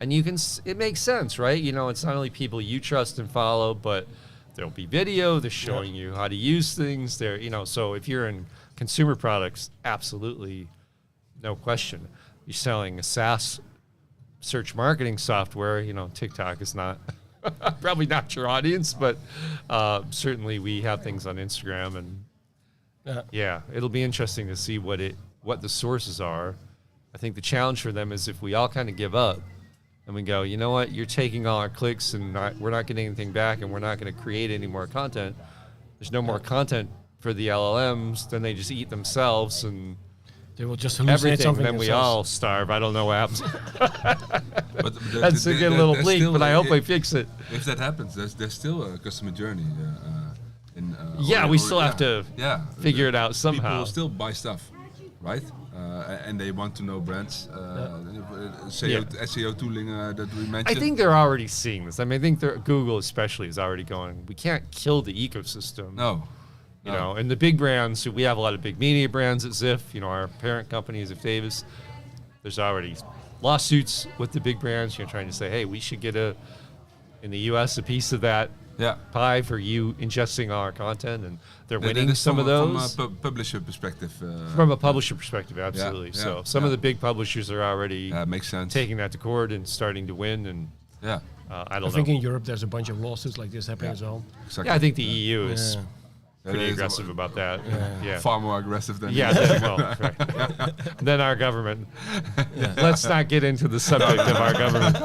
and you can. It makes sense, right? It's not only people you trust and follow, but there'll be video. They're showing you how to use things. So if you're in consumer products, absolutely, no question. You're selling a SaaS search marketing software. TikTok is not probably not your audience, but certainly we have things on Instagram, and it'll be interesting to see what the sources are. I think the challenge for them is if we all kind of give up and we go, you know what, you're taking all our clicks and we're not getting anything back, and we're not going to create any more content. There's no more content for the LLMs, then they just eat themselves and they will just hallucinate everything. something. Then we themselves. all starve. I don't know what happens. But That's a good little bleak, but I hope they fix it. If that happens, there's still a customer journey. We still have to figure it out somehow. People still buy stuff, right? And they want to know brands. SEO tooling that we mentioned. I think they're already seeing this. I mean, I think Google especially is already going, we can't kill the ecosystem. No. And the big brands, we have a lot of big media brands at Ziff, our parent company is Ziff Davis. There's already lawsuits with the big brands, trying to say, hey, we should get in the US, a piece of that pie for you ingesting our content, and they're winning some of those. From a publisher perspective. From a publisher perspective, absolutely. Yeah, So some of the big publishers are already makes sense. taking that to court and starting to win. And I think in Europe there's a bunch of lawsuits like this happening as well. Exactly. Yeah, I think the EU is It pretty is aggressive about that. Yeah. Far more aggressive than than our government. Let's not get into the subject of our government.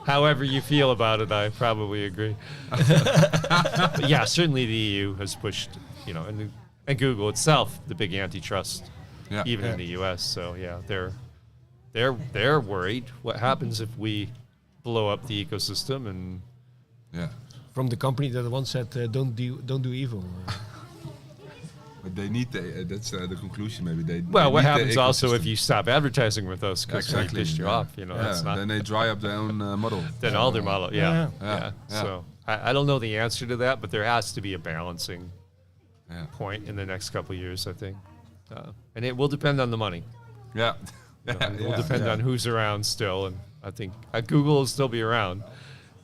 However you feel about it, I probably agree. But yeah, certainly the EU has pushed, and Google itself, the big antitrust, even in the US. So they're worried. What happens if we blow up the ecosystem and from the company that once said, "Don't do evil." But they need that's the conclusion. Maybe what happens also if you stop advertising with us because we pissed you off? That's not. Then they dry up their own model. Then all their model, So I don't know the answer to that, but there has to be a balancing point in the next couple of years, I think. And it will depend on the money. Yeah. It will depend on who's around still. And I think Google will still be around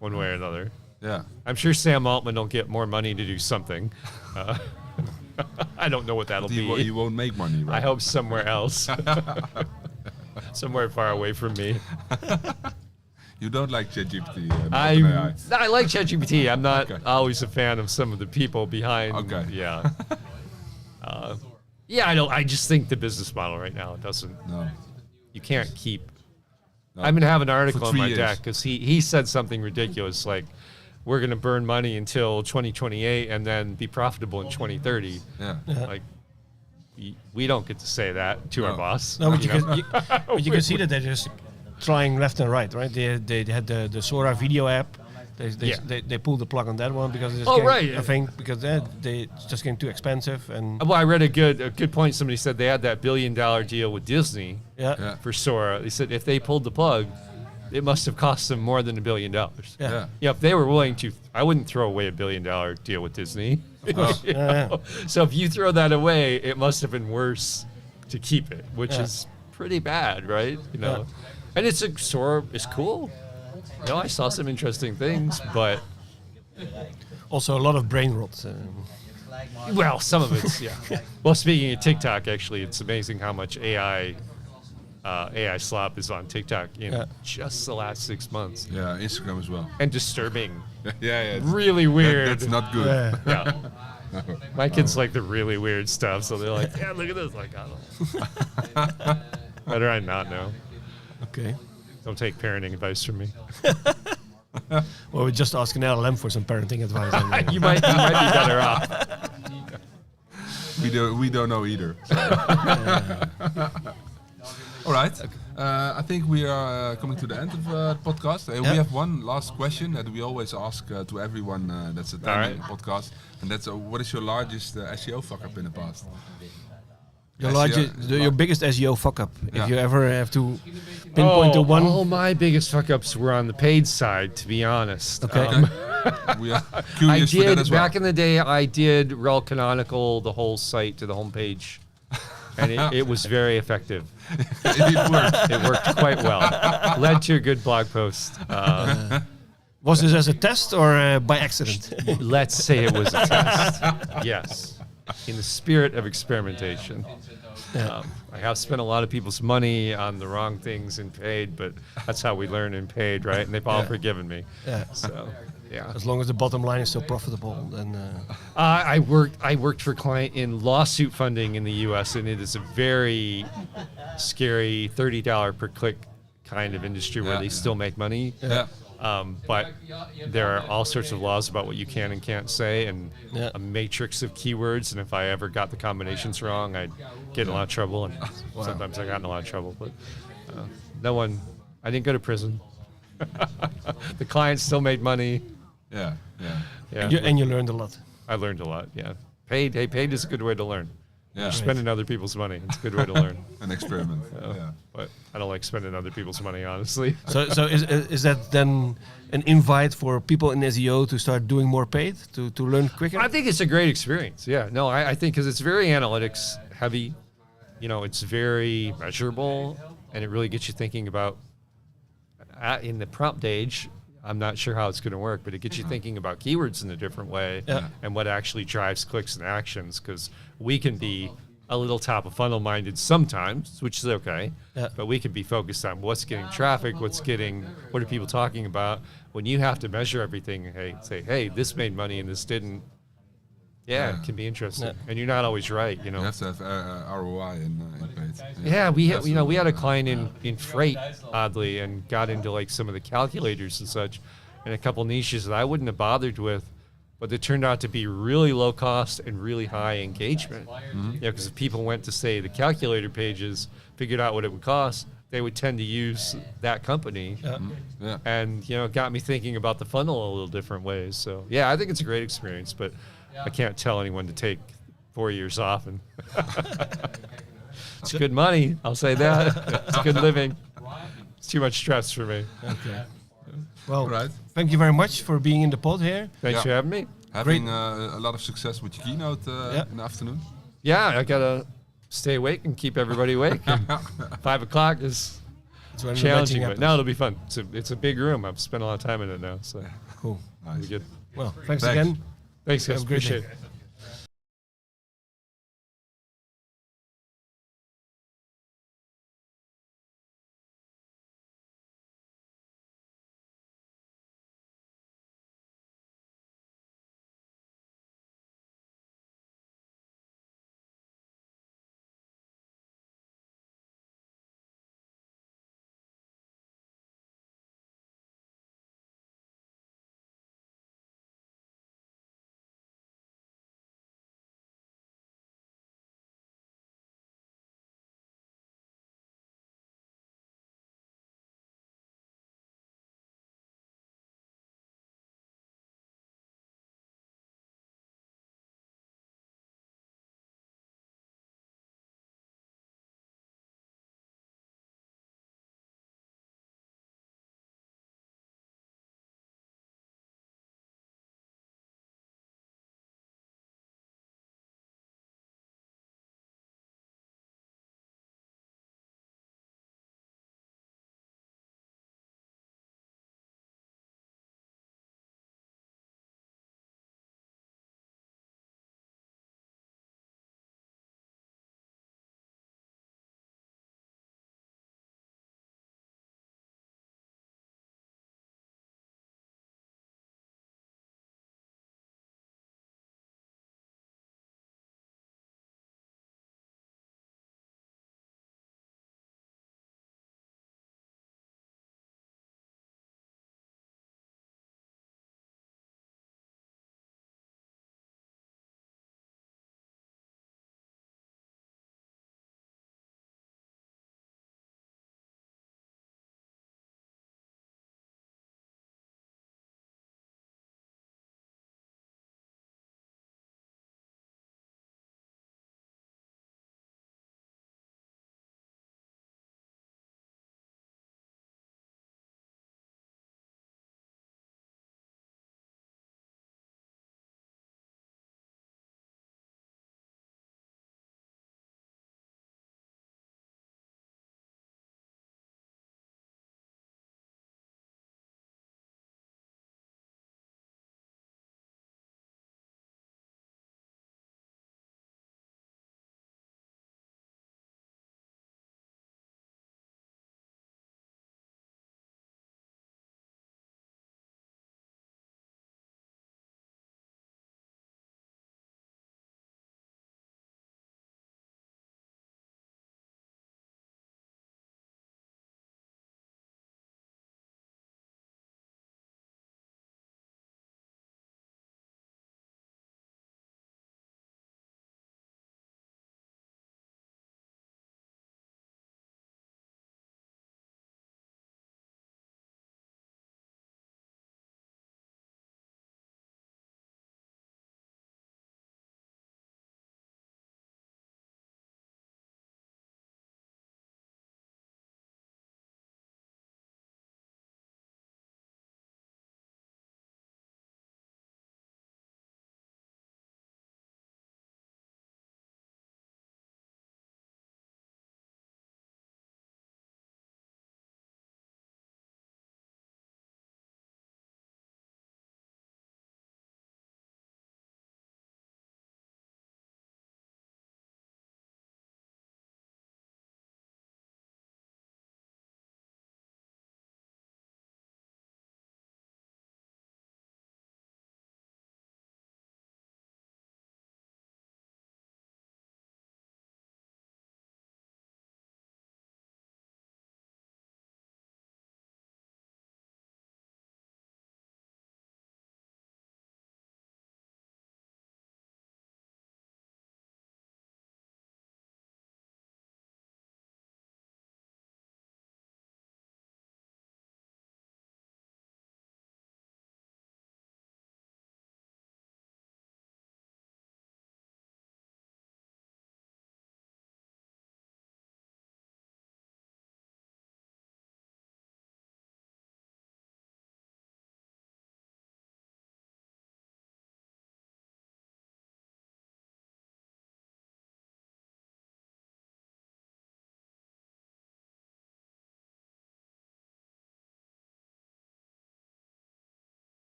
one way or another. Yeah. I'm sure Sam Altman will get more money to do something. I don't know what that'll be. You won't make money, right? I hope somewhere else. Somewhere far away from me. You don't like ChatGPT? I like ChatGPT. I'm not always a fan of some of the people behind. Okay. Yeah. I just think the business model right now doesn't. No. You can't keep. No. I'm gonna have an article on my deck because he said something ridiculous like, we're gonna burn money until 2028 and then be profitable in 2030. Yeah. Like. We don't get to say that to our boss. No, but you can see that they're just trying left and right. They had the Sora video app. They pulled the plug on that one because it's I think because they just getting too expensive. And well, I read a good point. Somebody said they had that $1 billion deal with Disney for Sora. They said if they pulled the plug, it must have cost them more than $1 billion. Yeah, if they were willing to, I wouldn't throw away $1 billion deal with Disney. So if you throw that away, it must have been worse to keep it, which is pretty bad, right? And it's Sora is cool. I saw some interesting things, but also a lot of brain rot. Well, some of it's Well, speaking of TikTok, actually, it's amazing how much AI slop is on TikTok in just the last 6 months. Yeah, Instagram as well. And disturbing. Yeah. Really weird. That's not good. Yeah. My kids like the really weird stuff, so they're like, yeah, look at this. Like, I don't know. Better I not know. Okay. Don't take parenting advice from me. Well, we just ask an LLM for some parenting advice. You might be better off. We don't know either. So. All right. I think we are coming to the end of the podcast. We have one last question that we always ask to everyone that's attending the podcast, and that's what is your largest SEO fuck up in the past? Your biggest SEO fuck up, if you ever have to pinpoint to one. All my biggest fuck ups were on the paid side, to be honest. Okay. We are curious for that as well. Back in the day, I did rel canonical the whole site to the homepage. And it was very effective. It worked quite well. Led to a good blog post. Was this as a test or by accident? Let's say it was a test. Yes. In the spirit of experimentation. I have spent a lot of people's money on the wrong things in paid, but that's how we learn in paid, right? And they've all forgiven me. Yeah. So, yeah. As long as the bottom line is so profitable, then. I worked for a client in lawsuit funding in the U.S., and it is a very scary $30 per click kind of industry where they still make money. Yeah. But there are all sorts of laws about what you can and can't say, and a matrix of keywords. And if I ever got the combinations wrong, I'd get in a lot of trouble. And sometimes I got in a lot of trouble. But I didn't go to prison. The client still made money. Yeah. And you learned a lot. I learned a lot. Yeah. Paid is a good way to learn. Yeah. You're spending other people's money. It's a good way to learn. An experiment. But I don't like spending other people's money, honestly. So is that then an invite for people in SEO to start doing more paid, to learn quicker? I think it's a great experience. Yeah. No, I think because it's very analytics heavy. It's very measurable, and it really gets you thinking about in the prompt age. I'm not sure how it's going to work, but it gets you thinking about keywords in a different way and what actually drives clicks and actions, because we can be a little top of funnel minded sometimes, which is okay, but we can be focused on what's getting traffic, what are people talking about. When you have to measure everything, hey, this made money and this didn't, it can be interesting. And you're not always right, You have to have ROI in paid. Yeah, we had a client in freight, oddly, and got into like some of the calculators and such, and a couple niches that I wouldn't have bothered with, but they turned out to be really low cost and really high engagement. Because if people went to say the calculator pages, figured out what it would cost, they would tend to use that company. And it got me thinking about the funnel a little different ways. So yeah, I think it's a great experience, but I can't tell anyone to take 4 years off, and it's good money. I'll say that. It's good living. It's too much stress for me. Okay. Well, Right. thank you very much for being in the pod here. Thanks for having me. Having a lot of success with your keynote in the afternoon. Yeah, I gotta stay awake and keep everybody awake. And 5 o'clock is It's when the challenging, magic but no, happens. it'll be fun. It's a big room. I've spent a lot of time in it now, so Cool. it'll be good. Well, thanks Thanks. again. Thanks, guys. Have a great Appreciate day. it.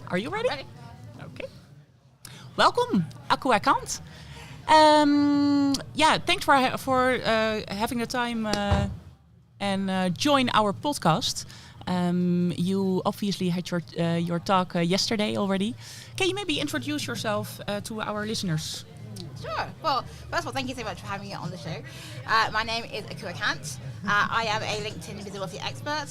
Are you ready? Okay. Welcome, Aku Akant. Thanks for having the time and join our podcast. You obviously had your talk yesterday already. Can you maybe introduce yourself to our listeners? Sure. Well, first of all, thank you so much for having me on the show. My name is Aku Akant. I am a LinkedIn visibility expert.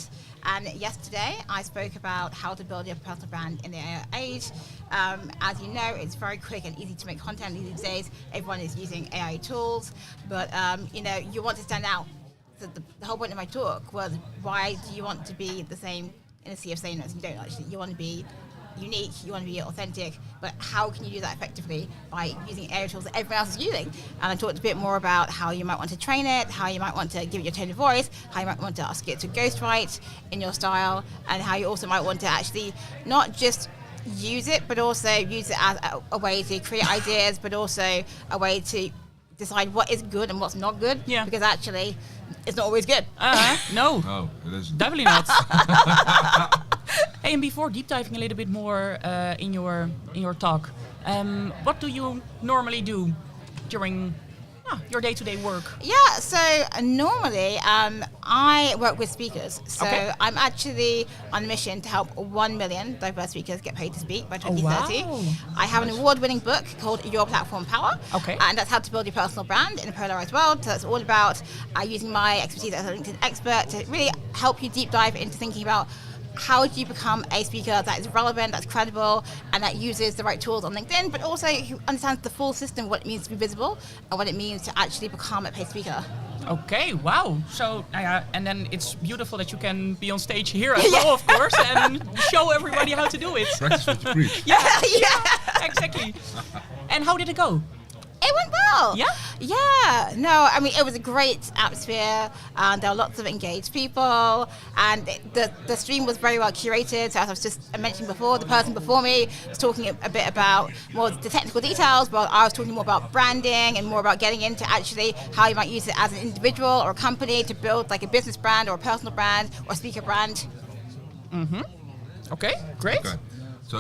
And yesterday, I spoke about how to build your personal brand in the AI age. As you know, it's very quick and easy to make content these days. Everyone is using AI tools, but you want to stand out. So the whole point of my talk was, why do you want to be the same in a sea of sameness? You don't actually. You want to be unique, you want to be authentic, but how can you do that effectively by using AI tools that everyone else is using? And I talked a bit more about how you might want to train it, how you might want to give it your tone of voice, how you might want to ask it to ghostwrite in your style, and how you also might want to actually not just use it, but also use it as a way to create ideas, but also a way to decide what is good and what's not good. Yeah. Because actually, it's not always good. No. No, it isn't. Definitely not. Hey, and before deep diving a little bit more in your talk, what do you normally do during your day-to-day work? Yeah, so normally I work with speakers. So Okay. I'm actually on a mission to help 1 million diverse speakers get paid to speak by 2030. wow. I have an award-winning book called Your Platform Power. Okay. And that's how to build your personal brand in a polarized world. So it's all about using my expertise as a LinkedIn expert to really help you deep dive into thinking about how do you become a speaker that is relevant, that's credible, and that uses the right tools on LinkedIn, but also who understands the full system, what it means to be visible, and what it means to actually become a paid speaker. Okay, wow. So, and then it's beautiful that you can be on stage here as well, of course, and show everybody how to do it. Practice what you preach. Yeah. Exactly. And how did it go? It went well. Yeah? Yeah. No, I mean, it was a great atmosphere. There were lots of engaged people. And the stream was very well curated. So as I was just mentioning before, the person before me was talking a bit about more the technical details, but I was talking more about branding and more about getting into actually how you might use it as an individual or a company to build like a business brand or a personal brand or a speaker brand. Mm-hmm. Okay, great. Okay. So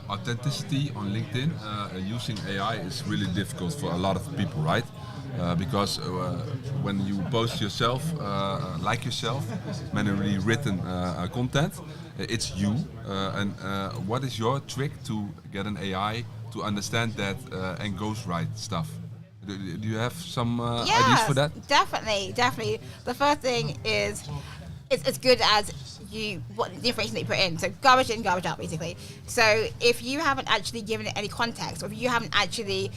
authenticity on LinkedIn using AI is really difficult for a lot of people, right? Because when you post yourself, like yourself, manually written content, it's you. And what is your trick to get an AI to understand that and ghostwrite stuff? Do you have some ideas for that? Definitely. The first thing is it's as good as what the information that you put in. So garbage in, garbage out, basically. So if you haven't actually given it any context, or if you haven't actually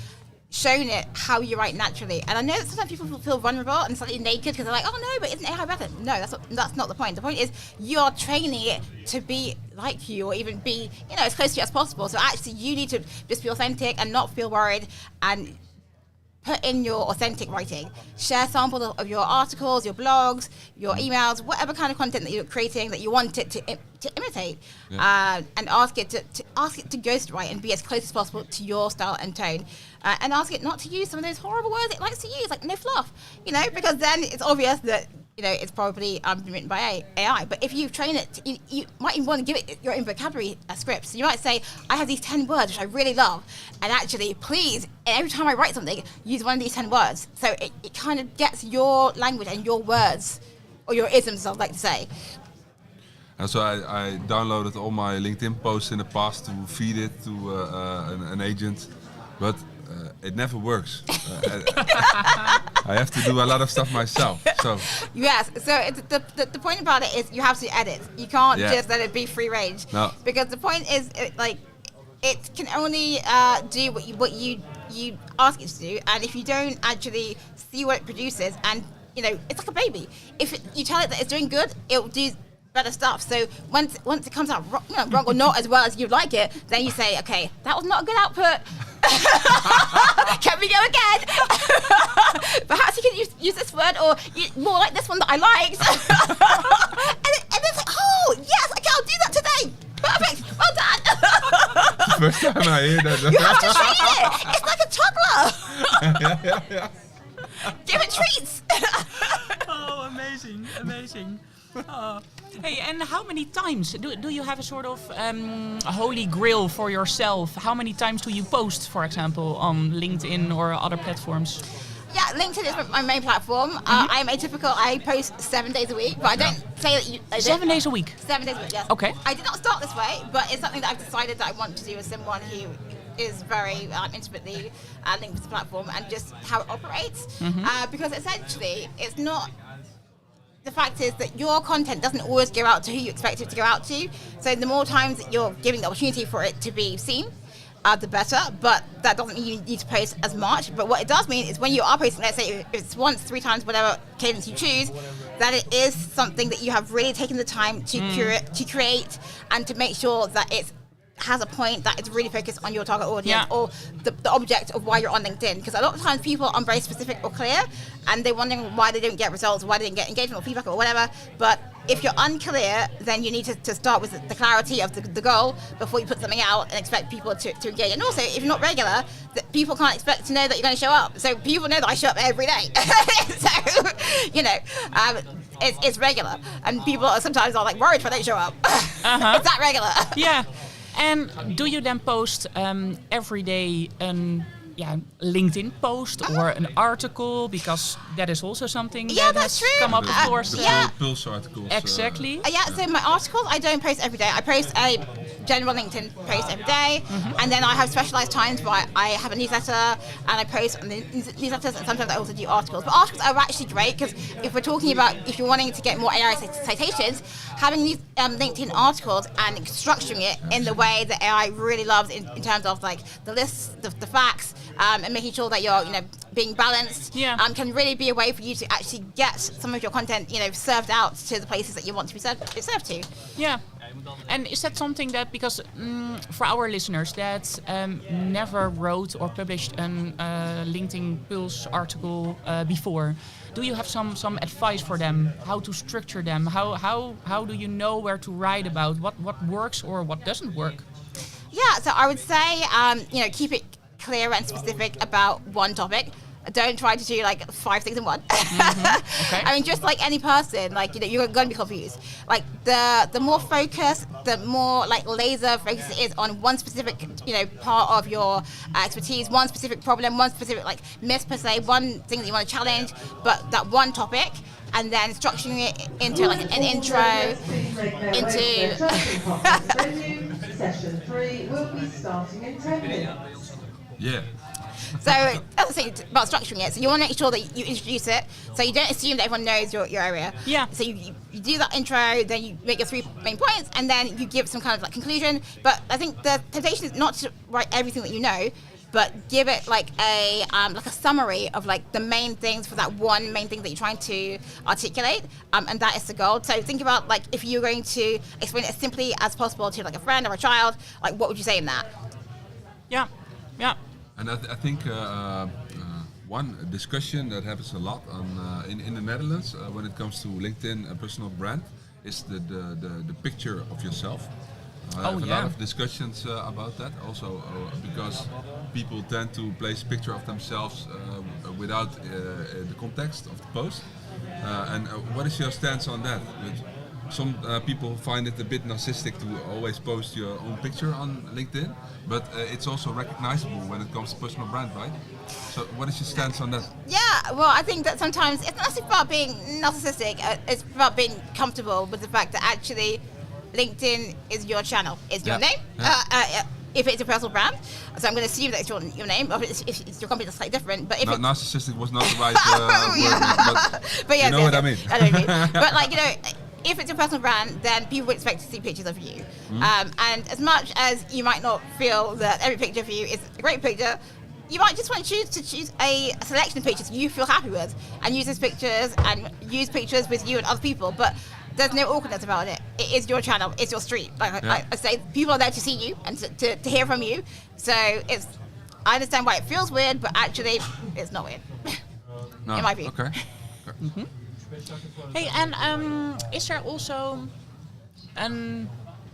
shown it how you write naturally, and I know that sometimes people feel vulnerable and slightly naked because they're like, oh no, but isn't AI better? No, that's not the point. The point is you're training it to be like you, or even be, as close to you as possible. So actually you need to just be authentic and not feel worried, and put in your authentic writing. Share samples of your articles, your blogs, your emails, whatever kind of content that you're creating that you want it to imitate, and ask it to ghostwrite and be as close as possible to your style and tone, and ask it not to use some of those horrible words it likes to use, like no fluff, because then it's obvious that it's probably been written by AI. But if you train it, you might even want to give it your own vocabulary scripts. So you might say, I have these 10 words which I really love, and actually, please, every time I write something, use one of these 10 words. So it kind of gets your language and your words, or your isms, I'd like to say. And so I downloaded all my LinkedIn posts in the past to feed it to an agent, but it never works. I have to do a lot of stuff myself. So yes, so the point about it is you have to edit. You can't just let it be free range. No. Because the point is, it can only do what you ask it to do, and if you don't actually see what it produces, and it's like a baby. If you tell it that it's doing good, it will do better stuff. So once it comes out wrong or not as well as you'd like it, then you say, okay, that was not a good output. Can we go again? Perhaps you can use this word, or more like this one that I liked. and it's like, oh yes, okay, I'll do that today. Perfect, well done. First time I hear that. You have to train it. It's like a toddler. Yeah. Give it treats. Oh, amazing. Hey, and how many times do you have a sort of holy grail for yourself? How many times do you post, for example, on LinkedIn or other platforms? Yeah, LinkedIn is my main platform. I'm atypical. I post 7 days a week, but I don't say that you... 7 days a week? 7 days a week, yes. Okay. I did not start this way, but it's something that I've decided that I want to do as someone who is very intimately linked with the platform and just how it operates. Because essentially, it's not... The fact is that your content doesn't always go out to who you expect it to go out to. So the more times that you're giving the opportunity for it to be seen, the better. But that doesn't mean you need to post as much. But what it does mean is when you are posting, let's say if it's once, 3 times, whatever cadence you choose, that it is something that you have really taken the time to create and to make sure that it has a point that is really focused on your target audience or the object of why you're on LinkedIn. Because a lot of times people aren't very specific or clear and they're wondering why they don't get results, why they didn't get engagement or feedback or whatever. But if you're unclear, then you need to start with the clarity of the goal before you put something out and expect people to engage. And also, if you're not regular, people can't expect to know that you're going to show up. So people know that I show up every day. So, you know, it's regular. And people sometimes are like worried if I don't show up. It's that regular. Yeah. And do you then post every day LinkedIn post or an article? Because that is also something that has come up, of course. The Pulse articles. Exactly. So my articles, I don't post every day. I post a general LinkedIn post every day. And then I have specialized times where I have a newsletter and I post on the newsletters, and sometimes I also do articles. But articles are actually great because if we're talking about, if you're wanting to get more AI citations, having these LinkedIn articles and structuring it in the way that AI really loves in terms of like the lists, the facts, and making sure that you're, being balanced, can really be a way for you to actually get some of your content, served out to the places that you want to be served to. Yeah. And is that something that, because for our listeners that never wrote or published a LinkedIn Pulse article before, do you have some advice for them? How to structure them? How do you know where to write about? What works or what doesn't work? Yeah, so I would say, keep it clear and specific about one topic. Don't try to do like 5 things in one. Okay. I mean, just like any person, you're going to be confused. Like the more focused, the more like laser focus it is on one specific, part of your expertise, one specific problem, one specific like myth per se, one thing that you want to challenge, but that one topic, and then structuring it into like an intro, into. Session 3 will be starting in 10 minutes. Yeah. So, as I say, about structuring it, so you want to make sure that you introduce it, so you don't assume that everyone knows your area. Yeah. So you do that intro, then you make your 3 main points, and then you give some kind of like conclusion. But I think the temptation is not to write everything that you know, but give it like a summary of like the main things for that one main thing that you're trying to articulate, and that is the goal. So think about like if you're going to explain it as simply as possible to like a friend or a child, like what would you say in that? Yeah. And I think one discussion that happens a lot in the Netherlands when it comes to LinkedIn personal brand is the picture of yourself. I have a lot of discussions about that also because people tend to place a picture of themselves without the context of the post. And what is your stance on that? Some people find it a bit narcissistic to always post your own picture on LinkedIn, but it's also recognizable when it comes to personal brand, right? So what is your stance on that? Yeah, well, I think that sometimes it's not about being narcissistic, it's about being comfortable with the fact that actually LinkedIn is your channel, it's your name. Yeah. If it's a personal brand, so I'm going to assume that it's your name. If it's your company, that's slightly different. But if narcissistic was not the right word, but yes, you know what I mean. I know what you mean. But if it's a personal brand, then people would expect to see pictures of you. And as much as you might not feel that every picture of you is a great picture, you might just want to choose a selection of pictures you feel happy with, and use those pictures and use pictures with you and other people. But there's no awkwardness about it. It is your channel. It's your street. Like I say, people are there to see you and to hear from you. So I understand why it feels weird, but actually, it's not weird. In my view. Okay. Mm-hmm. Hey, and is there also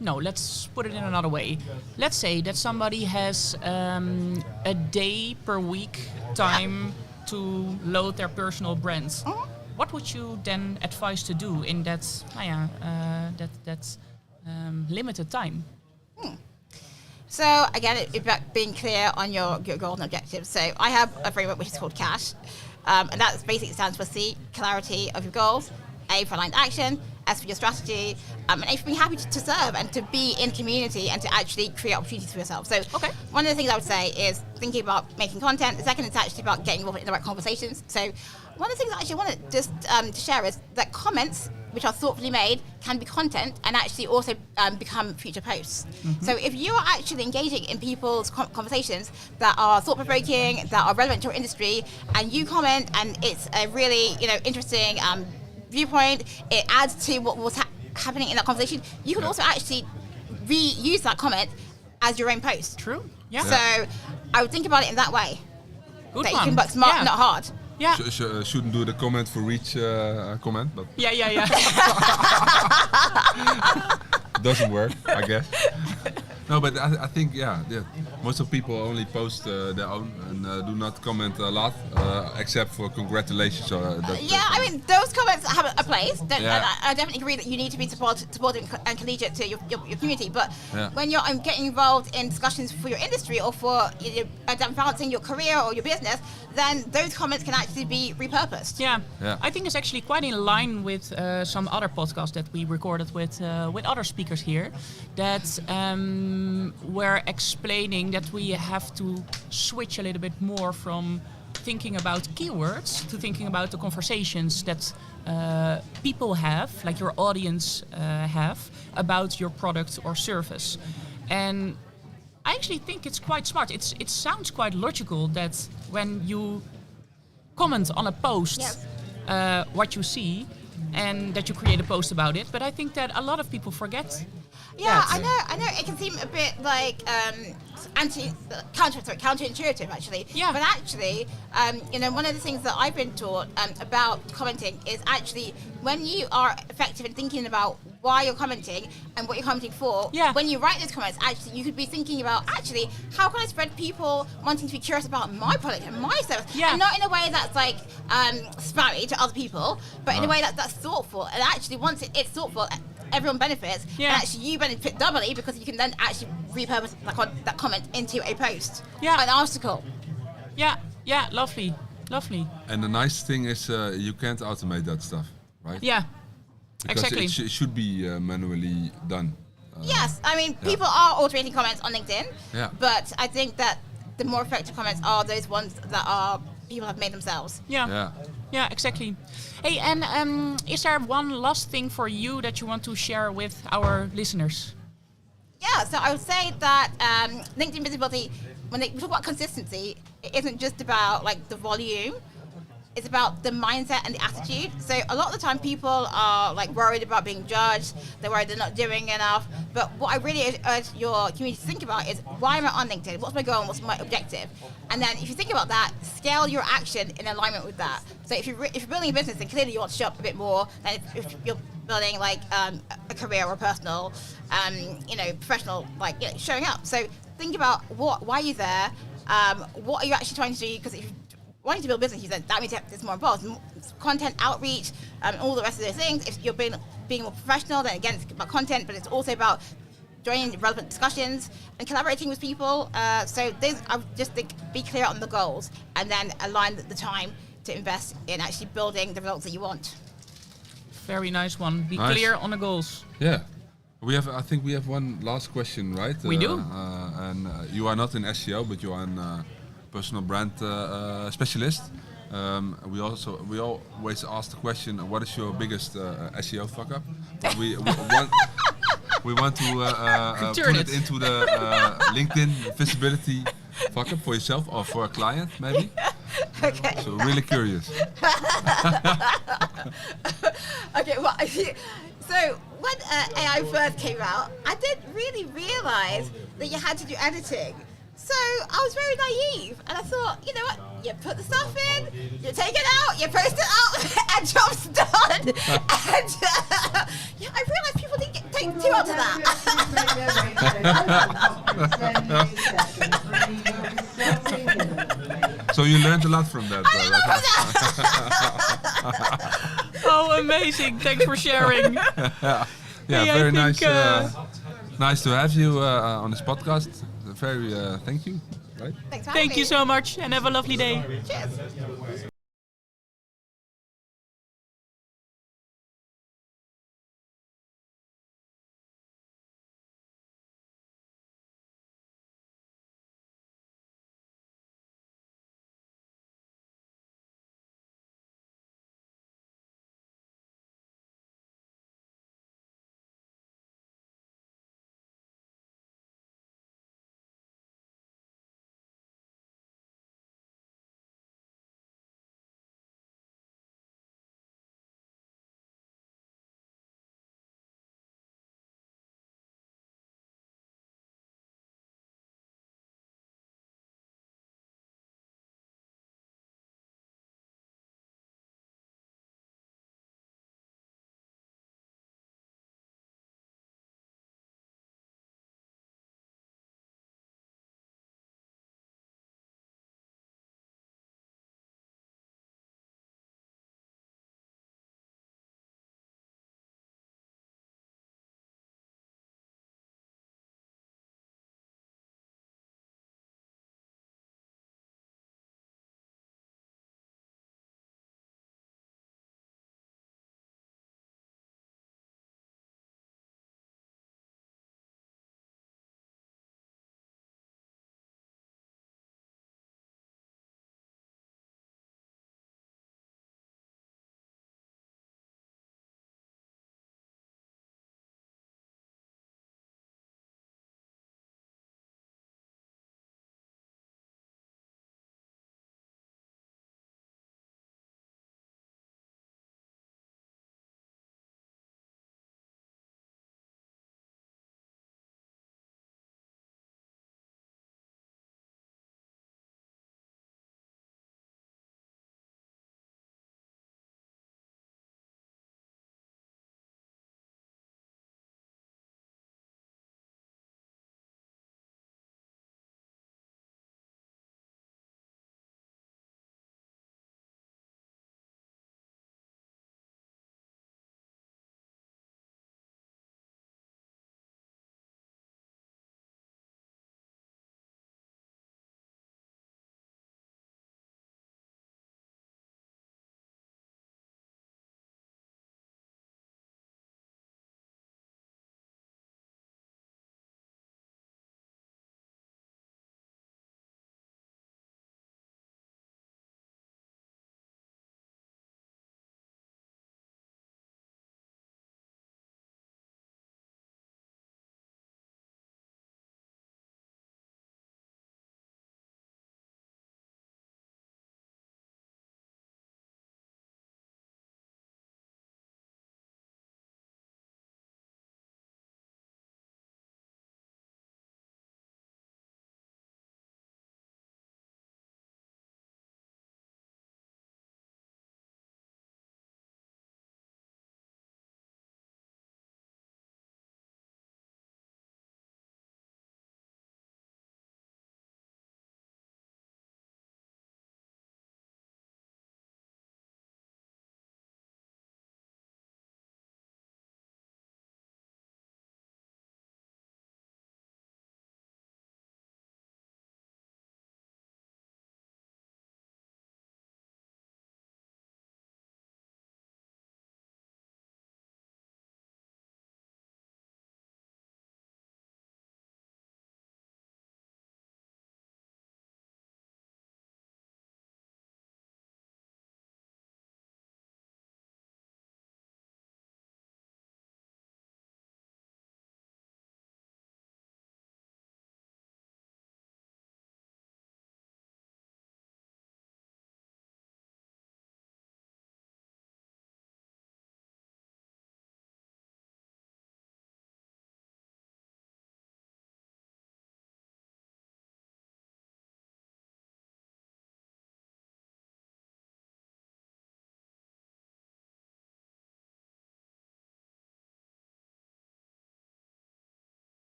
let's put it in another way. Let's say that somebody has a day per week time to load their personal brand. what would you then advise to do in that limited time? So again, it's about being clear on your goals and objectives. So I have a framework which is called CASH, and that basically stands for C, clarity of your goals, A for aligned action, S for your strategy, and A for being happy to serve and to be in community and to actually create opportunities for yourself. So one of the things I would say is thinking about making content. The second is actually about getting involved in the right conversations. So one of the things I actually want to just to share is that comments which are thoughtfully made can be content and actually also become future posts. So if you are actually engaging in people's conversations that are thought-provoking, that are relevant to your industry, and you comment and it's a really interesting viewpoint, it adds to what was happening in that conversation, you can also actually reuse that comment as your own post. True. Yeah. So I would think about it in that way. Good that one. you can work smart, not hard. Yeah. Shouldn't do the comment for each comment, but Yeah. doesn't work, I guess. No, but I think most of people only post their own and do not comment a lot, except for congratulations. I mean, those comments have a place. I definitely agree that you need to be supportive and collegiate to your community. But when you're getting involved in discussions for your industry or for advancing your career or your business, then those comments can actually be repurposed. Yeah. I think it's actually quite in line with some other podcasts that we recorded with other speakers here, that we're explaining that we have to switch a little bit more from thinking about keywords to thinking about the conversations that people have, like your audience have, about your product or service. And I actually think it's quite smart. It sounds quite logical that when you comment on a post, what you see, and that you create a post about it. But I think that a lot of people forget. Yeah, I know. It can seem a bit like counterintuitive, actually. Yeah. But actually, one of the things that I've been taught about commenting is actually when you are effective in thinking about why you're commenting and what you're commenting for, when you write those comments, actually, you could be thinking about, actually, how can I spread people wanting to be curious about my product and my service? Yeah. And not in a way that's like spammy to other people, but in a way that's thoughtful. And actually, once it's thoughtful, everyone benefits, and actually you benefit doubly because you can then actually repurpose that comment into a post, an article. Yeah, lovely. And the nice thing is you can't automate that stuff, right? Yeah, because exactly. It should be manually done. Yes, I mean, people are automating comments on LinkedIn, but I think that the more effective comments are those ones that people have made themselves. Yeah, exactly. Hey, and is there one last thing for you that you want to share with our listeners? Yeah, so I would say that LinkedIn visibility, when we talk about consistency, it isn't just about like the volume. It's about the mindset and the attitude. So a lot of the time people are like worried about being judged. They're worried they're not doing enough. But what I really urge your community to think about is, why am I on LinkedIn? What's my goal and what's my objective? And then if you think about that, scale your action in alignment with that. So if you're building a business, then clearly you want to show up a bit more than if you're building like a career or personal, professional, showing up. So think about why are you there? What are you actually trying to do? Because if you're wanting to build business, that means it's more involved. Content outreach, all the rest of those things. If you're being more professional, then again, it's about content, but it's also about joining relevant discussions and collaborating with people. So I would just think, be clear on the goals and then align the time to invest in actually building the results that you want. Very nice one. Be Nice. clear on the goals. Yeah. I think we have one last question, right? We do. And you are not in SEO, but you are a personal brand specialist. We always ask the question, what is your biggest SEO fuck up? We want to put it into the LinkedIn visibility fuck up for yourself or for a client, maybe. Okay. So really curious. Okay, well, so when AI first came out, I didn't really realize that you had to do editing. So I was very naive, and I thought, you know what, you put the stuff in, you take it out, you post it out, and job's done. And I realized people didn't take too much of that. So you learned a lot from that. Oh, amazing! Thanks for sharing. Yeah, Hey, I very think, nice. Nice to have you on this podcast. Very thank you. Right? Thanks for having Thank you me. so much, and have a lovely day. Cheers.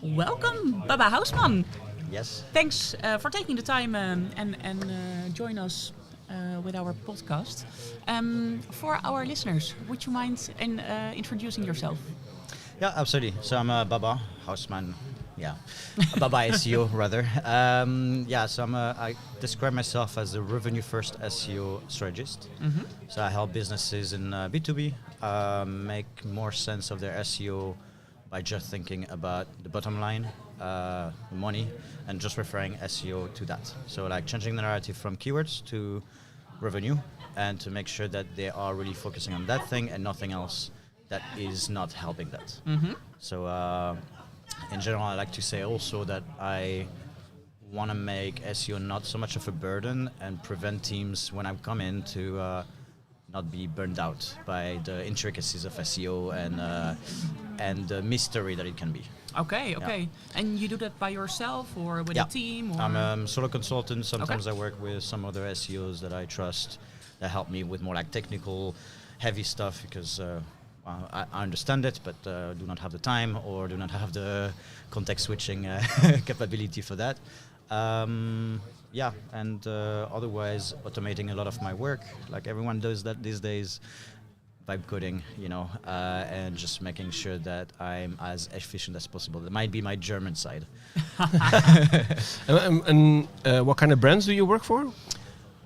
Welcome, Baba Hausman. Yes. Thanks for taking the time and join us with our podcast. For our listeners, would you mind introducing yourself? Yeah, absolutely. So I'm Baba Hausman. Yeah, Baba SEO rather. So I describe myself as a revenue-first SEO strategist. Mm-hmm. So I help businesses in B2B make more sense of their SEO by just thinking about the bottom line, money, and just referring SEO to that. So like changing the narrative from keywords to revenue, and to make sure that they are really focusing on that thing and nothing else that is not helping that. Mm-hmm. So in general, I like to say also that I want to make SEO not so much of a burden and prevent teams when I come in to not be burned out by the intricacies of SEO and the mystery that it can be. Okay. Yeah. And you do that by yourself or with a team? Or? I'm a solo consultant. Sometimes I work with some other SEOs that I trust that help me with more like technical, heavy stuff because I understand it, but do not have the time or do not have the context switching capability for that. Otherwise automating a lot of my work, like everyone does that these days, vibe coding, and just making sure that I'm as efficient as possible. That might be my German side. And what kind of brands do you work for?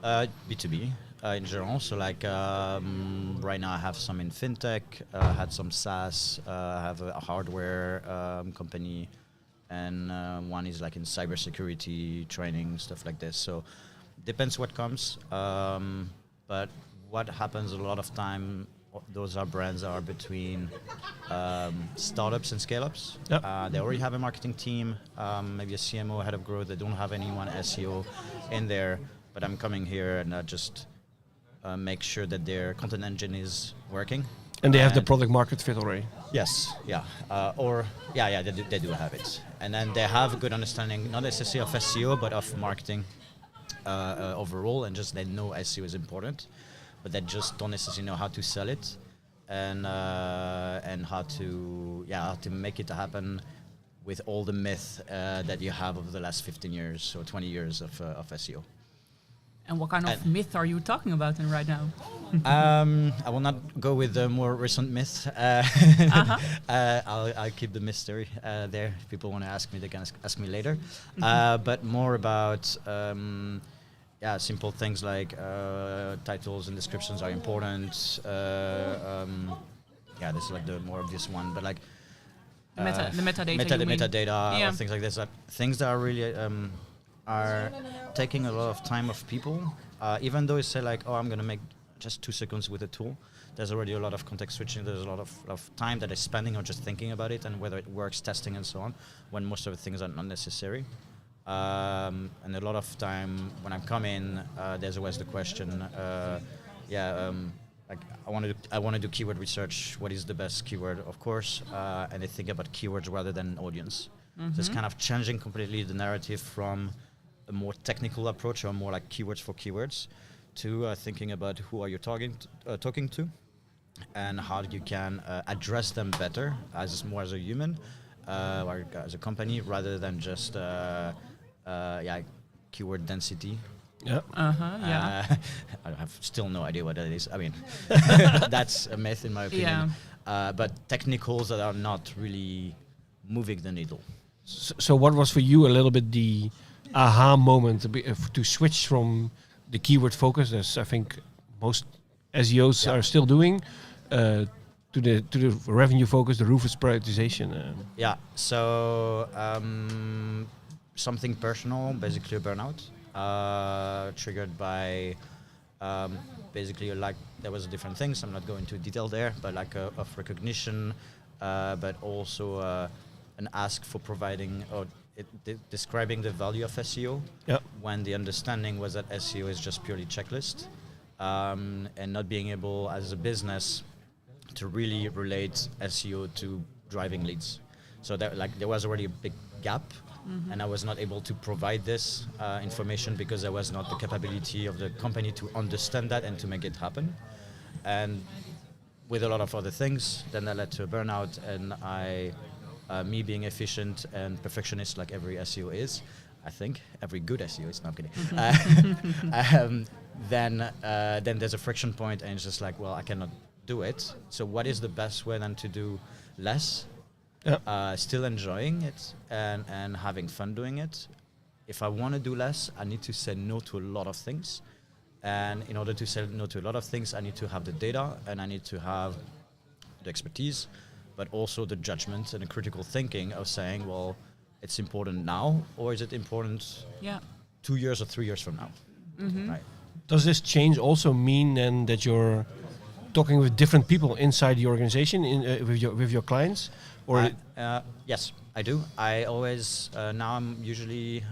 B2B. In general, so like right now I have some in fintech, had some SaaS, I have a hardware company, and one is like in cybersecurity training, stuff like this. So depends what comes, but what happens a lot of time, those are brands that are between startups and scale-ups. Yep. They already have a marketing team, maybe a CMO, head of growth. They don't have anyone SEO in there, but I'm coming here and just make sure that their content engine is working. And they have the product market fit already. Yes, yeah. They do have it. And then they have a good understanding, not necessarily of SEO, but of marketing overall, and just they know SEO is important, but they just don't necessarily know how to sell it and how to make it happen with all the myth that you have over the last 15 years or 20 years of SEO. And what kind of myth are you talking about right now? I will not go with the more recent myth. I'll keep the mystery there. If people want to ask me, they can ask me later. But more about simple things like titles and descriptions are important. This is like the more obvious one. But like the metadata. Metadata, or things like this. Things that are really are taking a lot of time of people, even though you say like, I'm going to make just 2 seconds with a tool, there's already a lot of context switching, there's a lot of time that is spending on just thinking about it and whether it works, testing and so on, when most of the things are not necessary. And a lot of time when I come in, there's always the question, like I want to do keyword research, what is the best keyword, of course, and I think about keywords rather than audience. Mm-hmm. So it's kind of changing completely the narrative from a more technical approach or more like keywords for keywords to thinking about who are you talking to and how you can address them better as a human or as a company rather than just keyword density. Yeah. I have still no idea what that is. I mean, that's a myth in my opinion. Yeah. But technicals that are not really moving the needle. So what was for you a little bit the aha moment to switch from the keyword focus, as I think most SEOs are still doing, to the revenue focus, the Rufus prioritization? So something personal, basically a burnout, triggered by basically like there was different things. I'm not going into detail there, but like of recognition, but also an ask for providing or describing the value of SEO when the understanding was that SEO is just purely checklist, and not being able as a business to really relate SEO to driving leads. So that there was already a big gap, and I was not able to provide this information because there was not the capability of the company to understand that and to make it happen. And with a lot of other things, then that led to a burnout, and I me being efficient and perfectionist like every SEO is, I think every good SEO is, not kidding. Then there's a friction point, and it's just like, well, I cannot do it. So what is the best way then to do less, still enjoying it and having fun doing it? If I want to do less, I need to say no to a lot of things. And in order to say no to a lot of things, I need to have the data and I need to have the expertise, but also the judgment and the critical thinking of saying, well, it's important now, or is it important 2 years or 3 years from now? Right. Does this change also mean then that you're talking with different people inside the organization with your clients? Or yes, I do. I always now I'm usually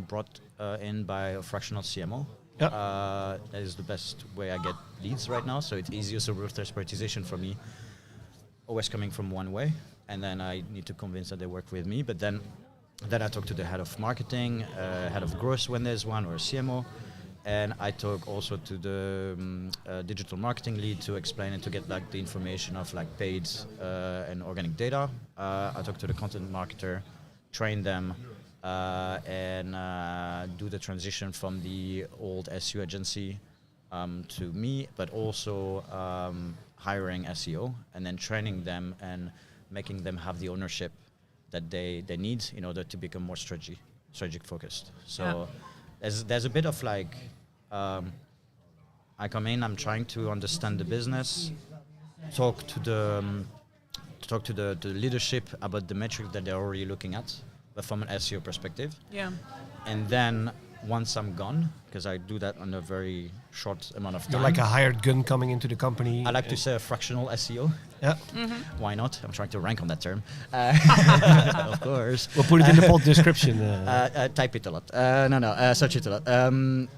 brought in by a fractional CMO. That is the best way I get leads right now. So it's easier. So there's prioritization for me, always coming from one way, and then I need to convince that they work with me. But then I talk to the head of marketing, head of growth when there's one, or a CMO. And I talk also to the digital marketing lead to explain and to get like the information of like paid and organic data. I talk to the content marketer, train them, and do the transition from the old SEO agency to me, but also hiring SEO and then training them and making them have the ownership that they need in order to become more strategic focused. So there's a bit of like, I come in, I'm trying to understand the business, talk to the leadership about the metric that they're already looking at, but from an SEO perspective. Yeah. And then once I'm gone, because I do that on a very short amount of time. You're like a hired gun coming into the company. I like to say a fractional SEO. Yeah. Why not? I'm trying to rank on that term. Of course. We'll put it in the pod description. Type it a lot. Search it a lot. And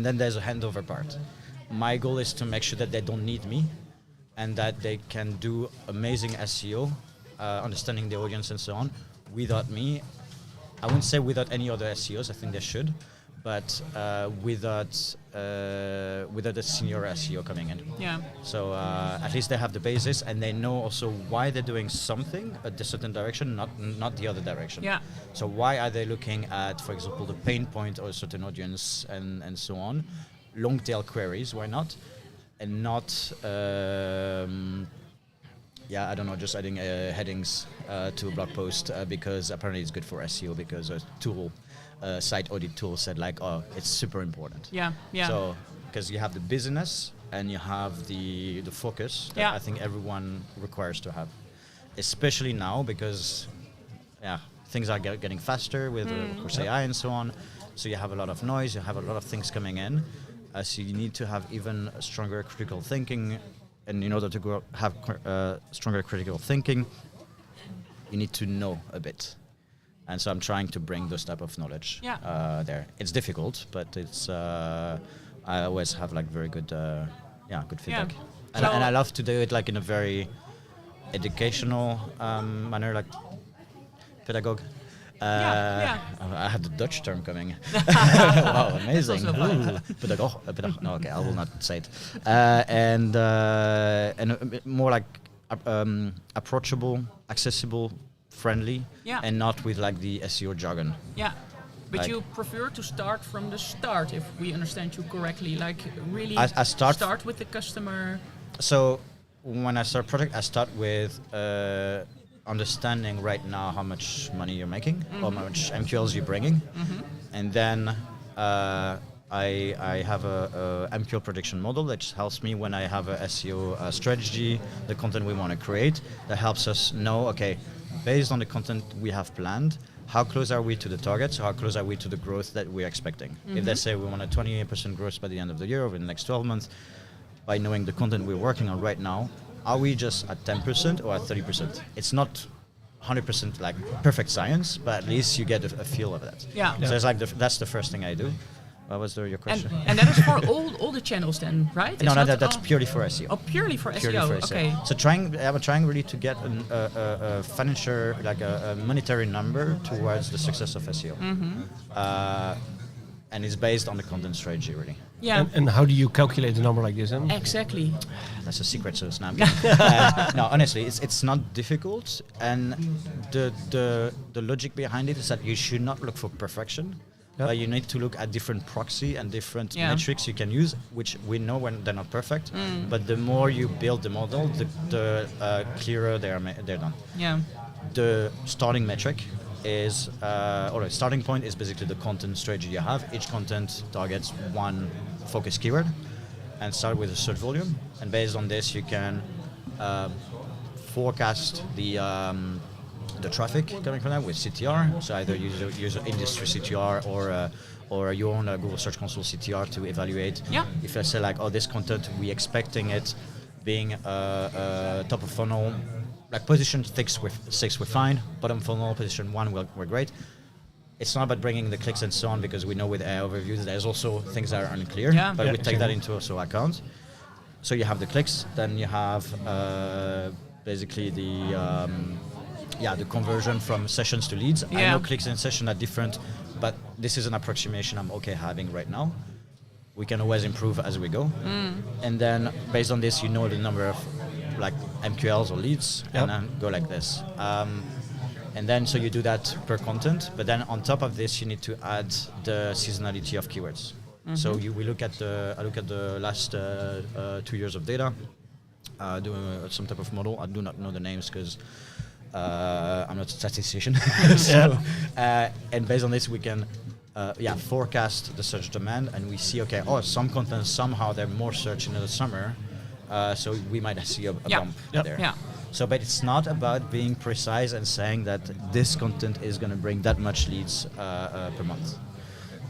then there's a handover part. My goal is to make sure that they don't need me and that they can do amazing SEO, understanding the audience and so on, without me. I wouldn't say without any other SEOs, I think they should, but without a senior SEO coming in. Yeah. So at least they have the basis and they know also why they're doing something a certain direction, not the other direction. Yeah. So why are they looking at, for example, the pain point of a certain audience and so on? Long tail queries, why not? And not I don't know, just adding headings to a blog post because apparently it's good for SEO because a tool, site audit tool said like, oh, it's super important. Yeah. So because you have the business and you have the focus that I think everyone requires to have, especially now because things are getting faster with of course AI and so on. So you have a lot of noise, you have a lot of things coming in. So you need to have even stronger critical thinking. And in order to have stronger critical thinking, you need to know a bit. And so I'm trying to bring those type of knowledge there. It's difficult, but it's I always have like very good good feedback. And I love to do it like in a very educational manner, like pedagogue. I had the Dutch term coming. Wow, amazing. Pedagogue. No, okay, I will not say it. And more like approachable, accessible, friendly, and not with like the SEO jargon. Yeah. But like you prefer to start from the start, if we understand you correctly, like really I start with the customer. So when I start a project, I start with understanding right now how much money you're making, how much MQLs you're bringing, and then I have a MQL prediction model that just helps me when I have a SEO strategy, the content we want to create, that helps us know, okay, based on the content we have planned, how close are we to the targets, how close are we to the growth that we're expecting. If they say we want a 28% growth by the end of the year, over the next 12 months, by knowing the content we're working on right now, are we just at 10% or at 30%? It's not 100% like perfect science, but at least you get a feel of that. Yeah. So it's like that's the first thing I do. What was your question? And that is for all the channels then, right? No, that's purely for SEO. Oh, purely for SEO. Okay. So I'm trying really to get a financial, like a monetary number towards the success of SEO. And it's based on the content strategy really. Yeah. And how do you calculate a number like this then? Exactly. That's a secret sauce now. No, honestly, it's not difficult, and the logic behind it is that you should not look for perfection. But you need to look at different proxy and different metrics you can use, which we know when they're not perfect. But the more you build the model, the clearer they're done. Yeah. The starting metric is, or the starting point is basically the content strategy you have. Each content targets one focus keyword and start with a search volume. And based on this, you can forecast the traffic coming from that with CTR. So either use an industry CTR or your own Google Search Console CTR to evaluate. Yeah. If I say like, oh, this content, we expecting it being top of funnel, like position 6 we're fine, bottom funnel position 1 we're great. It's not about bringing the clicks and so on, because we know with AI overviews there's also things that are unclear, but we take that into also account. So you have the clicks, then you have basically the conversion from sessions to leads. I know clicks and session are different, but this is an approximation I'm okay having right now. We can always improve as we go. And then based on this, you know the number of like MQLs or leads, and then go like this. And then so you do that per content, but then on top of this, you need to add the seasonality of keywords. So we look at I look at the last 2 years of data, doing some type of model. I do not know the names because I'm not a statistician. And based on this, we can forecast the search demand, and we see, okay, some content somehow they're more searched in the summer, so we might see a bump there. Yeah. So, but it's not about being precise and saying that this content is going to bring that much leads per month.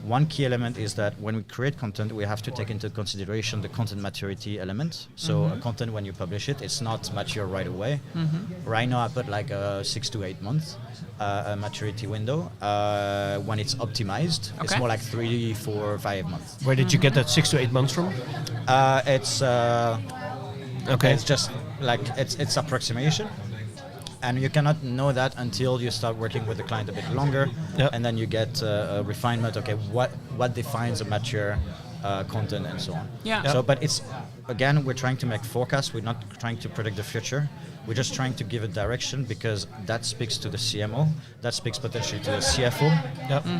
One key element is that when we create content, we have to take into consideration the content maturity element. So a content, when you publish it, it's not mature right away. Right now I put like a 6 to 8 months maturity window. When it's optimized, it's more like 3, 4, 5 months. Where did you get that 6 to 8 months from? It's just like it's approximation. And you cannot know that until you start working with the client a bit longer, and then you get a refinement. Okay, what defines a mature content and so on. So, but it's again, we're trying to make forecasts. We're not trying to predict the future. We're just trying to give a direction, because that speaks to the CMO, that speaks potentially to the CFO,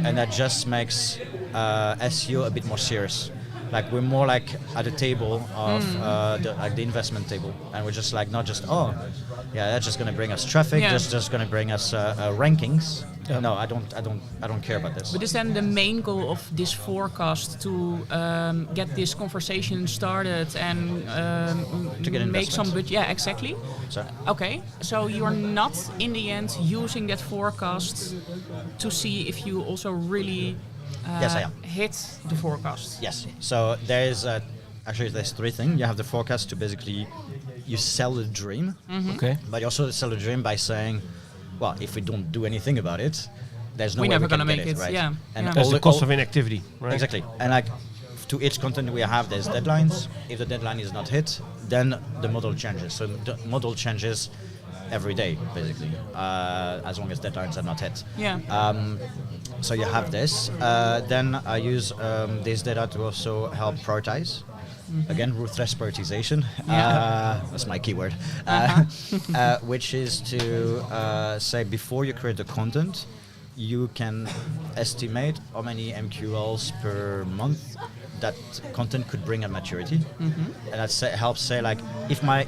and that just makes SEO a bit more serious. Like we're more like at a table of the investment table, and we're just like not just that's just going to bring us traffic, just going to bring us rankings. No, I don't care about this. But is then the main goal of this forecast to get this conversation started and to get make some budget? Yeah, exactly. Sorry? Okay, so you are not in the end using that forecast to see if you also really yes, I am. hit the forecast. Yes. So there's there's 3 things. You have the forecast to basically you sell the dream. Okay. But you also sell the dream by saying, well, if we don't do anything about it, there's no way never we can gonna get make it, right? Yeah. And That's the cost of inactivity, right? Exactly. And like to each content we have, there's deadlines. If the deadline is not hit, then the model changes. So the model changes every day, basically, as long as deadlines are not hit. Yeah. So you have this. Then I use this data to also help prioritize. Again, ruthless prioritization. That's my keyword. Which is to say before you create the content, you can estimate how many MQLs per month that content could bring at maturity, and that helps say like if my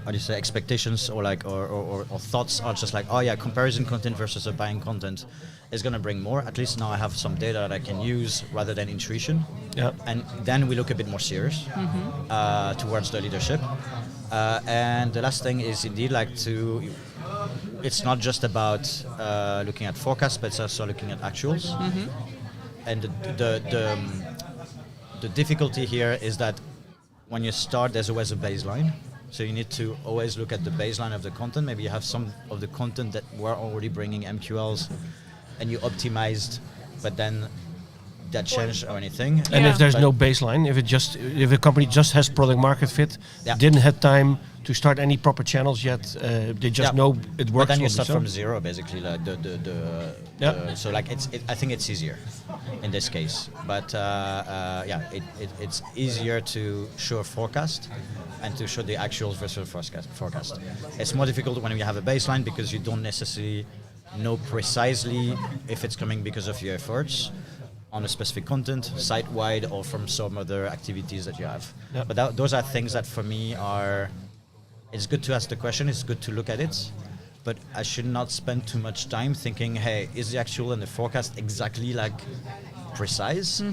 how do you say expectations or like or thoughts are just like comparison content versus a buying content is going to bring more. At least now I have some data that I can use rather than intuition. And then we look a bit more serious towards the leadership. And the last thing is indeed it's not just about looking at forecasts, but it's also looking at actuals. And the difficulty here is that when you start, there's always a baseline. So you need to always look at the baseline of the content. Maybe you have some of the content that were already bringing MQLs and you optimized, but then that change or anything. And if there's But- no baseline, if a company just has product market fit, didn't have time to start any proper channels yet, they just know it works. But then you on start its own. from zero, basically. Like so like I think it's easier in this case. But it's easier to show a forecast and to show the actuals versus forecast. It's more difficult when you have a baseline because you don't necessarily know precisely if it's coming because of your efforts on a specific content, site-wide, or from some other activities that you have. Yep. But those are things that for me are. It's good to ask the question, it's good to look at it, but I should not spend too much time thinking, hey, is the actual and the forecast exactly like precise?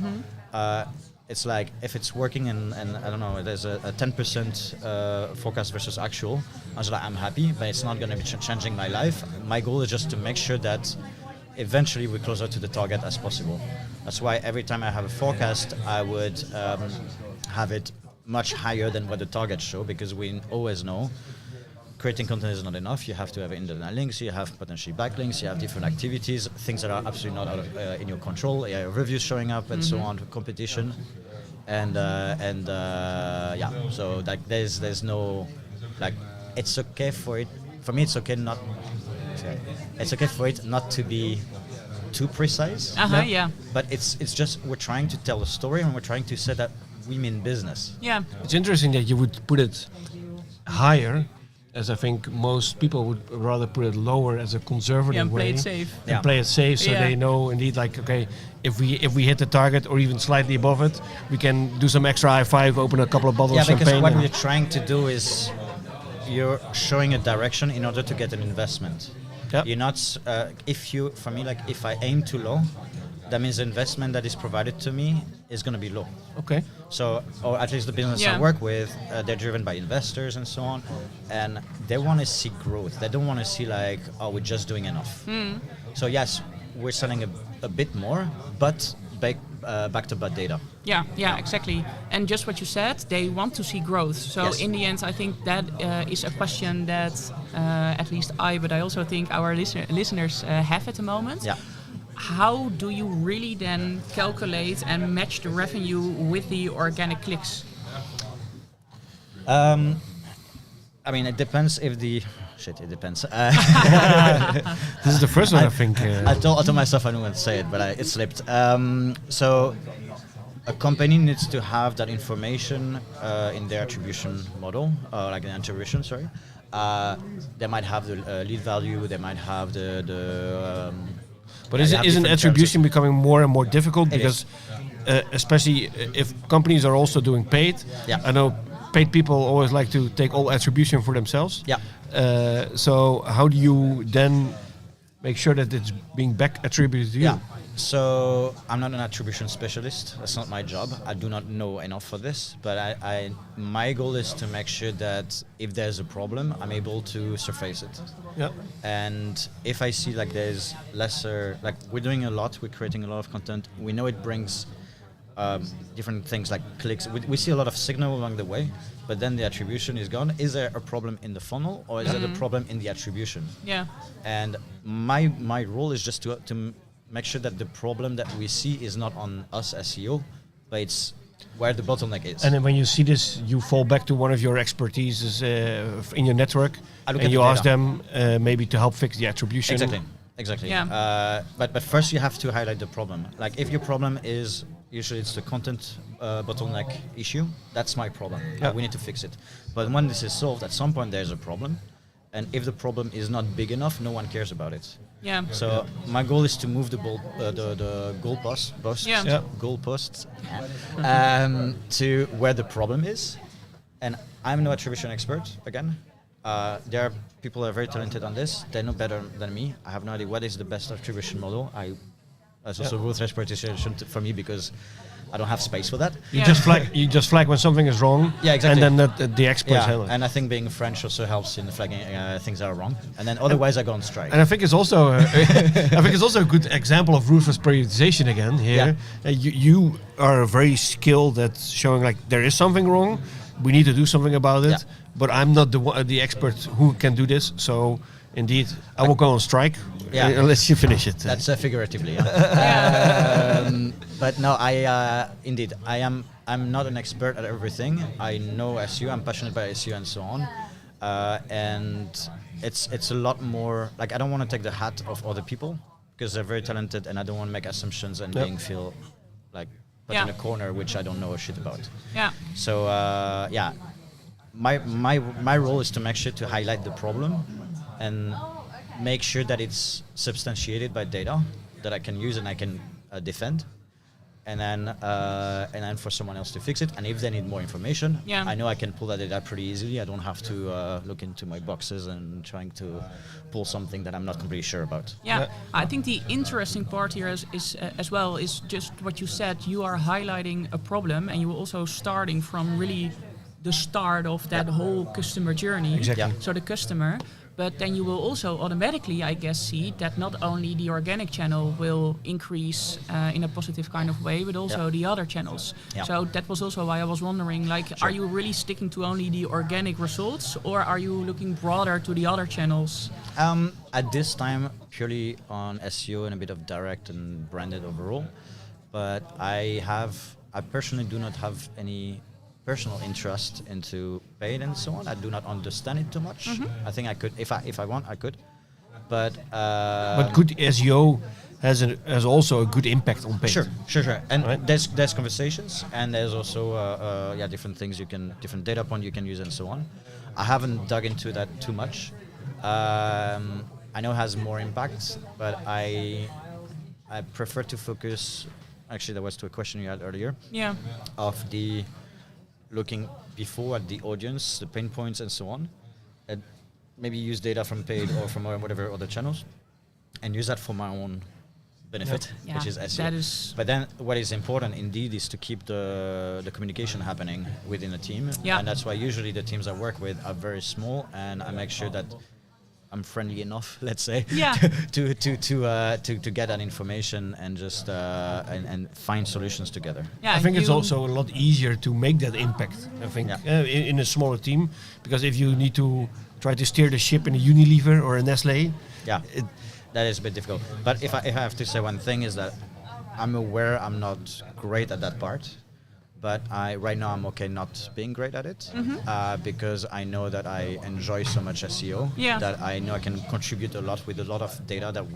It's like if it's working and I don't know, there's a 10% forecast versus actual, I was like, I'm happy, but it's not going to be changing my life. My goal is just to make sure that eventually we're closer to the target as possible. That's why every time I have a forecast, I would have it much higher than what the targets show, because we always know creating content is not enough. You have to have internal links, you have potentially backlinks, you have different activities, things that are absolutely not out of, in your control, reviews showing up and so on, competition. So like there's no, like, it's okay for it, for me it's okay for it not to be too precise. But it's just, we're trying to tell a story and we're trying to say that we mean business. Yeah. It's interesting that you would put it higher, as I think most people would rather put it lower as a conservative and way. play it safe. And play it safe, so they know indeed, like, okay, if we hit the target or even slightly above it, we can do some extra high five, open a couple of bottles of champagne. Because what we're trying to do is you're showing a direction in order to get an investment. Yep. You're not, for me, like, if I aim too low, that means the investment that is provided to me is going to be low. Okay. So, or at least the business I work with, they're driven by investors and so on, and they want to see growth. They don't want to see like, oh, we're just doing enough. So yes, we're selling a bit more, but back to bad data. Yeah, exactly. And just what you said, they want to see growth. So in the end, I think that is a question that at least but I also think our listeners have at the moment. Yeah. How do you really then calculate and match the revenue with the organic clicks? I mean, it depends if the... Shit, it depends. This is the first one, I think. I told myself I wouldn't say it, but it slipped. So a company needs to have that information in their attribution model, like an attribution, sorry. They might have the lead value, they might have the but isn't attribution becoming more and more difficult? Because especially if companies are also doing paid, I know paid people always like to take all attribution for themselves. So how do you then make sure that it's being back attributed to you? So I'm not an attribution specialist. That's not my job. I do not know enough for this. But my goal is to make sure that if there's a problem, I'm able to surface it. And if I see like there's lesser, like we're doing a lot, we're creating a lot of content. We know it brings different things like clicks. We see a lot of signal along the way, but then the attribution is gone. Is there a problem in the funnel, or is there a problem in the attribution? And my role is just to make sure that the problem that we see is not on us SEO, but it's where the bottleneck is. And then when you see this, you fall back to one of your expertises in your network, and you ask them maybe to help fix the attribution. Exactly. But first you have to highlight the problem. Like if your problem is, usually it's the content bottleneck issue, that's my problem. We need to fix it. But when this is solved, at some point there's a problem. And if the problem is not big enough, no one cares about it. So my goal is to move the goalposts to where the problem is. And I'm no attribution expert, again. There are people that are very talented on this. They know better than me. I have no idea what is the best attribution model. That's also ruthless participation for me because I don't have space for that. You just flag when something is wrong. Exactly. And then the experts handle it. And I think being French also helps in flagging things that are wrong. And then otherwise I go on strike. And I think it's also a good example of ruthless prioritization again here. You are very skilled at showing like there is something wrong. We need to do something about it. But I'm not the expert who can do this. So Indeed. I will go on strike unless you finish it. That's figuratively. Yeah. But no, indeed, I'm not an expert at everything. I know SEO. I'm passionate about SEO and so on. And it's a lot more like I don't want to take the hat of other people because they're very talented, and I don't want to make assumptions and feel like put in a corner which I don't know a shit about. Yeah. So my role is to make sure to highlight the problem and make sure that it's substantiated by data that I can use and I can defend, and then for someone else to fix it. And if they need more information, I know I can pull that data pretty easily. I don't have to look into my boxes and trying to pull something that I'm not completely sure about. Yeah, I think the interesting part here is as well is just what you said. You are highlighting a problem, and you are also starting from really the start of that whole customer journey. Exactly. Yeah. So the customer. But then you will also automatically, I guess, see that not only the organic channel will increase in a positive kind of way, but also the other channels. Yeah. So that was also why I was wondering, like, are you really sticking to only the organic results, or are you looking broader to the other channels? At this time, purely on SEO and a bit of direct and branded overall. But I personally do not have any personal interest into paid and so on. I do not understand it too much. Mm-hmm. I think I could, if I want, I could. But good SEO has also a good impact on paid. Sure. And there's conversations, and there's also different things different data point you can use and so on. I haven't dug into that too much. I know it has more impact, but I prefer to focus. Actually, that was to a question you had earlier. Yeah. Of the looking before at the audience, the pain points and so on, and maybe use data from paid or from whatever other channels, and use that for my own benefit, which is SEO. But then what is important indeed is to keep the communication happening within a team, and that's why usually the teams I work with are very small, and I make sure that I'm friendly enough, let's say, to get that information and just and find solutions together. Yeah, I think it's also a lot easier to make that impact. I think in a smaller team, because if you need to try to steer the ship in a Unilever or a Nestle, that is a bit difficult. But if I have to say one thing is that I'm aware I'm not great at that part. But right now I'm okay not being great at it, because I know that I enjoy so much SEO that I know I can contribute a lot with a lot of data that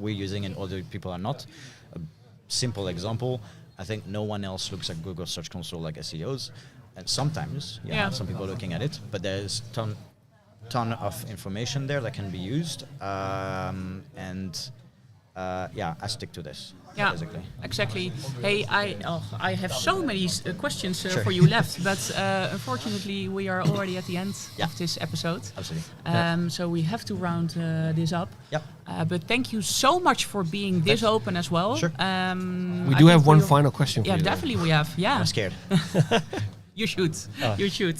we're using and other people are not. A simple example, I think no one else looks at Google Search Console like SEOs, and sometimes some people are looking at it, but there's ton of information there that can be used, and I stick to this. Yeah, basically. Exactly. Hey, I have so many questions for you left, but unfortunately we are already at the end of this episode. Absolutely. So we have to round this up. Yep. But thank you so much for being this open as well. Sure. We do have one final question for you. Yeah, definitely we have. Yeah. I'm scared. You should. Oh. You should.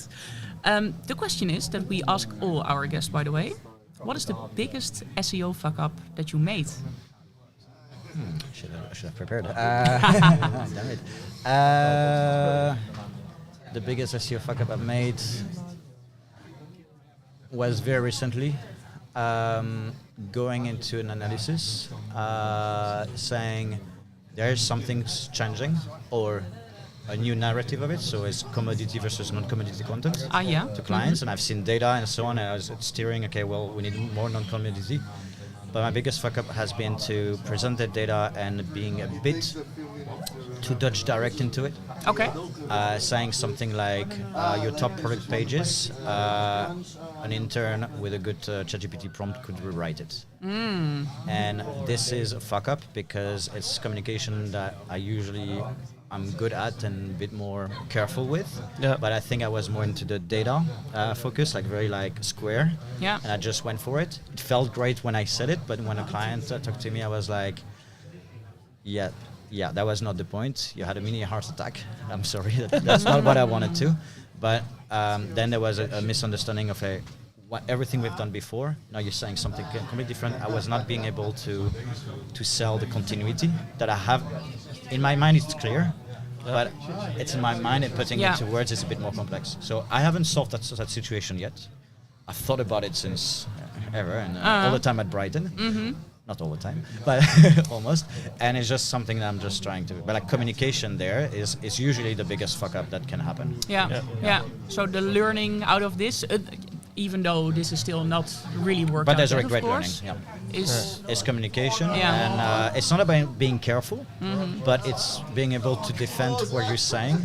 The question is that we ask all our guests, by the way. What is the biggest SEO fuck up that you made? Should have prepared. Damn it. The biggest SEO fuck up I've made was very recently going into an analysis saying there is something changing or a new narrative of it. So it's commodity versus non-commodity content to clients. And I've seen data and so on, and I was steering, okay, well, we need more non-commodity. But my biggest fuck up has been to present that data and being a bit too Dutch direct into it. Okay. Saying something like your top product pages, an intern with a good ChatGPT prompt could rewrite it. And this is a fuck up because it's communication that I'm good at and a bit more careful with. Yeah. But I think I was more into the data focus, like very square. Yeah. And I just went for it. It felt great when I said it, but when a client talked to me, I was like, yeah, that was not the point. You had a mini heart attack. I'm sorry, that's not what I wanted to. But then there was a misunderstanding of everything we've done before. Now you're saying something completely different. I was not being able to sell the continuity that I have. In my mind, it's clear. But it's in my mind, and putting it into words is a bit more complex. So I haven't solved that situation yet. I've thought about it since ever, and all the time at Brighton. Not all the time, but almost. And it's just something that I'm just trying to. But like communication, there is usually the biggest fuck up that can happen. Yeah. So the learning out of this, even though this is still not really worked But out there's a yet, great of learning. course, Yeah. It's communication, Yeah. and it's not about being careful, but it's being able to defend what you're saying,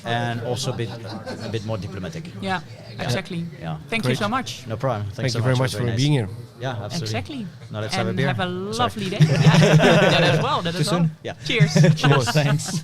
and also be a bit more diplomatic. Yeah, exactly. Yeah. Thank Great. you so much. No problem. Thank so you very much It was for nice. being here. Yeah, absolutely. Exactly. Now let's and have a beer. have a Sorry. lovely day. Yeah, that as well. That Too as well. soon? Yeah. Cheers. Cheers. Thanks.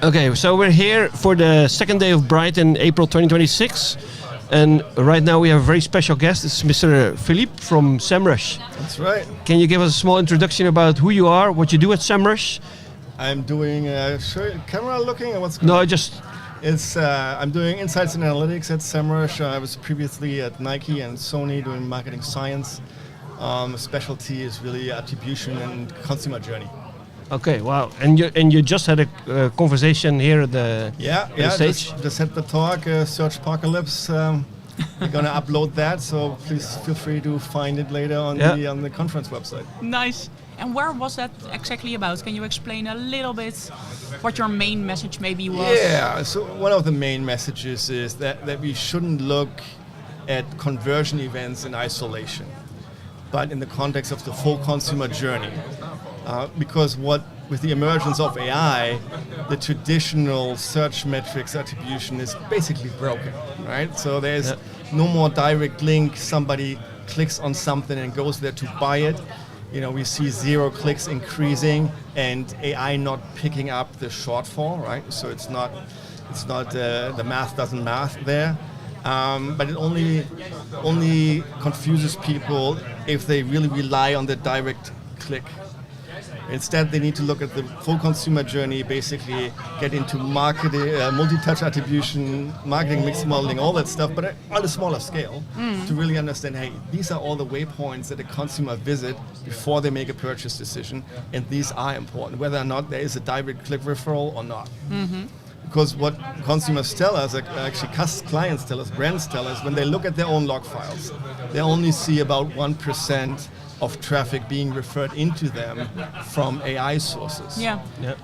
Okay, so we're here for the second day of Brighton, April 2026. And right now we have a very special guest. It's Mr. Philippe from SEMrush. That's right. Can you give us a small introduction about who you are, what you do at SEMrush? I'm doing, camera looking or what's going No, on? just... I'm doing insights and analytics at SEMrush. I was previously at Nike and Sony doing marketing science. Specialty is really attribution and consumer journey. Okay, wow. And you just had a conversation here at the stage? Just had the talk, Search Apocalypse. We're going to upload that, so please feel free to find it later on the conference website. Nice. And where was that exactly about? Can you explain a little bit what your main message maybe was? Yeah, so one of the main messages is that we shouldn't look at conversion events in isolation, but in the context of the full consumer journey. Because with the emergence of AI, the traditional search metrics attribution is basically broken, right? So there's no more direct link, somebody clicks on something and goes there to buy it. We see 0 clicks increasing and AI not picking up the shortfall, right? So it's not the math doesn't math there. But it only confuses people if they really rely on the direct click. Instead, they need to look at the full consumer journey, basically get into marketing, multi-touch attribution, marketing mix modeling, all that stuff, but on a smaller scale, to really understand, hey, these are all the waypoints that a consumer visit before they make a purchase decision, and these are important, whether or not there is a direct click referral or not. Mm-hmm. Because what consumers tell us, actually clients tell us, brands tell us, when they look at their own log files, they only see about 1% of traffic being referred into them from AI sources. Yeah.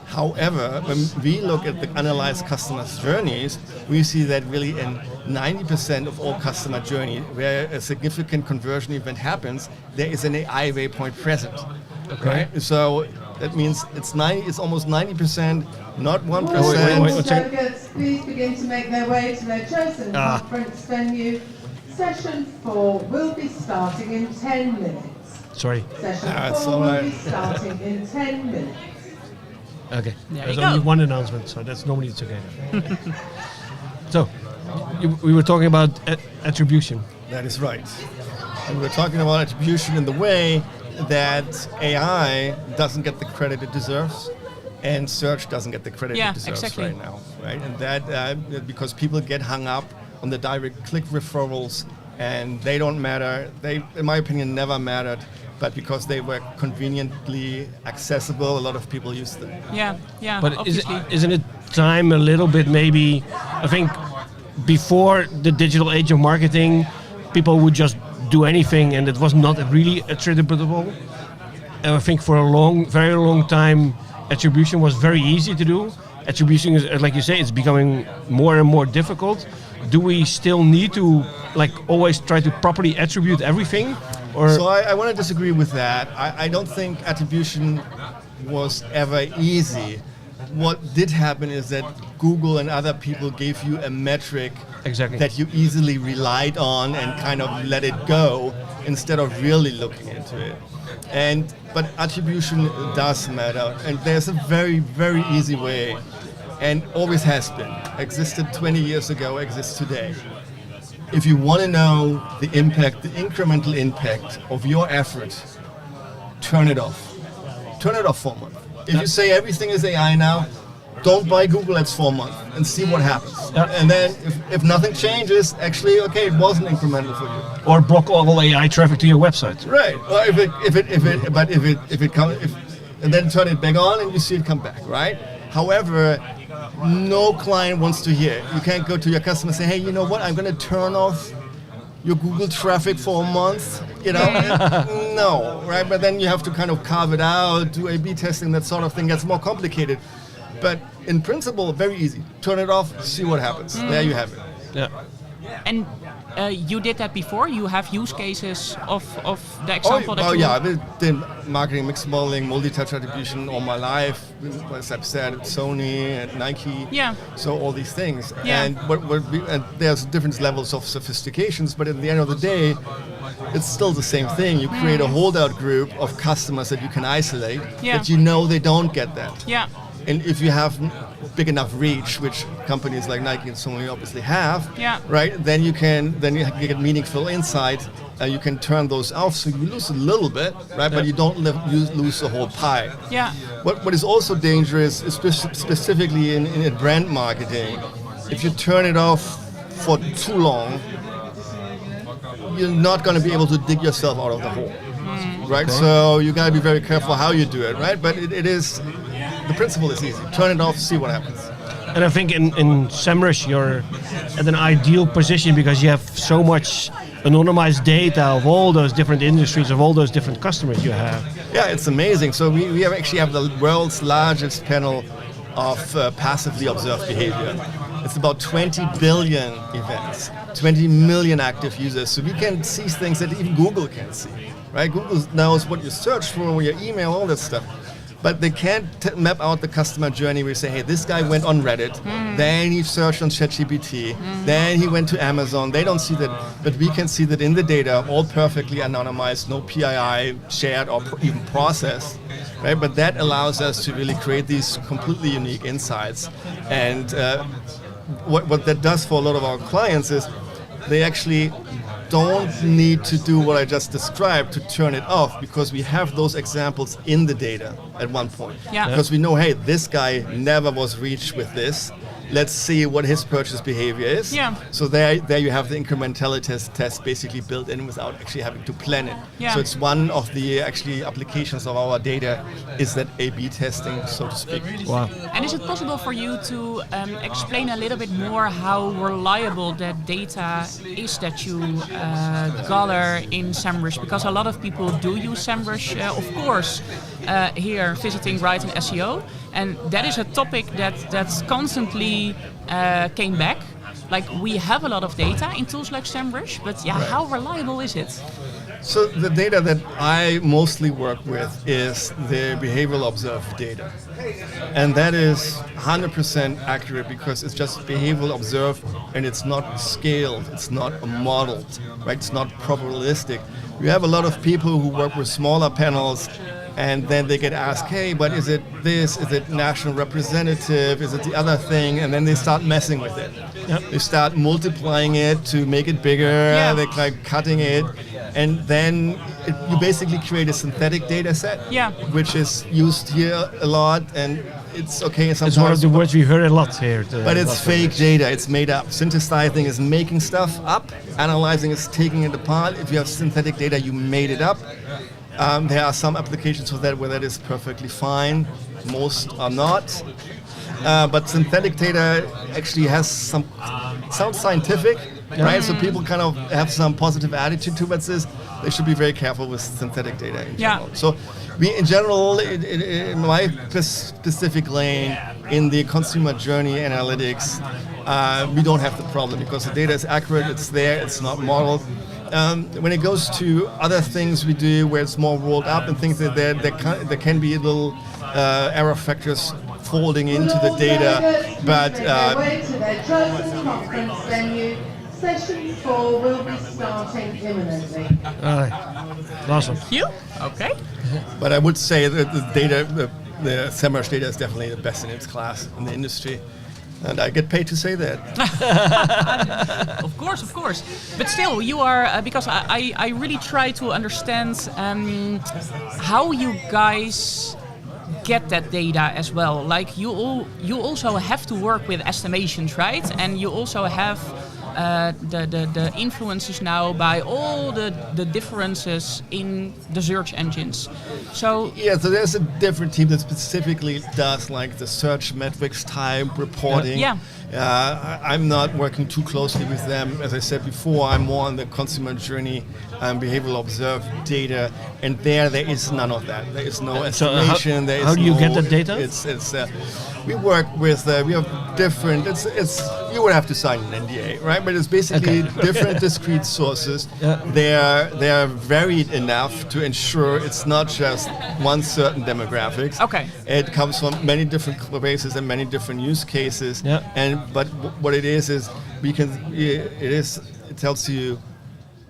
However, when we look at the analyzed customers' journeys, we see that really in 90% of all customer journey, where a significant conversion event happens, there is an AI waypoint present. Okay. Right? So that means it's almost 90%, not 1%. Wait, delegates, please begin to make their way to their chosen conference venue. Session 4 will be starting in 10 minutes. Sorry. Session 4 will be starting in 10 minutes. Okay. There There's you only go. one announcement, so that's normally it's okay. So, we were talking about attribution. That is right. And we're talking about attribution in the way that AI doesn't get the credit it deserves, and search doesn't get the credit it deserves right now, right? And that because people get hung up on the direct click referrals, and they don't matter. They, in my opinion, never mattered, but because they were conveniently accessible, a lot of people used them. Yeah. But obviously. isn't it time a little bit maybe, I think before the digital age of marketing, people would just do anything and it was not really attributable. And I think for a very long time, attribution was very easy to do. Attribution is, like you say, it's becoming more and more difficult. Do we still need to always try to properly attribute everything? Or so I want to disagree with that. I don't think attribution was ever easy. What did happen is that Google and other people gave you a metric that you easily relied on and kind of let it go instead of really looking into it. But attribution does matter, and there's a very, very easy way, and always has been, existed 20 years ago, exists today. If you want to know the impact, the incremental impact of your effort, turn it off. Turn it off for a month. If you say everything is AI now, don't buy Google Ads for a month and see what happens. And then if nothing changes, actually, okay, it wasn't incremental for you. Or block all AI traffic to your website. Right. Or and then turn it back on and you see it come back, right? However, no client wants to hear it. You can't go to your customer and say, hey, you know what, I'm going to turn off your Google traffic for a month, No, right? But then you have to kind of carve it out, do A/B testing, that sort of thing gets more complicated. But in principle, very easy. Turn it off, see what happens. There you have it. Yeah. And you did that before? You have use cases of the example that you... Yeah, I did marketing mix modeling, multi-touch attribution all my life. As I've said, at Sony, at Nike. Yeah. So all these things. Yeah. And there's different levels of sophistications, but at the end of the day, it's still the same thing. You create a holdout group of customers that you can isolate, but you know they don't get that. Yeah. And if you have big enough reach, which companies like Nike and Sony obviously have, right? Then you get meaningful insight. You can turn those off, so you lose a little bit, right? But you don't lose the whole pie. Yeah. What is also dangerous, specifically in brand marketing, if you turn it off for too long, you're not going to be able to dig yourself out of the hole, right? So you got to be very careful how you do it, right? But it is, the principle is easy. Turn it off, see what happens. And I think in SEMrush you're at an ideal position because you have so much anonymized data of all those different industries, of all those different customers you have. Yeah, it's amazing. So we actually have the world's largest panel of passively observed behavior. It's about 20 billion events, 20 million active users. So we can see things that even Google can't see, right? Google knows what you search for, your email, all that stuff. But they can't map out the customer journey where you say, hey, this guy went on Reddit, then he searched on ChatGPT, then he went to Amazon. They don't see that, but we can see that in the data, all perfectly anonymized, no PII shared or even processed, right? But that allows us to really create these completely unique insights. And what that does for a lot of our clients is they actually don't need to do what I just described to turn it off, because we have those examples in the data at one point. Yeah. Because we know, hey, this guy never was reached with this. Let's see what his purchase behavior is. Yeah. So there you have the incrementality test basically built in without actually having to plan it. Yeah. So it's one of the actually applications of our data is that A/B testing, so to speak. Wow. And is it possible for you to explain a little bit more how reliable that data is that you gather in SEMrush? Because a lot of people do use SEMrush, of course, here visiting Brighton SEO. And that is a topic that's constantly came back. Like, we have a lot of data in tools like SEMrush, but how reliable is it? So the data that I mostly work with is the behavioral observed data. And that is 100% accurate because it's just behavioral observed and it's not scaled, it's not modeled, right? It's not probabilistic. We have a lot of people who work with smaller panels and then they get asked, hey, but is it this? Is it national representative? Is it the other thing? And then they start messing with it. Yep. They start multiplying it to make it bigger. They like cutting it. And then you basically create a synthetic data set, which is used here a lot. And it's okay sometimes. It's one of the words we heard a lot here. But it's fake data. It's made up. Synthesizing is making stuff up. Analyzing is taking it apart. If you have synthetic data, you made it up. There are some applications for that where that is perfectly fine. Most are not. But synthetic data actually has sounds scientific, right? So people kind of have some positive attitude towards this. They should be very careful with synthetic data in general. So we, in general, in my specific lane, in the consumer journey analytics, we don't have the problem because the data is accurate, it's there, it's not modeled. When it goes to other things we do where it's more rolled up and things that there can be little error factors folding into the data, but way to their chosen conference venue. Session 4 will be starting imminently. Awesome. You? Okay. But I would say that the data, the SEMrush data is definitely the best in its class in the industry. And I get paid to say that. Of course. But still, you are, because I really try to understand how you guys get that data as well. Like, you also have to work with estimations, right? And you also have the influences now by all the differences in the search engines. So so there's a different team that specifically does like the search metrics type reporting. I'm not working too closely with them. As I said before, I'm more on the consumer journey and behavioral observed data, and there is none of that. There is no estimation. So how do you get the data? We work with we have different. It's you would have to sign an NDA, right? But it's basically different discrete sources. They are varied enough to ensure it's not just one certain demographics. It comes from many different places and many different use cases. But what it tells you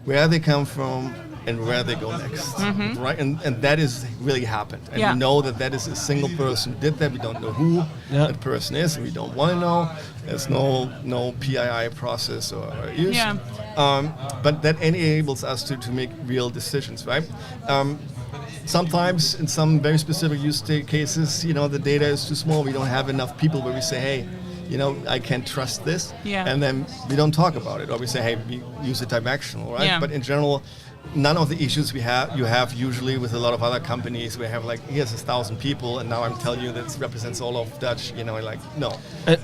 where they come from, and where they go next, right? And that is really happened. And Yeah. we know that is a single person who did that. We don't know who that person is, and we don't want to know. There's no PII process or use. Yeah. But that enables us to make real decisions, right? Sometimes in some very specific use cases, the data is too small. We don't have enough people where we say, hey, I can't trust this. Yeah. And then we don't talk about it. Or we say, hey, we use it directional, right? Yeah. But in general, none of the issues you have usually with a lot of other companies. We have here's 1,000 people, and now I'm telling you that represents all of Dutch. No,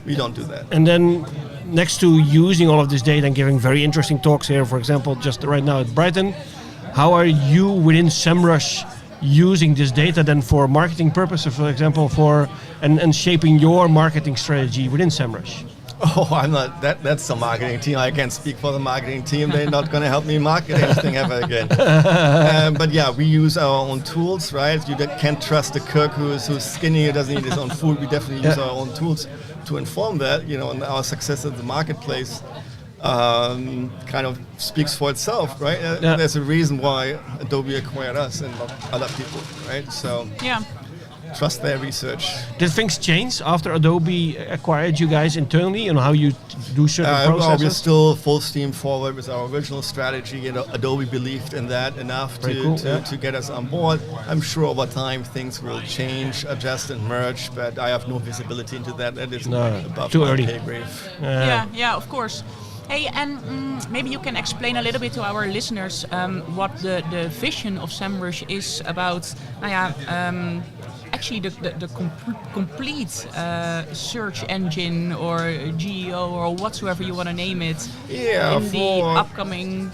we don't do that. And then next to using all of this data and giving very interesting talks here, for example, just right now at Brighton, how are you within SEMrush using this data then for marketing purposes, for example, and shaping your marketing strategy within SEMrush? Oh, I'm not. That's the marketing team. I can't speak for the marketing team. They're not going to help me market anything ever again. But yeah, we use our own tools, right? You can't trust the cook who's skinny, who doesn't eat his own food. We definitely use our own tools to inform that. And our success in the marketplace kind of speaks for itself, right? There's a reason why Adobe acquired us and not other people, right? So Yeah. trust their research. Did things change after Adobe acquired you guys internally and how you do certain processes? We're still full steam forward with our original strategy. Adobe believed in that enough to get us on board. I'm sure over time things will change, adjust, and merge, but I have no visibility into that. That is above too my early. pay grade. Yeah, of course. Hey, and maybe you can explain a little bit to our listeners what the vision of SEMrush is about. Actually, the complete search engine or GEO or whatsoever you want to name it in the upcoming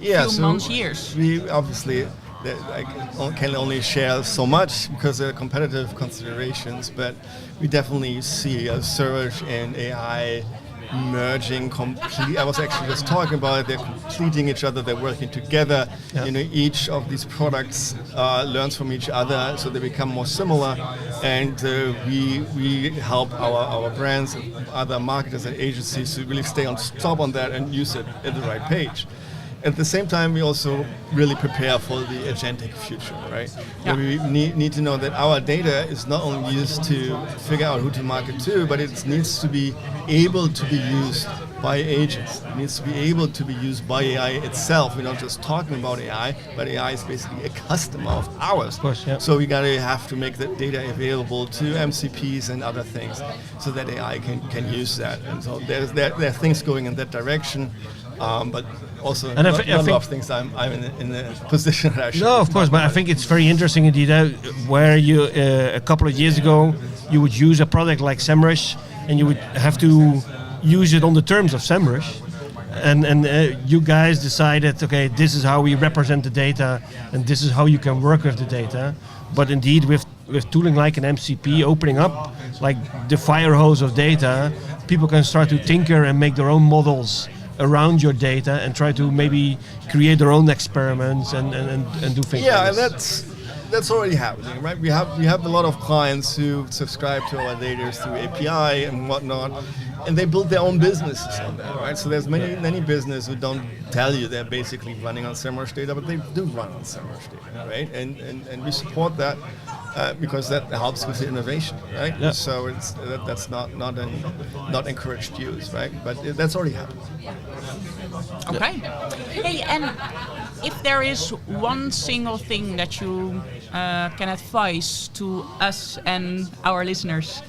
few months, years. We obviously I can only share so much because there are competitive considerations, but we definitely see a search and AI merging completely. I was actually just talking about it. They're completing each other. They're working together. Each of these products learns from each other, so they become more similar. And we help our brands and other marketers and agencies to really stay on top on that and use it at the right page. At the same time, we also really prepare for the agentic future, right? Yeah. We need to know that our data is not only used to figure out who to market to, but it needs to be able to be used by agents. It needs to be able to be used by AI itself. We're not just talking about AI, but AI is basically a customer of ours. Of course, yeah. So we have to make that data available to MCPs and other things so that AI can use that. And so there are things going in that direction. But also, and a lot of things I'm in the position that I should. No, of course, but I think it's very interesting indeed. Where you a couple of years ago you would use a product like SEMrush, and you would have to use it on the terms of SEMrush, and you guys decided, okay, this is how we represent the data, and this is how you can work with the data. But indeed, with tooling like an MCP opening up, like the fire hose of data, people can start to tinker and make their own models around your data and try to maybe create their own experiments and do things. Yeah, like and this. that's already happening, right? We have a lot of clients who subscribe to our data through API and whatnot, and they build their own businesses on that, right? So there's many businesses who don't tell you they're basically running on SEMrush data, but they do run on SEMrush data, right? And we support that because that helps with the innovation, right? Yeah. So that's not encouraged use, right? But that's already happened. Okay. Hey, and if there is one single thing that you can advise to us and our listeners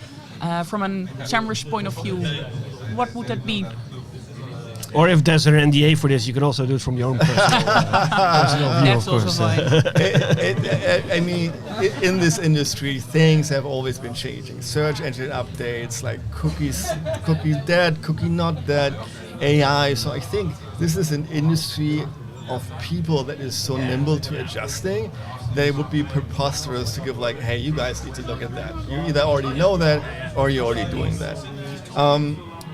from a SEMrush point of view, what would that be? Or if there's an NDA for this, you can also do it from your own personal view, That's of course. also fine. I mean, in this industry, things have always been changing. Search engine updates, like cookie dead, cookie not dead, AI. So I think this is an industry of people that is so nimble to adjusting that it would be preposterous to give like, hey, you guys need to look at that. You either already know that or you're already doing that.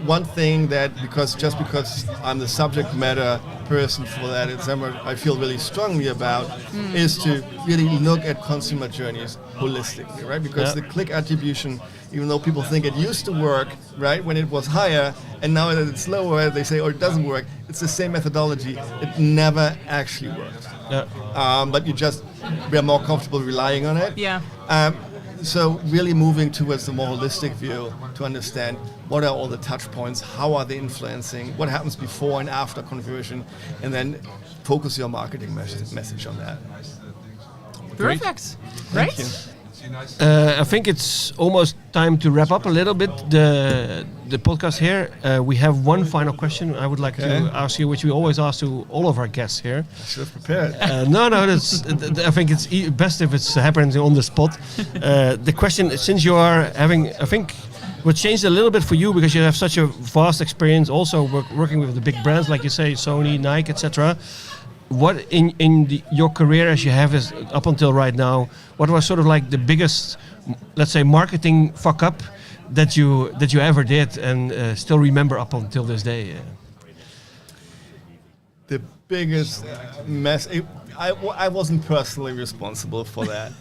One thing that, because I'm the subject matter person for that, I feel really strongly about, is to really look at consumer journeys holistically, right? Because the click attribution, even though people think it used to work, right, when it was higher, and now that it's lower, they say, oh, it doesn't work. It's the same methodology. It never actually worked. but we are more comfortable relying on it. Yeah. So really moving towards the more holistic view to understand what are all the touch points, how are they influencing, what happens before and after conversion, and then focus your marketing message on that. Perfect. Thank Great. you. I think it's almost time to wrap up a little bit the podcast here. We have one final question I would like to ask you, which we always ask to all of our guests here. I should have prepared. I think it's best if it's happening on the spot. The question, since you are having, I think, what changed a little bit for you because you have such a vast experience also working with the big brands, like you say, Sony, Nike, etc. What your career as you have is up until right now, what was sort of like the biggest, let's say, marketing fuck up that you ever did and still remember up until this day? The biggest mess. I wasn't personally responsible for that,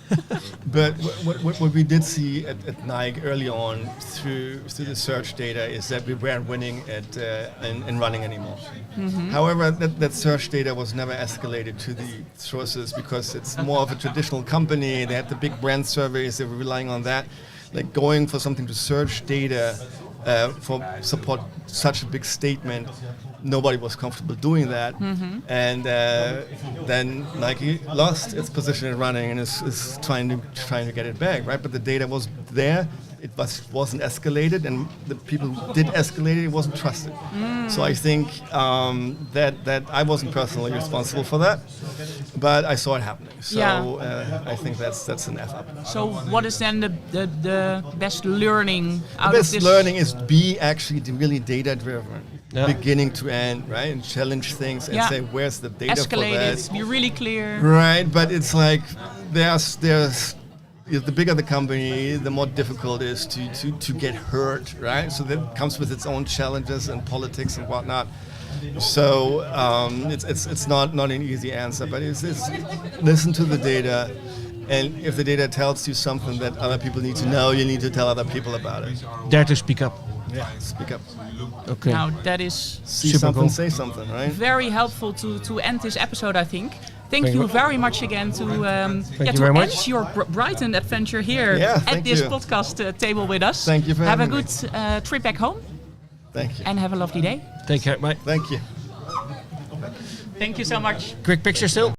but what we did see at Nike early on through the search data is that we weren't winning in running anymore. Mm-hmm. However, that search data was never escalated to the sources because it's more of a traditional company. They had the big brand surveys. They were relying on that. Like going for something to search data for support such a big statement, nobody was comfortable doing that. Mm-hmm. And then Nike lost its position in running and is trying to get it back, right? But the data was there. It wasn't escalated, and the people who did escalate it wasn't trusted. So I think that I wasn't personally responsible for that, but I saw it happening. So I think that's an F up. So what is then the best learning out of this? The best learning is be actually really data driven, beginning to end, right, and challenge things and say where's the data escalate for that. It, be really clear. Right, but it's like there's the bigger the company, the more difficult it is to get heard, right? So that comes with its own challenges and politics and whatnot. So it's not an easy answer, but it's listen to the data, and if the data tells you something that other people need to know, you need to tell other people about it. Dare to speak up. Yeah, speak up. Okay. Now that is see something, say something, right? Very helpful to end this episode, I think. Thank you very much again to end your Brighton adventure here at this podcast table with us. Thank you for having me. Have a good trip back home. Thank you. And have a lovely day. Take care, mate. Thank you. Thank you so much. Quick picture still.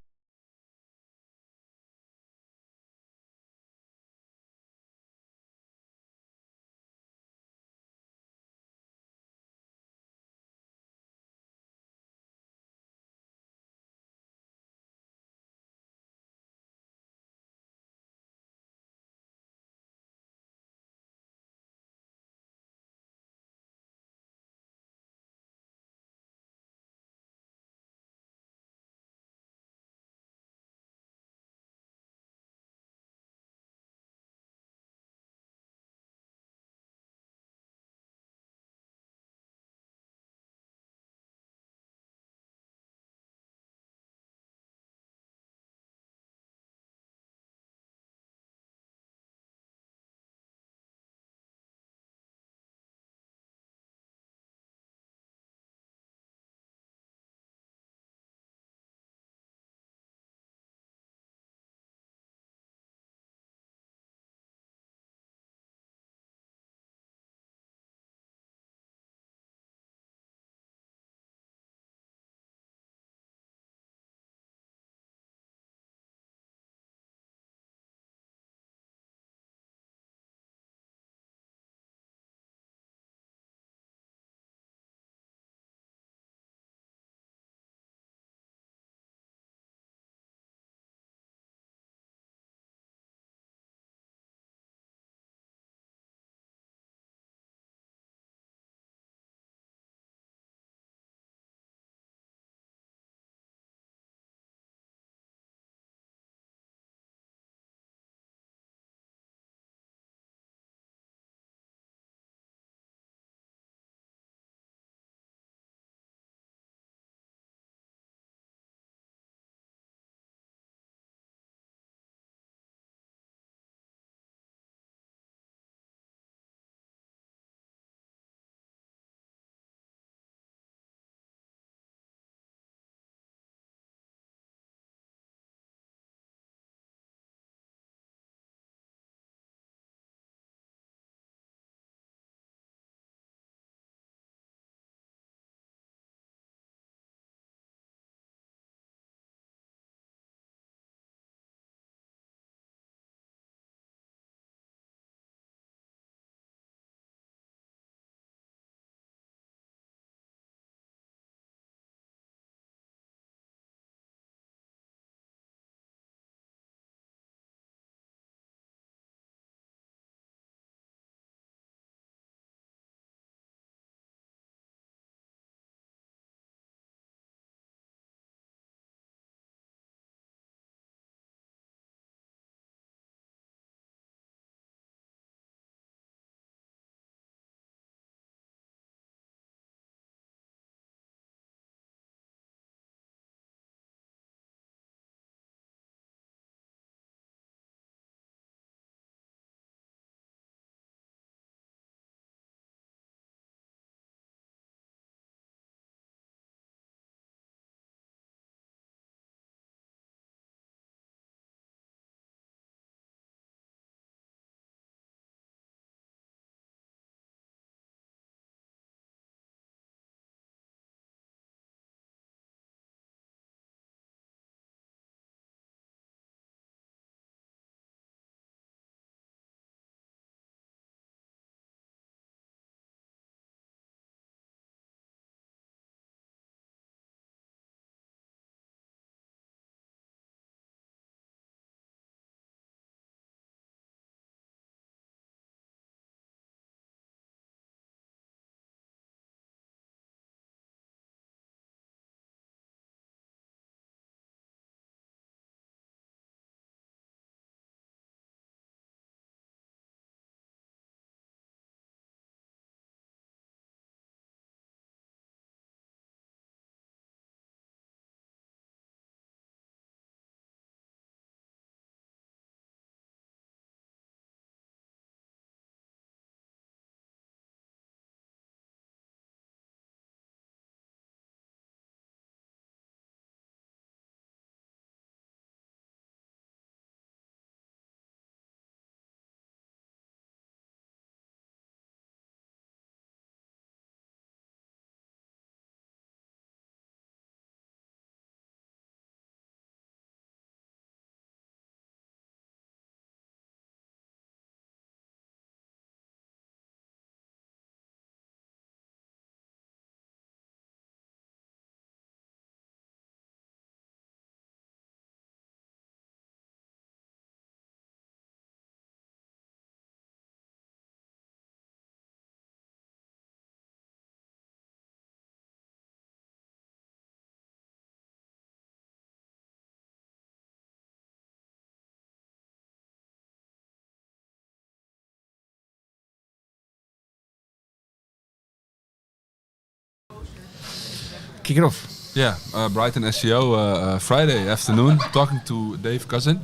kick it off. Yeah, Brighton SEO Friday afternoon, talking to Dave Cousin.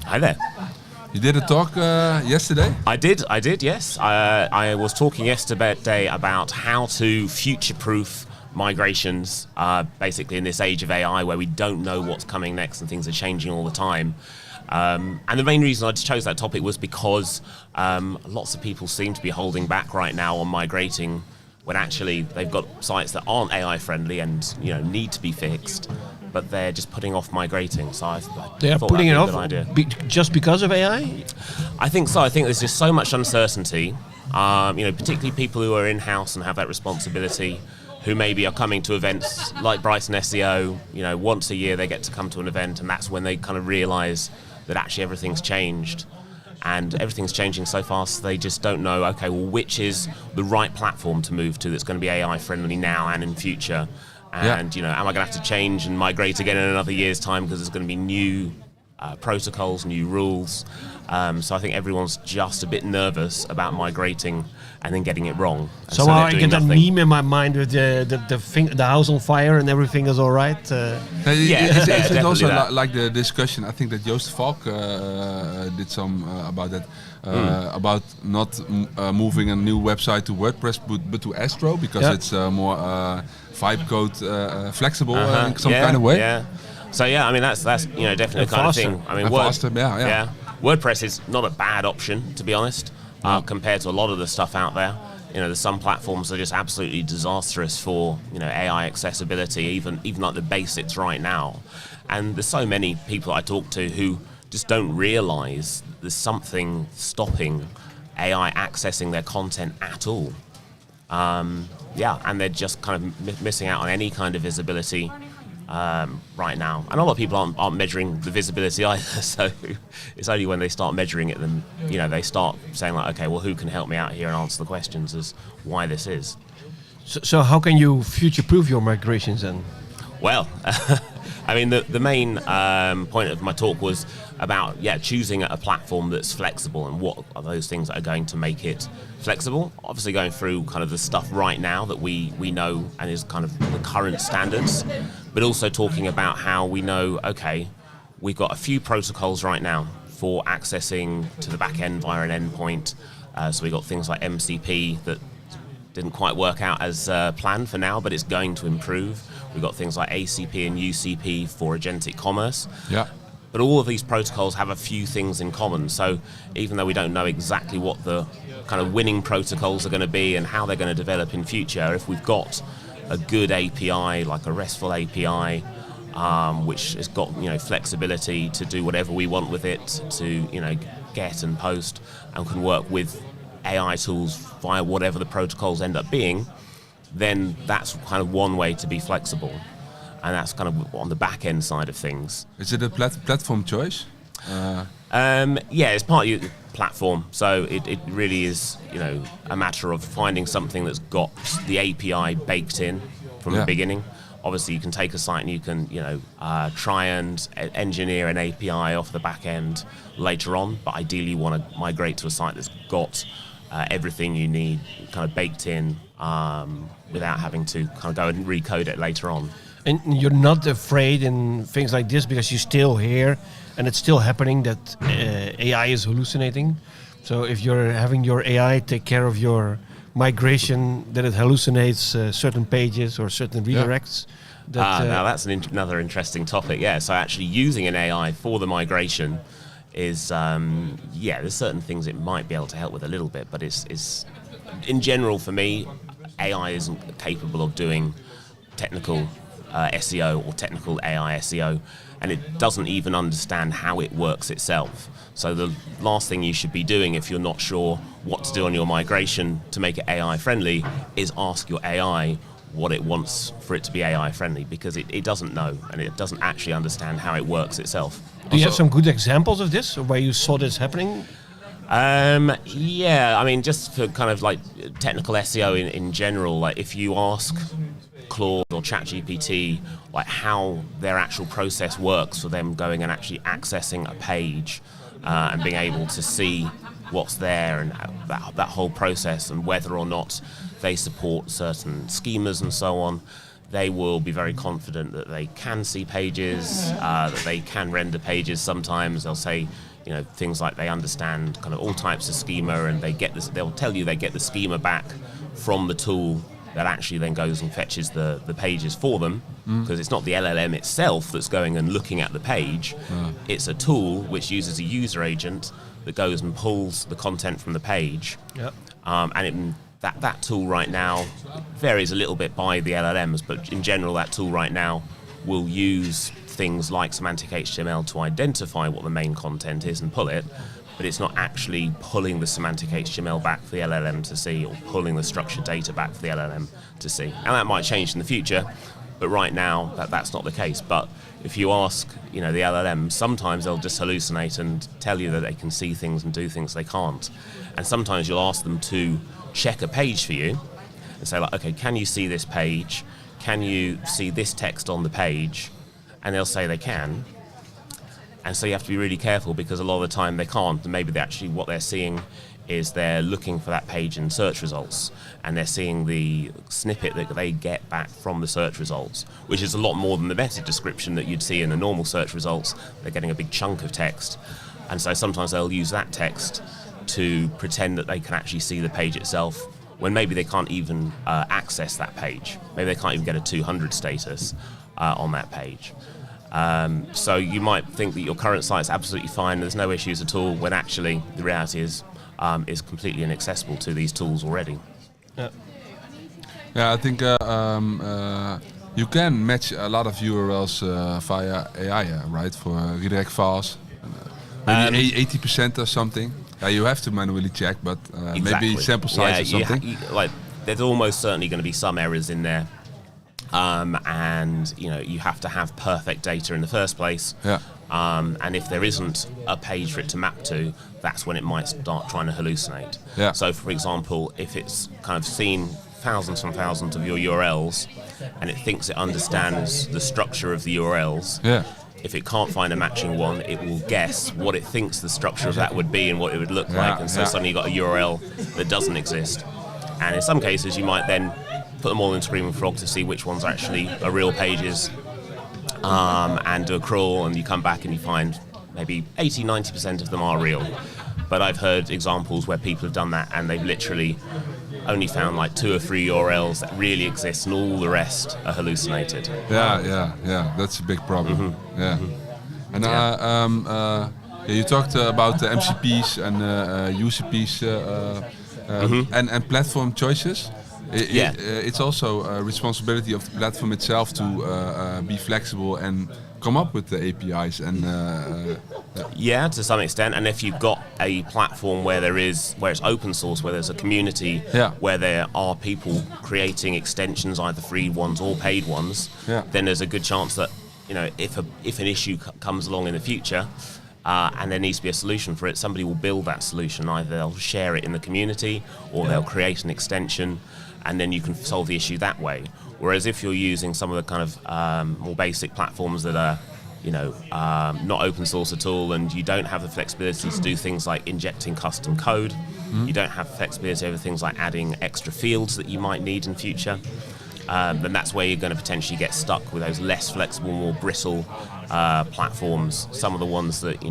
Hi there. You did a talk yesterday? I did, yes. I was talking yesterday about how to future-proof migrations, basically in this age of AI where we don't know what's coming next and things are changing all the time. And the main reason I chose that topic was because lots of people seem to be holding back right now on migrating when actually they've got sites that aren't AI friendly and need to be fixed, but they're just putting off migrating. So I they're thought putting it that'd off be a good idea. Just because of AI? I think so. I think there's just so much uncertainty. Particularly people who are in-house and have that responsibility, who maybe are coming to events like Brighton SEO. Once a year they get to come to an event, and that's when they kind of realise that actually everything's changed. And everything's changing so fast, they just don't know, okay, well, which is the right platform to move to that's going to be AI friendly now and in future? And, am I going to have to change and migrate again in another year's time because there's going to be new protocols, new rules? So I think everyone's just a bit nervous about migrating and then getting it wrong. And Somehow I get that meme in my mind with the house on fire and everything is all right. It's also like the discussion. I think that Joost Valk did some about that. About not moving a new website to WordPress but to Astro because it's more vibe code flexible in some kind of way. Yeah. So that's definitely the kind of thing. I mean, WordPress is not a bad option, to be honest, compared to a lot of the stuff out there. There's some platforms that are just absolutely disastrous for AI accessibility, even like the basics right now. And there's so many people I talk to who just don't realise there's something stopping AI accessing their content at all. And they're just kind of missing out on any kind of visibility right now. And a lot of people aren't measuring the visibility either, so it's only when they start measuring it then they start saying like, okay, well, who can help me out here and answer the questions as why this is. So how can you future-proof your migrations then? Well, I mean, the main point of my talk was about choosing a platform that's flexible and what are those things that are going to make it flexible. Obviously going through kind of the stuff right now that we know and is kind of the current standards, but also talking about how we know, okay, we've got a few protocols right now for accessing to the back end via an endpoint. So we got things like MCP that didn't quite work out as planned for now, but it's going to improve. We've got things like ACP and UCP for agentic commerce. Yeah. But all of these protocols have a few things in common. So even though we don't know exactly what the kind of winning protocols are going to be and how they're going to develop in future, if we've got a good API, like a RESTful API, which has got flexibility to do whatever we want with it, to get and post, and can work with AI tools via whatever the protocols end up being, then that's kind of one way to be flexible. And that's kind of on the back end side of things. Is it a platform choice? It's partly a platform. So it really is, a matter of finding something that's got the API baked in from the beginning. Obviously, you can take a site and you can, try and engineer an API off the back end later on. But ideally, you want to migrate to a site that's got everything you need kind of baked in without having to kind of go and recode it later on. And you're not afraid in things like this because you still hear, and it's still happening, that AI is hallucinating. So if you're having your AI take care of your migration, then it hallucinates certain pages or certain redirects. Now that's another interesting topic. Yeah, so actually using an AI for the migration is, there's certain things it might be able to help with a little bit, but it's in general for me, AI isn't capable of doing technical SEO or technical AI SEO, and it doesn't even understand how it works itself. So the last thing you should be doing if you're not sure what to do on your migration to make it AI friendly is ask your AI what it wants for it to be AI friendly, because it doesn't know and it doesn't actually understand how it works itself. Do you have some good examples of this, where you saw this happening? I mean, just for kind of like technical SEO in general, like if you ask Claude or ChatGPT like how their actual process works for them going and actually accessing a page and being able to see what's there and that whole process, and whether or not they support certain schemas and so on, they will be very confident that they can see pages, that they can render pages. Sometimes they'll say, things like they understand kind of all types of schema, and they'll tell you they get the schema back from the tool that actually then goes and fetches the pages for them, because it's not the LLM itself that's going and looking at the page. It's a tool which uses a user agent that goes and pulls the content from the page. And that tool right now varies a little bit by the LLMs, but in general that tool right now will use things like semantic HTML to identify what the main content is and pull it, but it's not actually pulling the semantic HTML back for the LLM to see, or pulling the structured data back for the LLM to see. And that might change in the future, but right now that's not the case. But if you ask, the LLM, sometimes they'll just hallucinate and tell you that they can see things and do things they can't. And sometimes you'll ask them to check a page for you and say, like, okay, can you see this page? Can you see this text on the page? And they'll say they can. And so you have to be really careful, because a lot of the time they can't, and maybe what they're seeing is they're looking for that page in search results, and they're seeing the snippet that they get back from the search results, which is a lot more than the meta description that you'd see in the normal search results. They're getting a big chunk of text, and so sometimes they'll use that text to pretend that they can actually see the page itself, when maybe they can't even access that page. Maybe they can't even get a 200 status on that page. So you might think that your current site's absolutely fine, there's no issues at all, when actually the reality is completely inaccessible to these tools already. I think you can match a lot of URLs via AI, right? For redirect files, maybe 80% or something. You have to manually check, but Exactly. maybe sample size or something. There's almost certainly going to be some errors in there. And you have to have perfect data in the first place. And if there isn't a page for it to map to, that's when it might start trying to hallucinate. So for example, if it's kind of seen thousands and thousands of your URLs and it thinks it understands the structure of the URLs, if it can't find a matching one, it will guess what it thinks the structure of that would be and what it would look like, and so suddenly you've got a URL that doesn't exist. And in some cases you might then put them all in Screaming Frog to see which ones actually are real pages, and do a crawl, and you come back and you find maybe 80-90% of them are real. But I've heard examples where people have done that and they've literally only found like 2 or 3 URLs that really exist, and all the rest are hallucinated. That's a big problem. And you talked about the MCPs and UCPs and platform choices. It's also a responsibility of the platform itself to be flexible and come up with the APIs and to some extent. And if you've got a platform where it's open source, where there's a community, where there are people creating extensions, either free ones or paid ones, then there's a good chance that if an issue comes along in the future, and there needs to be a solution for it, somebody will build that solution. Either they'll share it in the community, or they'll create an extension, and then you can solve the issue that way. Whereas if you're using some of the kind of more basic platforms that are, not open source at all, and you don't have the flexibility to do things like injecting custom code, you don't have flexibility over things like adding extra fields that you might need in future, then that's where you're going to potentially get stuck with those less flexible, more brittle platforms. Some of the ones that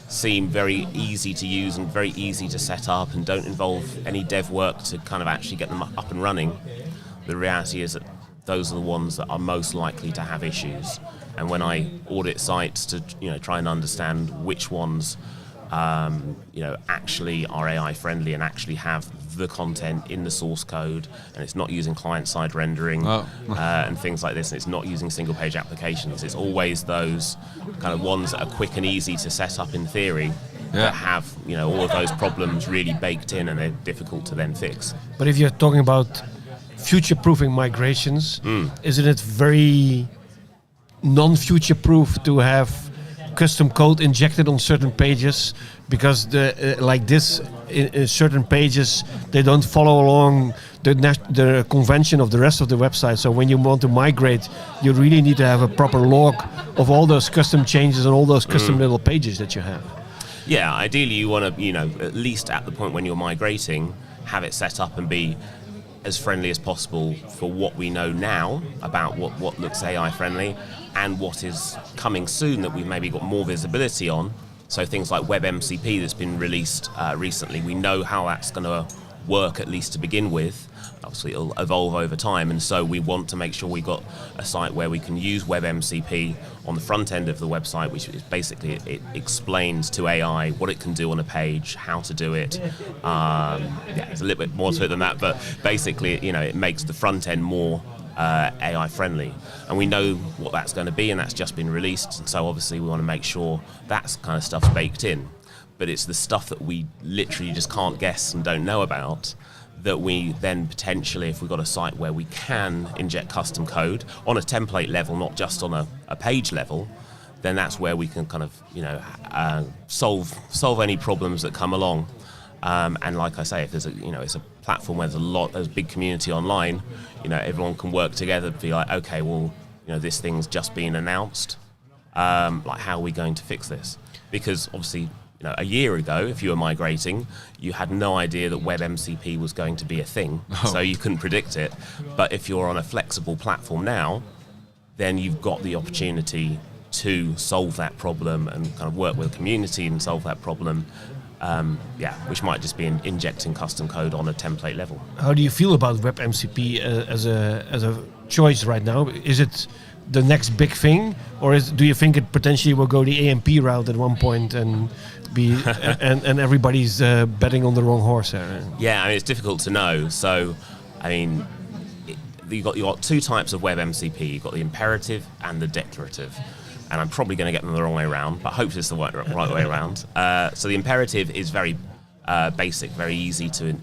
seem very easy to use and very easy to set up and don't involve any dev work to kind of actually get them up and running. The reality is that those are the ones that are most likely to have issues. And when I audit sites to try and understand which ones actually are AI friendly and actually have the content in the source code, and it's not using client-side rendering and things like this, and it's not using single-page applications. It's always those kind of ones that are quick and easy to set up in theory that have all of those problems really baked in, and they're difficult to then fix. But if you're talking about future-proofing migrations, isn't it very non-future-proof to have custom code injected on certain pages, because in certain pages they don't follow along the convention of the rest of the website. So when you want to migrate, you really need to have a proper log of all those custom changes and all those custom little pages that you have. Yeah, ideally you want to, at least at the point when you're migrating, have it set up and be as friendly as possible for what we know now about what looks AI friendly and what is coming soon that we've maybe got more visibility on. So things like WebMCP that's been released recently, we know how that's going to work, at least to begin with. Obviously it'll evolve over time, and so we want to make sure we've got a site where we can use WebMCP on the front end of the website, which is basically it explains to AI what it can do on a page, how to do it. There's a little bit more to it than that, but basically, it makes the front end more AI friendly, and we know what that's going to be, and that's just been released, and so obviously we want to make sure that kind of stuff's baked in. But it's the stuff that we literally just can't guess and don't know about that we then potentially, if we've got a site where we can inject custom code on a template level, not just on a page level, then that's where we can kind of solve any problems that come along. And like I say, if there's it's a platform where there's a big community online, everyone can work together to be like, okay, well, this thing's just been announced. Like, how are we going to fix this? Because obviously, a year ago, if you were migrating, you had no idea that WebMCP was going to be a thing, so you couldn't predict it. But if you're on a flexible platform now, then you've got the opportunity to solve that problem and kind of work with the community and solve that problem, which might just be injecting custom code on a template level. How do you feel about WebMCP as a choice right now? Is it the next big thing, or do you think it potentially will go the AMP route at one point and be and everybody's betting on the wrong horse there? Yeah, it's difficult to know. So, you've got two types of WebMCP. You've got the imperative and the declarative, and I'm probably going to get them the wrong way around, but hopefully it's the right way around. So the imperative is very basic, very easy to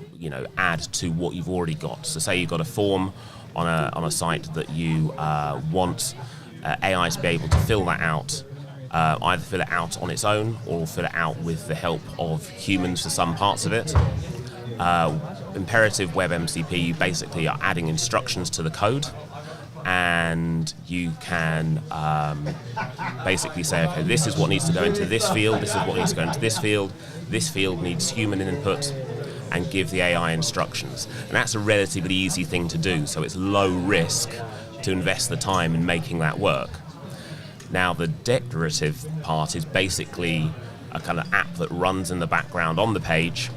add to what you've already got. So say you've got a form on a site that you want AI to be able to fill that out, either fill it out on its own or fill it out with the help of humans for some parts of it. Imperative WebMCP, you basically are adding instructions to the code, and you can basically say, okay, this is what needs to go into this field, this is what needs to go into this field needs human input, and give the AI instructions. And that's a relatively easy thing to do, so it's low risk to invest the time in making that work. Now, the declarative part is basically a kind of app that runs in the background on the page,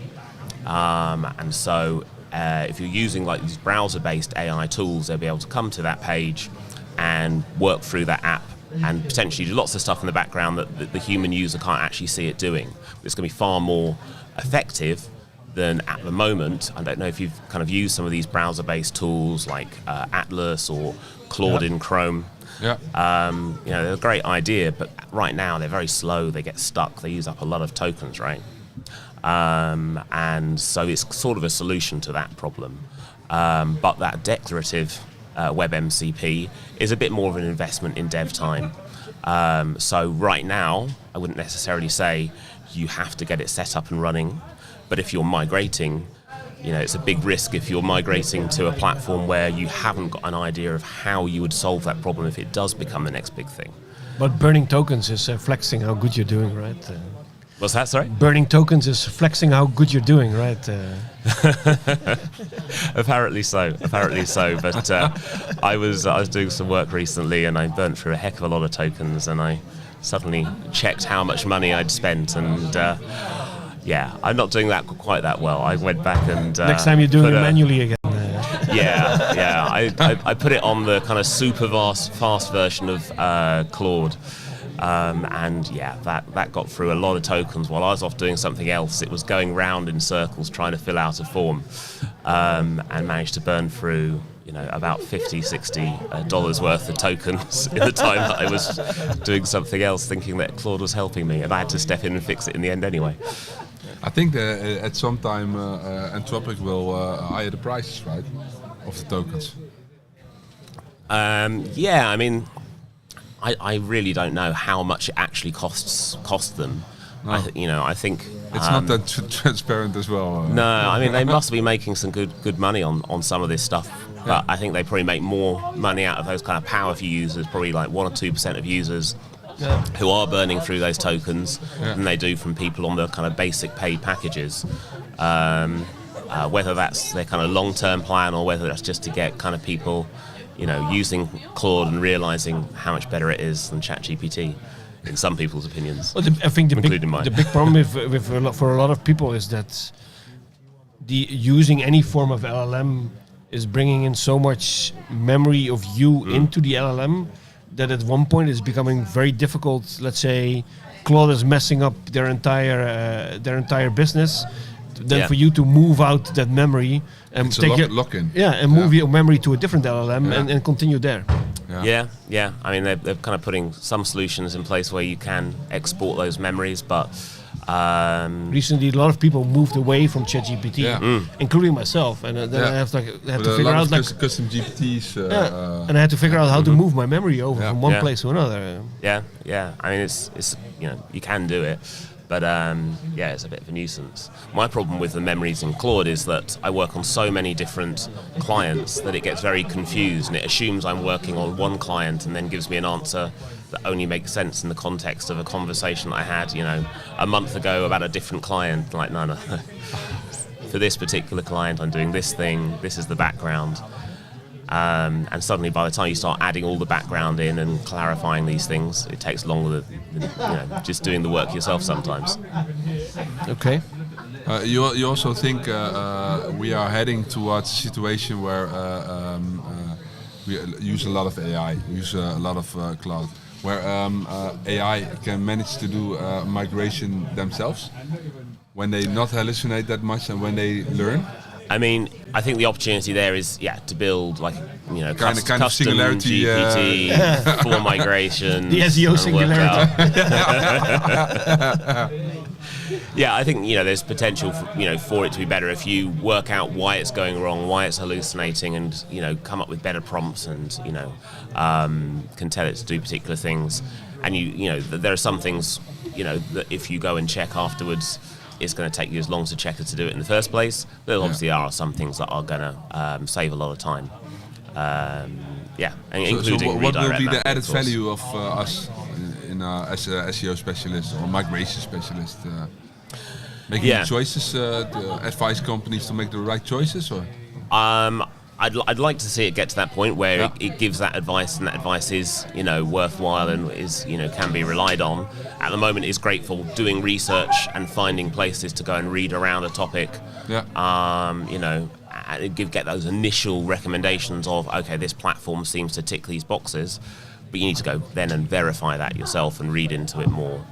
and so if you're using like these browser-based AI tools, they'll be able to come to that page and work through that app and potentially do lots of stuff in the background that the human user can't actually see it doing. It's going to be far more effective than at the moment. I don't know if you've kind of used some of these browser-based tools like Atlas or Claude in Chrome. Yeah. They're a great idea, but right now they're very slow. They get stuck. They use up a lot of tokens, right? And so it's sort of a solution to that problem. But that declarative WebMCP is a bit more of an investment in dev time. So right now, I wouldn't necessarily say you have to get it set up and running. But if you're migrating, it's a big risk if you're migrating to a platform where you haven't got an idea of how you would solve that problem if it does become the next big thing. But burning tokens is flexing how good you're doing, right? What's that, sorry? Burning tokens is flexing how good you're doing, right? Apparently so. But I was doing some work recently, and I burnt through a heck of a lot of tokens, and I suddenly checked how much money I'd spent, and I'm not doing that quite that well. I went back and next time you're doing it manually again. I put it on the kind of super fast version of Claude. That got through a lot of tokens while I was off doing something else. It was going round in circles trying to fill out a form, and managed to burn through about $50-$60 worth of tokens in the time that I was doing something else, thinking that Claude was helping me, and I had to step in and fix it in the end anyway. I think that at some time Anthropic will hire the prices, right, of the tokens. I really don't know how much it actually costs them. No. I think it's not that transparent as well. No, they must be making some good money on some of this stuff. But I think they probably make more money out of those kind of powerful users, probably like 1 or 2% of users who are burning through those tokens than they do from people on the kind of basic paid packages. whether that's their kind of long-term plan or whether that's just to get kind of people, using Claude and realizing how much better it is than ChatGPT in some people's opinions. Well, I think including mine. the big problem for a lot of people is that using any form of LLM is bringing in so much memory of you into the LLM that at one point it's becoming very difficult. Let's say Claude is messing up their entire business. Then for you to move out that memory and it's take a lock-in. and move your memory to a different LLM and continue there. Yeah. I mean, they're kind of putting some solutions in place where you can export those memories, but recently a lot of people moved away from ChatGPT, including myself, and then I have to figure out custom GPTs. And I had to figure out how to move my memory over from one place to another. Yeah. I mean, it's you can do it. But it's a bit of a nuisance. My problem with the memories in Claude is that I work on so many different clients that it gets very confused, and it assumes I'm working on one client and then gives me an answer that only makes sense in the context of a conversation I had, a month ago about a different client. Like, no. For this particular client, I'm doing this thing. This is the background. And suddenly, by the time you start adding all the background in and clarifying these things, it takes longer than just doing the work yourself sometimes. Okay. You also think we are heading towards a situation where we use a lot of AI, use a lot of cloud, where AI can manage to do migration themselves when they not hallucinate that much and when they learn? I mean, I think the opportunity there is, to build kind of singularity GPT for migration. The SEO singularity. I think there's potential for it to be better if you work out why it's going wrong, why it's hallucinating, and come up with better prompts and can tell it to do particular things. And there are some things that if you go and check afterwards, it's going to take you as long as a checker to do it in the first place. There obviously are some things that are going to save a lot of time. Including what will be the added of course. value of us as a SEO specialist or migration specialist? Making choices to advise companies to make the right choices, or? I'd like to see it get to that point where it gives that advice, and that advice is worthwhile and is can be relied on. At the moment, it's great for doing research and finding places to go and read around a topic. Get those initial recommendations of this platform seems to tick these boxes, but you need to go then and verify that yourself and read into it more.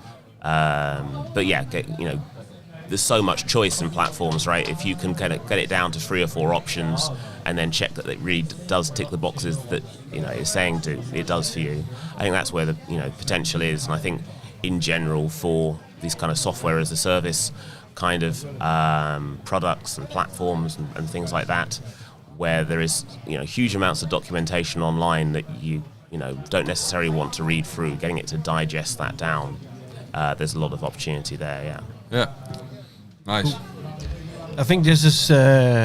There's so much choice in platforms, right? If you can get it down to 3 or 4 options and then check that it really does tick the boxes that it's saying it does for you. I think that's where the potential is, and I think in general for these kind of software as a service kind of products and platforms and things like that, where there is huge amounts of documentation online that you don't necessarily want to read through, getting it to digest that down. There's a lot of opportunity there. Yeah. Nice. I think this is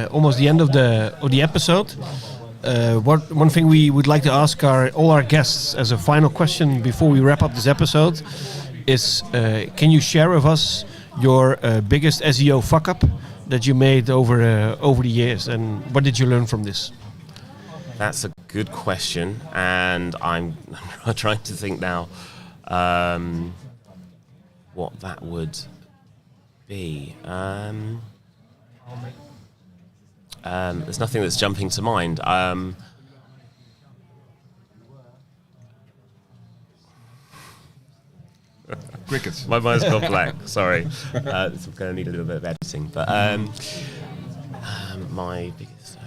almost the end of the episode. One thing we would like to ask all our guests as a final question before we wrap up this episode is, can you share with us your biggest SEO fuck up that you made over the years, and what did you learn from this? That's a good question, and I'm trying to think now what that would be. There's nothing that's jumping to mind. Crickets. My mind's gone blank. Sorry. It's going to need a little bit of editing. But my biggest...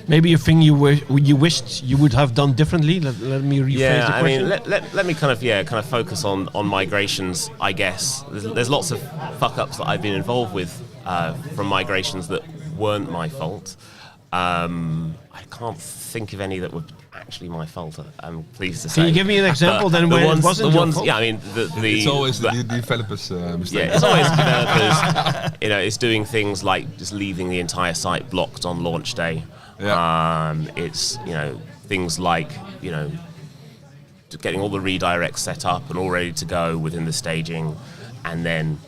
Maybe a thing you wished you would have done differently. Let me rephrase the question. I mean, let me kind of focus on migrations. I guess there's lots of fuck ups that I've been involved with from migrations that weren't my fault. I can't think of any that were actually my fault. I'm pleased to say. Can you give me an example then where it wasn't your fault? Yeah, I mean, it's always the developers' mistake. Yeah, it's always developers. It's doing things like just leaving the entire site blocked on launch day. Yeah. It's things like getting all the redirects set up and all ready to go within the staging, and then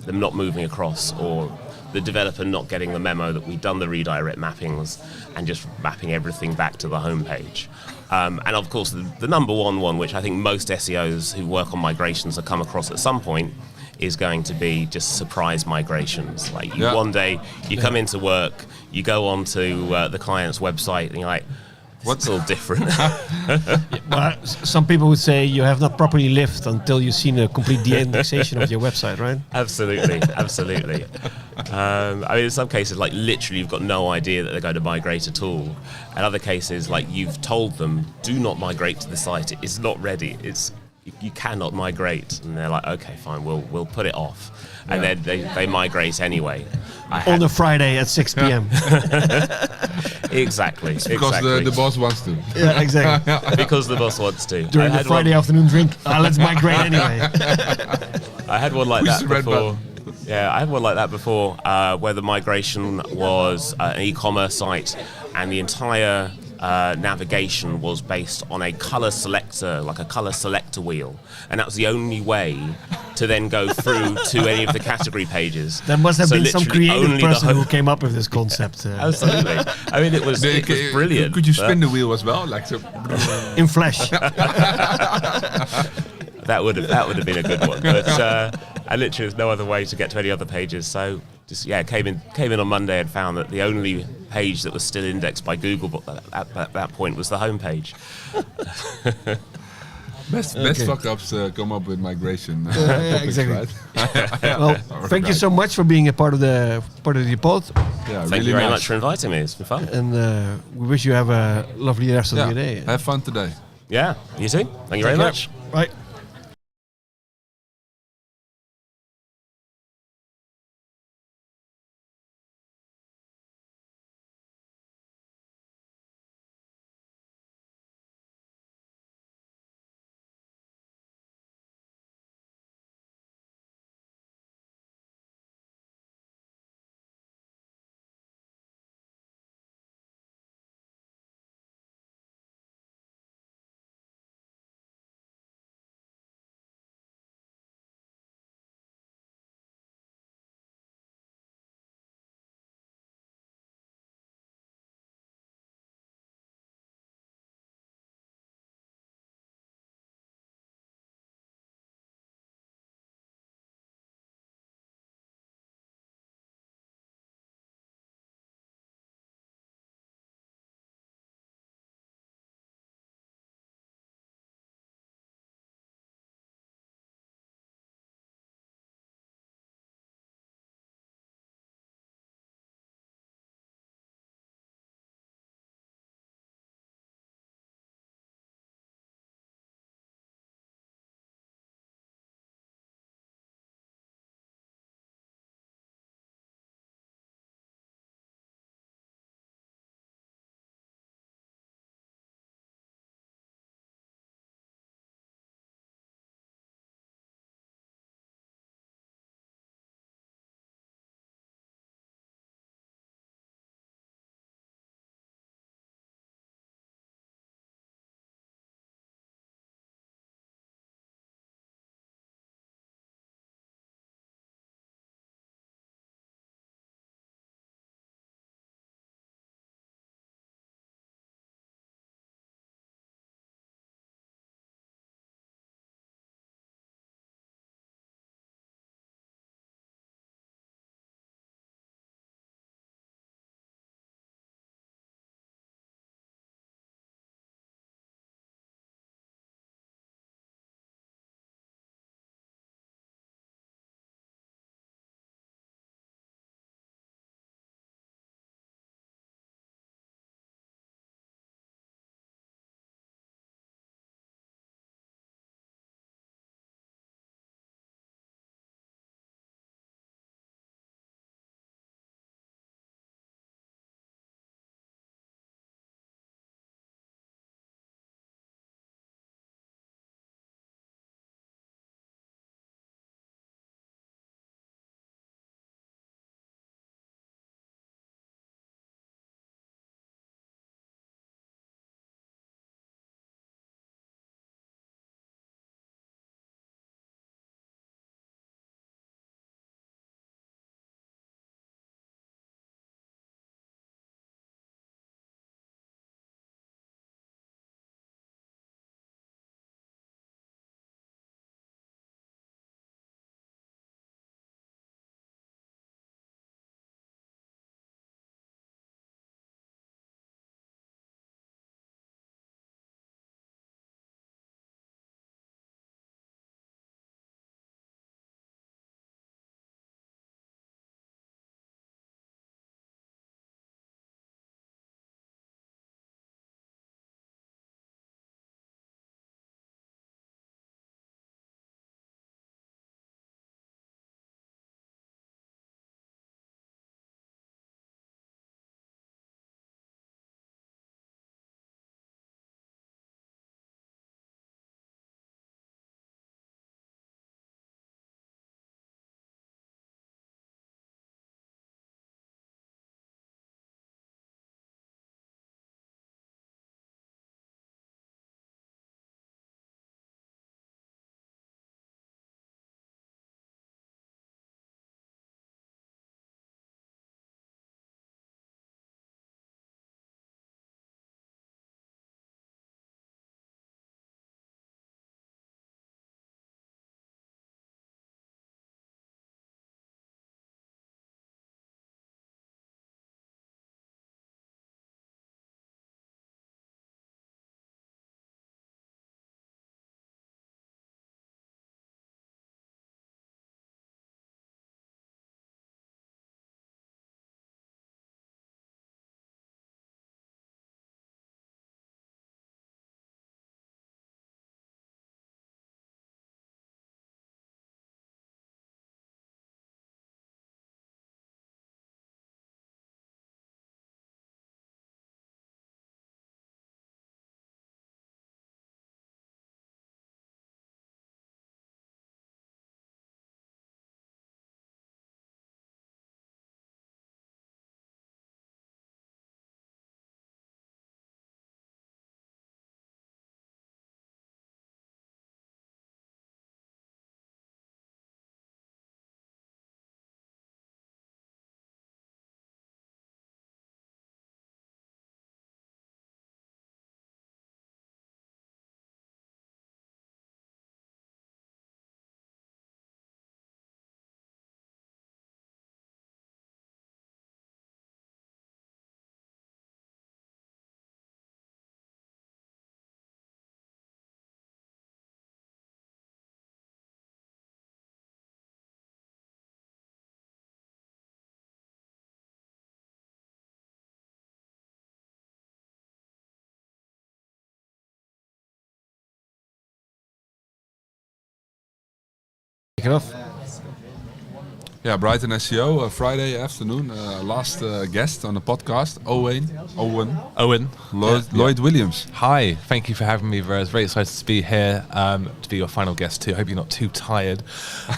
them not moving across, or the developer not getting the memo that we've done the redirect mappings and just mapping everything back to the homepage. And of course, the number one, which I think most SEOs who work on migrations have come across at some point, is going to be just surprise migrations. Like one day you come into work, you go onto the client's website, and you're like, what's all different? Well, some people would say you have not properly lived until you've seen a complete de-indexation of your website, right? Absolutely. I mean, in some cases, like literally, you've got no idea that they're going to migrate at all. In other cases, like you've told them, do not migrate to the site. It is not ready. You cannot migrate, and they're like, okay, fine, we'll put it off, and then they migrate anyway. On a Friday at 6 p.m. Exactly. Because the boss wants to. Yeah, exactly. Because the boss wants to. During the Friday afternoon drink, let's migrate anyway. I had one like that before. Yeah, I had one like that before, where the migration was an e-commerce site, and the entire navigation was based on a color selector, like a color selector wheel, and that was the only way to then go through to any of the category pages. There must have been some creative person who came up with this concept. Absolutely. I mean, it was brilliant. Could you spin the wheel as well, like so? In Flash? That would have been a good one, but I literally there's no other way to get to any other pages. So just came in on Monday and found that the only page that was still indexed by Google at that point was the home page. Best fuck ups come up with migration. Yeah, exactly. Right? Well, thank you so much for being a part of the pod. Yeah, thank you very much for inviting me. It's been fun. And we wish you have a lovely rest of your day. Have fun today. Yeah, you too. Thank you very much. Bye. kick it off. Yeah, Brighton SEO, Friday afternoon. Last guest on the podcast, Owen. Lloyd Williams. Hi, thank you for having me. It's very excited to be here, to be your final guest too. I hope you're not too tired,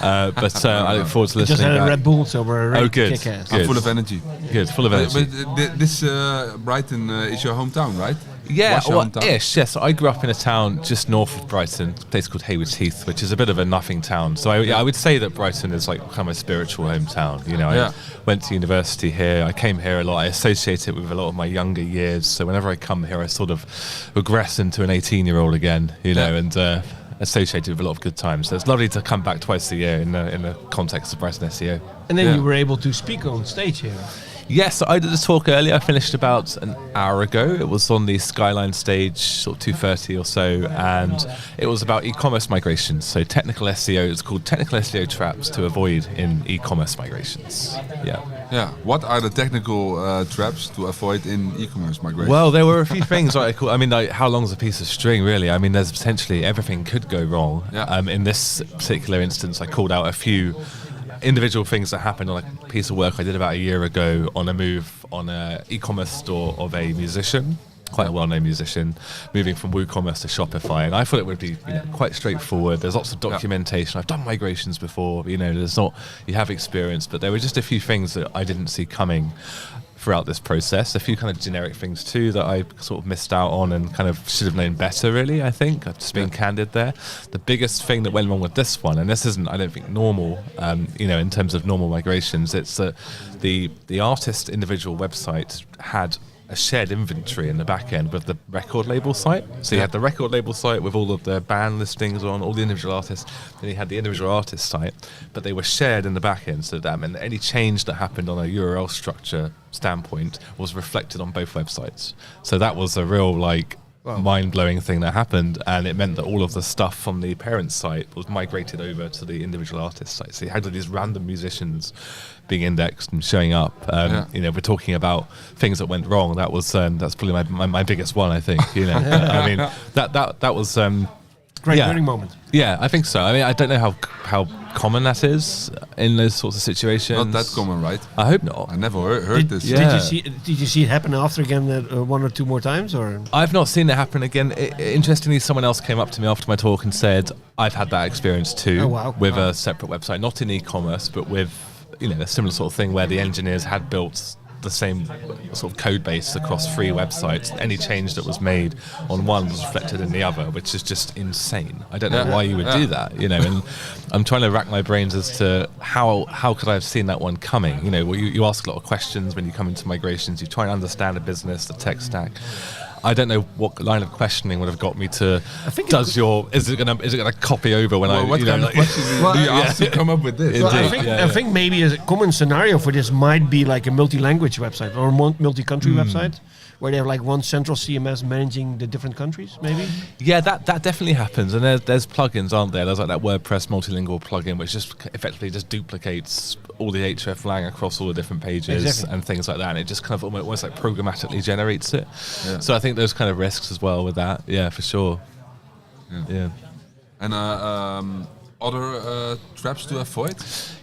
but I look forward to listening. Just had a back. Red Bull, so we're ready good. to kick ass. I'm full of energy. Good, full of energy. But this Brighton is your hometown, right? Yeah, Was your well, hometown? ish. Yes, I grew up in a town just north of Brighton, a place called Haywards Heath, which is a bit of a nothing town. So I would say that Brighton is like kind of my spiritual hometown. You know, I went to university here. I came here a lot. I associate it with a lot of my younger years. So whenever I come here, I sort of regress into an 18-year-old again. You know, and associated with a lot of good times. So it's lovely to come back twice a year in the context of Brighton SEO. And then you were able to speak on stage here. Yes, I did a talk earlier. I finished about an hour ago. It was on the Skyline stage, sort of 2:30 or so, and it was about e-commerce migrations. So technical SEO, it's called technical SEO traps to avoid in e-commerce migrations. Yeah. Yeah. What are the technical traps to avoid in e-commerce migration? Well, there were a few things. I mean, like, how long is a piece of string, really? I mean, there's potentially everything could go wrong. Yeah. In this particular instance, I called out a few individual things that happened on a piece of work I did about a year ago on a move on an e-commerce store of a musician, quite a well-known musician, moving from WooCommerce to Shopify. And I thought it would be quite straightforward. There's lots of documentation. I've done migrations before. You have experience, but there were just a few things that I didn't see coming throughout this process. A few kind of generic things too that I sort of missed out on and kind of should have known better, really, I think. I've just been candid there. The biggest thing that went wrong with this one, and this isn't, I don't think, normal, in terms of normal migrations, it's that the artist individual website had a shared inventory in the back end with the record label site. So you had the record label site with all of the band listings on, all the individual artists. Then you had the individual artist site, but they were shared in the back end. So that meant that any change that happened on a URL structure standpoint was reflected on both websites. So that was a real mind-blowing thing that happened, and it meant that all of the stuff from the parent site was migrated over to the individual artist site. So you had all these random musicians being indexed and showing up. We're talking about things that went wrong. That was that's probably my biggest one, I think. I mean, that was great learning moment. Yeah, I think so. I mean, I don't know how common that is in those sorts of situations. Not that common, right? I hope not. I never heard this. Did you see it happen after again one or two more times, or? I've not seen it happen again. Interestingly, someone else came up to me after my talk and said, I've had that experience too. Oh, wow. With a separate website, not in e-commerce, but with a similar sort of thing where the engineers had built the same sort of code base across 3 websites. Any change that was made on one was reflected in the other, which is just insane. I don't know why you would do that, and I'm trying to rack my brains as to how could I have seen that one coming. You ask a lot of questions when you come into migrations. You try and understand a business, the tech stack. I don't know what line of questioning would have got me to. Is it gonna copy over when what kind of question do you ask to come up with this? Well, I think maybe a common scenario for this might be like a multi-language website or a multi-country website, where they have like one central CMS managing the different countries, maybe? Yeah, that definitely happens. And there's plugins, aren't there? There's like that WordPress multilingual plugin, which just effectively just duplicates all the hreflang across all the different pages and things like that. And it just kind of almost like programmatically generates it. Yeah. So I think there's kind of risks as well with that. Yeah, for sure. Yeah. And other traps to avoid?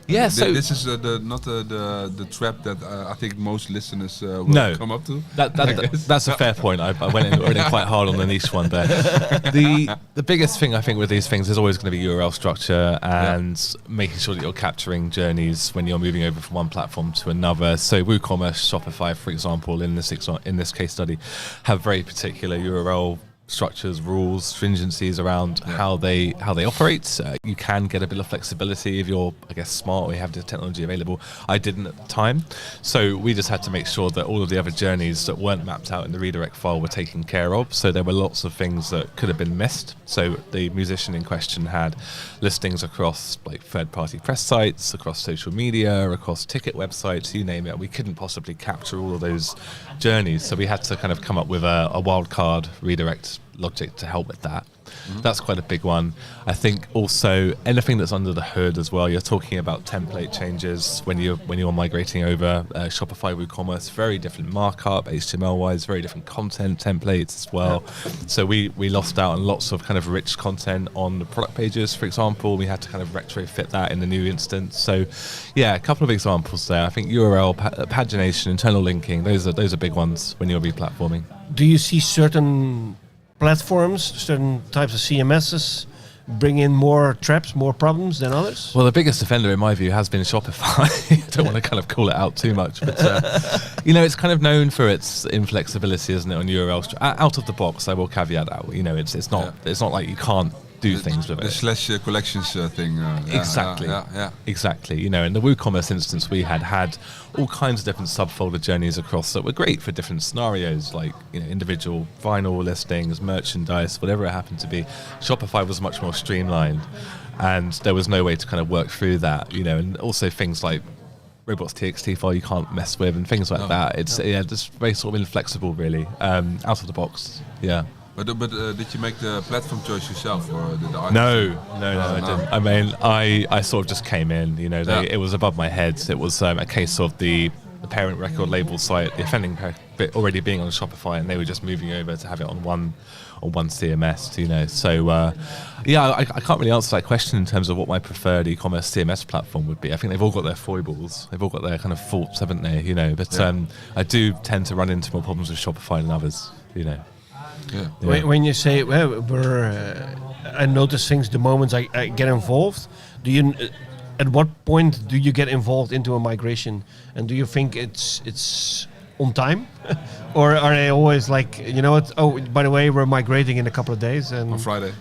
Yeah, so this is not the trap that I think most listeners will come up to. That's a fair point. I went in quite hard on the niche one there. The biggest thing I think with these things is always going to be URL structure and making sure that you're capturing journeys when you're moving over from one platform to another. So WooCommerce, Shopify, for example, in this case study, have very particular URL structures, rules, stringencies around how they operate. You can get a bit of flexibility if you're, I guess, smart or you have the technology available. I didn't at the time. So we just had to make sure that all of the other journeys that weren't mapped out in the redirect file were taken care of. So there were lots of things that could have been missed. So the musician in question had listings across like third-party press sites, across social media, across ticket websites, you name it. We couldn't possibly capture all of those journeys. So we had to kind of come up with a wildcard redirect logic to help with that. That's quite a big one. I think also anything that's under the hood as well. You're talking about template changes when you're migrating over Shopify WooCommerce. Very different markup, HTML wise. Very different content templates as well. So we lost out on lots of kind of rich content on the product pages, for example. We had to kind of retrofit that in the new instance. So yeah, a couple of examples there. I think URL pagination, internal linking. Those are big ones when you're replatforming. Do you see certain platforms, certain types of CMSs bring in more traps, more problems than others? Well, the biggest offender in my view has been Shopify. I don't want to kind of call it out too much, but it's kind of known for its inflexibility, isn't it, on URLs? Out of the box, I will caveat that. It's not like you can't do things with it. The slash collections thing. Exactly. Exactly. In the WooCommerce instance, we had all kinds of different subfolder journeys across that were great for different scenarios, like individual vinyl listings, merchandise, whatever it happened to be. Shopify was much more streamlined, and there was no way to kind of work through that. And also things like robots.txt file you can't mess with and things like that. It's just very sort of inflexible, really, out of the box. Yeah. But did you make the platform choice yourself, or did the artist? No, I didn't. I mean, I sort of just came in. It was above my head. It was a case of the parent record label site, the offending bit already being on Shopify, and they were just moving over to have it on one CMS. So I can't really answer that question in terms of what my preferred e-commerce CMS platform would be. I think they've all got their foibles. They've all got their kind of faults, haven't they? But I do tend to run into more problems with Shopify than others. Yeah. When you say, I notice things the moment I get involved, at what point do you get involved into a migration? And do you think it's on time? Or are they always like, you know what, oh, by the way, we're migrating in a couple of days. And on Friday.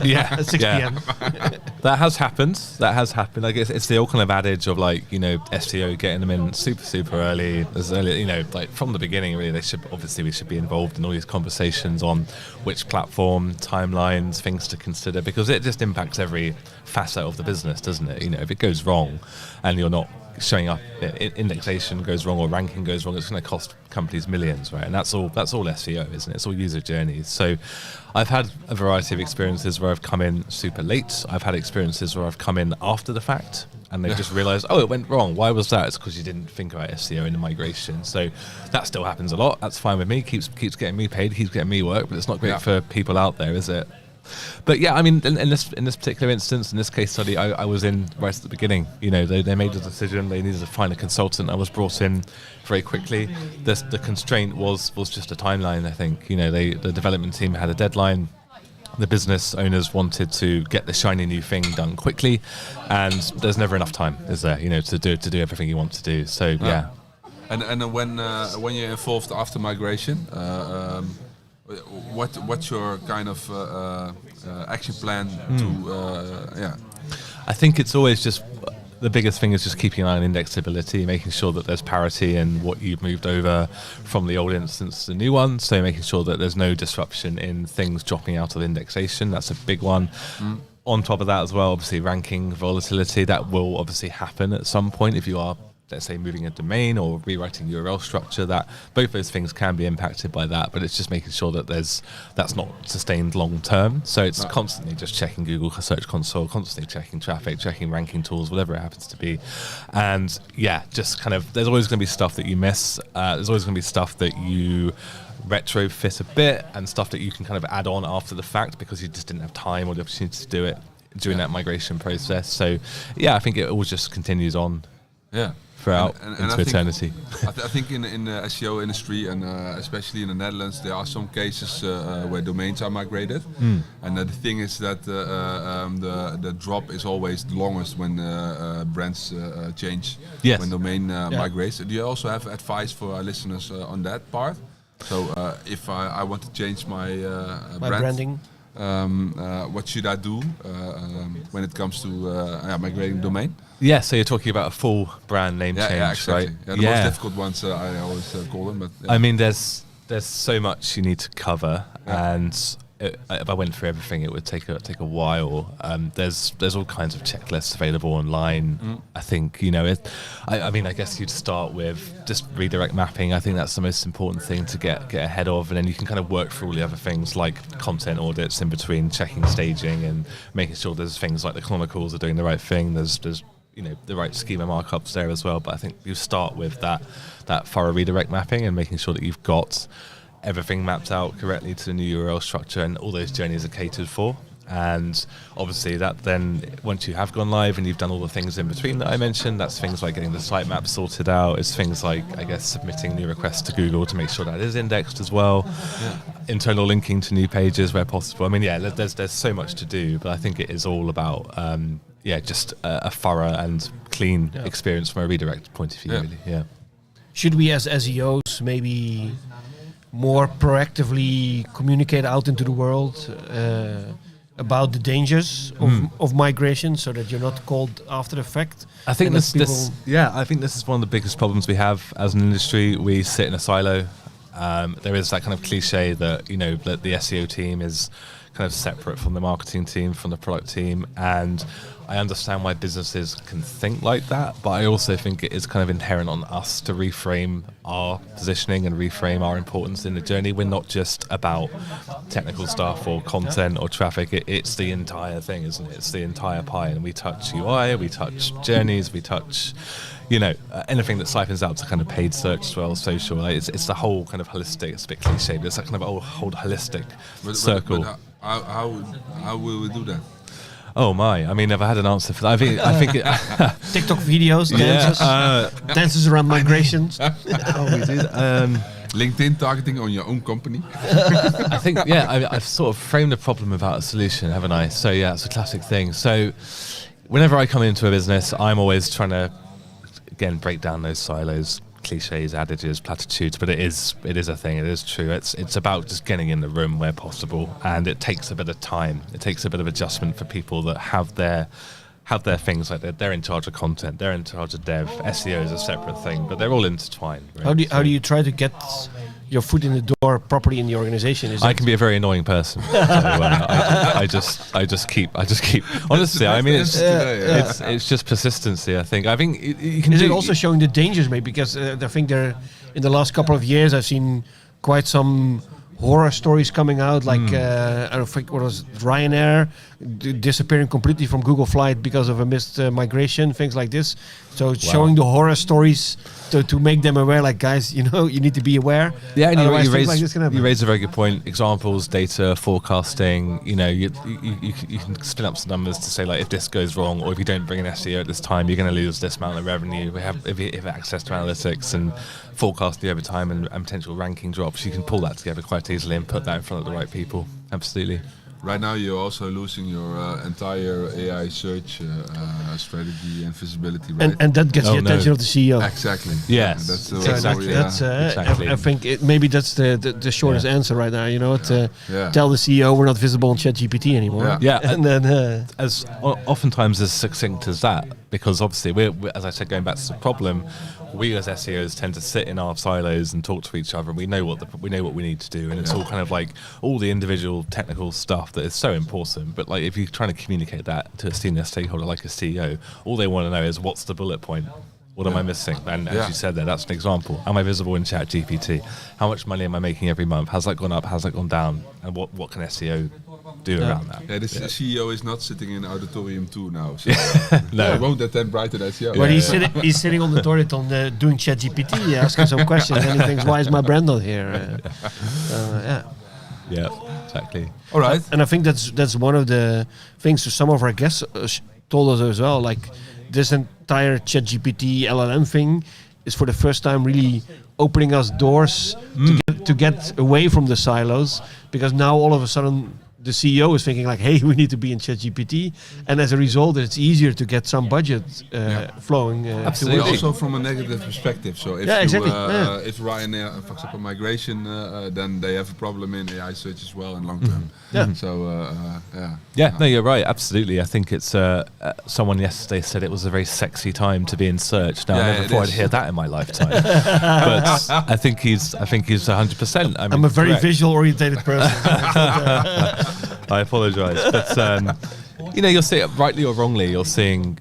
Yeah. 6 p.m. That has happened. I guess it's the old kind of adage of SEO getting them in super early, as early, like from the beginning, really. We should be involved in all these conversations on which platform, timelines, things to consider, because it just impacts every facet of the business, doesn't it? If it goes wrong and you're not showing up, indexation goes wrong or ranking goes wrong, it's going to cost companies millions, right? And that's all SEO, isn't it? It's all user journeys. So I've had a variety of experiences where I've come in super late. I've had experiences where I've come in after the fact and they've just realized, oh, it went wrong. Why was that? It's because you didn't think about SEO in the migration. So that still happens a lot. That's fine with me. Keeps getting me paid, keeps getting me work, but it's not great for people out there, is it? But yeah, I mean, in this particular instance, in this case study, I was in right at the beginning. They made a decision. They needed to find a consultant. I was brought in very quickly. The constraint was just a timeline. I think the development team had a deadline. The business owners wanted to get the shiny new thing done quickly, and there's never enough time, is there? To do everything you want to do. So yeah. And when you're involved after migration. What's your kind of action plan to I think it's always just the biggest thing is just keeping an eye on indexability, making sure that there's parity in what you've moved over from the old instance to the new one. So making sure that there's no disruption in things dropping out of indexation. That's a big one. On top of that as well, obviously ranking volatility, that will obviously happen at some point if you are, let's say, moving a domain or rewriting URL structure. That both those things can be impacted by that, but it's just making sure that that's not sustained long term. So it's constantly just checking Google Search Console, constantly checking traffic, checking ranking tools, whatever it happens to be. And yeah, just kind of, there's always going to be stuff that you miss. There's always going to be stuff that you retrofit a bit and stuff that you can kind of add on after the fact because you just didn't have time or the opportunity to do it during that migration process. So yeah, I think it all just continues on. Yeah. Throughout into eternity. I think in the SEO industry and especially in the Netherlands, there are some cases where domains are migrated, and the thing is that the drop is always the longest when brands change. Yes. When domain migrates. Do you also have advice for our listeners on that part? So if I want to change my branding. What should I do when it comes to migrating domain? Yeah, so you're talking about a full brand name change, exactly. right? Yeah, the most difficult ones I always call them. But I mean, there's so much you need to cover, and if I went through everything, it would take a while. There's all kinds of checklists available online. I think I mean, I guess you'd start with just redirect mapping. I think that's the most important thing to get ahead of, and then you can kind of work through all the other things like content audits in between, checking staging and making sure there's things like the canonicals are doing the right thing. There's the right schema markups there as well. But I think you start with that thorough redirect mapping and making sure that you've got everything mapped out correctly to the new URL structure and all those journeys are catered for. And obviously that then, once you have gone live and you've done all the things in between that I mentioned, that's things like getting the sitemap sorted out. It's things like, I guess, submitting new requests to Google to make sure that is indexed as well. Yeah. Internal linking to new pages where possible. I mean, there's so much to do, but I think it is all about just a thorough and clean experience from a redirect point of view, really. Yeah. Should we as SEOs maybe more proactively communicate out into the world about the dangers of migration, so that you're not called after the fact? I think this is one of the biggest problems we have as an industry. We sit in a silo. There is that kind of cliche that that the SEO team is kind of separate from the marketing team, from the product team, and I understand why businesses can think like that, but I also think it is kind of inherent on us to reframe our positioning and reframe our importance in the journey. We're not just about technical stuff or content or traffic. It's the entire thing, isn't it? It's the entire pie, and we touch UI, we touch journeys, we touch anything that siphons out to kind of paid search as well, social. It's the whole kind of holistic, it's a bit cliche, but it's that kind of whole holistic circle. But how will we do that? Oh my! I mean, never had an answer for that. I think TikTok videos, dances, dances around migrations. We do that. LinkedIn targeting on your own company. I think I've sort of framed the problem without a solution, haven't I? So it's a classic thing. So whenever I come into a business, I'm always trying to again break down those silos, cliches, adages, platitudes, but it is a thing. It is true. It's about just getting in the room where possible, and it takes a bit of time. It takes a bit of adjustment for people that have their things like they're in charge of content, they're in charge of dev. SEO is a separate thing, but they're all intertwined. Right? How do you try to get your foot in the door properly in the organization? I can be a very annoying person. So, I just keep. Honestly, I mean, it's just persistency. I think you can. Is it also showing the dangers, maybe? Because I think in the last couple of years, I've seen quite some horror stories coming out, like I think what was Ryanair disappearing completely from Google Flight because of a missed migration, things like this. So showing the horror stories to make them aware, like, guys, you need to be aware. Yeah, and you raise a very good point. Examples, data, forecasting. You can spin up some numbers to say, like, if this goes wrong or if you don't bring an SEO at this time, you're going to lose this amount of revenue. We have access to analytics and forecasting over time and potential ranking drops. You can pull that together quite easily and put that in front of the right people. Absolutely. Right now, you're also losing your entire AI search strategy and visibility, right? And that gets the attention of the CEO. Exactly. Yes. Exactly. I think maybe that's the shortest answer right now. Tell the CEO we're not visible on ChatGPT anymore. Yeah. And then as oftentimes as succinct as that, because obviously we're, as I said, going back to the problem, we as SEOs tend to sit in our silos and talk to each other, and we know what we need to do, and it's all kind of like all the individual technical stuff that is so important. But like, if you're trying to communicate that to a senior stakeholder like a CEO, all they want to know is, what's the bullet point? What am I missing? And as you said there, that's an example. Am I visible in ChatGPT? How much money am I making every month? Has that gone up? Has that gone down? And what can SEO do around that? Yeah, CEO is not sitting in Auditorium 2 now. So no. I won't attend Brighton SEO. But he's sitting on the toilet doing ChatGPT, asking some questions, and he thinks, why is my brand not here? Yeah, exactly. All right. And I think that's one of the things some of our guests told us as well. Like, this entire ChatGPT LLM thing is for the first time really opening us doors to get away from the silos, because now all of a sudden the CEO is thinking like, hey, we need to be in ChatGPT, and as a result, it's easier to get some budget flowing. Absolutely. Also from a negative perspective. So if if Ryanair fucks up a migration, then they have a problem in AI search as well in long term. So no, you're right. Absolutely. I think it's someone yesterday said it was a very sexy time to be in search. Now, I never thought I'd hear that in my lifetime. But I think he's 100%. I mean, I'm a very visual-oriented person. I apologise, but you're seeing, rightly or wrongly, you're seeing,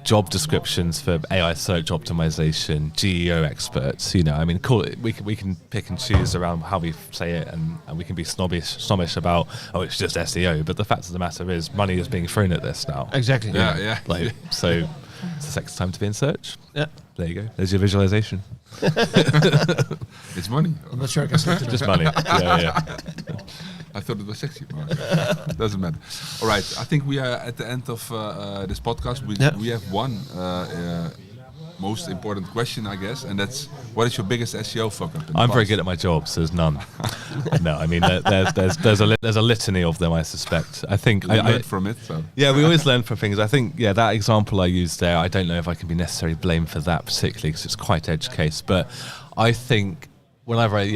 job descriptions for AI search optimization, GEO experts. I mean, we can pick and choose around how we say it, and we can be snobbish about, it's just SEO. But the fact of the matter is, money is being thrown at this now. Exactly. So it's the sexy time to be in search. Yeah. There you go. There's your visualization. It's money. I'm not sure I can say it. Just money. Yeah. I thought it was sexy. Doesn't matter. All right. I think we are at the end of this podcast. We have one most important question, I guess, and that's, what is your biggest SEO fuck up? I'm very good at my job, so there's none. No, I mean there's a litany of them, I suspect. I think we learned from it. So. Yeah, we always learn from things. I think that example I used there, I don't know if I can be necessarily blamed for that particularly because it's quite edge case, but I think whenever it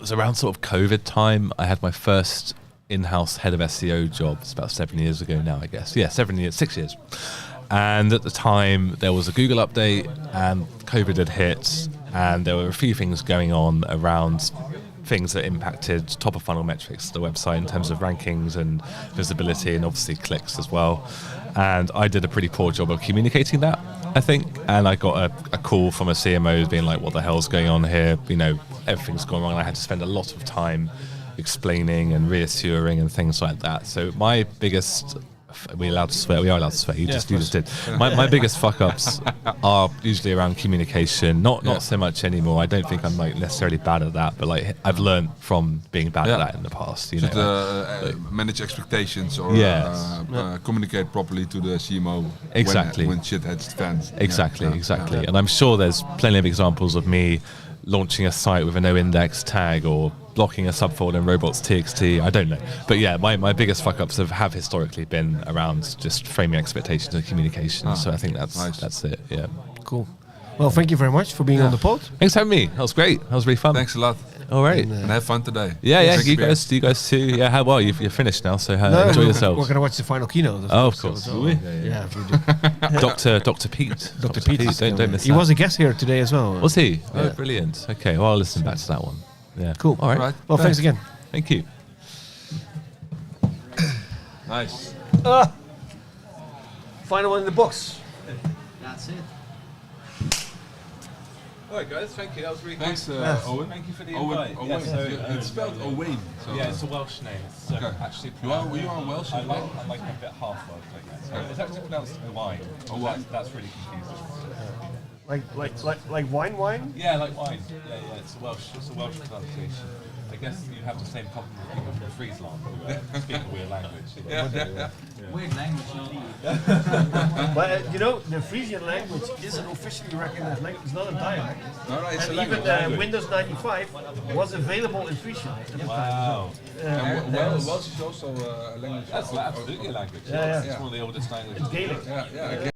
was around sort of COVID time, I had my first in-house head of SEO job. It's about 7 years ago now, I guess. Yeah, 6 years. And at the time, there was a Google update and COVID had hit, and there were a few things going on around things that impacted top of funnel metrics of the website in terms of rankings and visibility and obviously clicks as well. And I did a pretty poor job of communicating that, I think. And I got a call from a CMO being like, what the hell's going on here? Everything's gone wrong. And I had to spend a lot of time explaining and reassuring and things like that. So my biggest... Are we allowed to swear? We are allowed to swear. You just did. My biggest fuck ups are usually around communication. Not so much anymore. I don't think I'm necessarily bad at that, but I've learned from being bad at that in the past. Manage expectations or communicate properly to the CMO. Exactly. When shit hits the fans. Exactly. And I'm sure there's plenty of examples of me launching a site with a no index tag or blocking a subfolder in robots.txt. I don't know. But yeah, my biggest fuck-ups have historically been around just framing expectations and communication. So I think that's it. Yeah. Cool. Well, thank you very much for being on the pod. Thanks for having me. That was great. That was really fun. Thanks a lot. All right. And have fun today. Yeah. You guys too. Yeah. How well? You're finished now, so enjoy yourselves. We're going to watch the final keynote. Of course. So, we do. Dr. Pete. Dr. Pete. Don't miss that. He was a guest here today as well. Was he? Oh, brilliant. Okay. Well, I'll listen back to that one. Yeah. Cool. All right. Well, thanks again. Thank you. Nice. Final one in the box. That's it. All right, guys. Thank you. That was really Thanks, Owen. Thank you for the invite. invite. It's spelled Owen. So it's a Welsh name. It's actually you are Welsh. I like a bit half Welsh, I guess. It's actually pronounced Owain. That's really confusing. Like wine? Yeah, like wine. Yeah. It's a Welsh pronunciation. I guess you have the same problem with people from Friesland who speak a weird language. Weird language indeed. But the Frisian language is an officially recognized language. It's not a dialect. And even Windows 95 was available in Frisian. Wow. Welsh is also a language. That's absolutely a language. Yeah. It's one of the oldest languages. It's Gaelic. Yeah.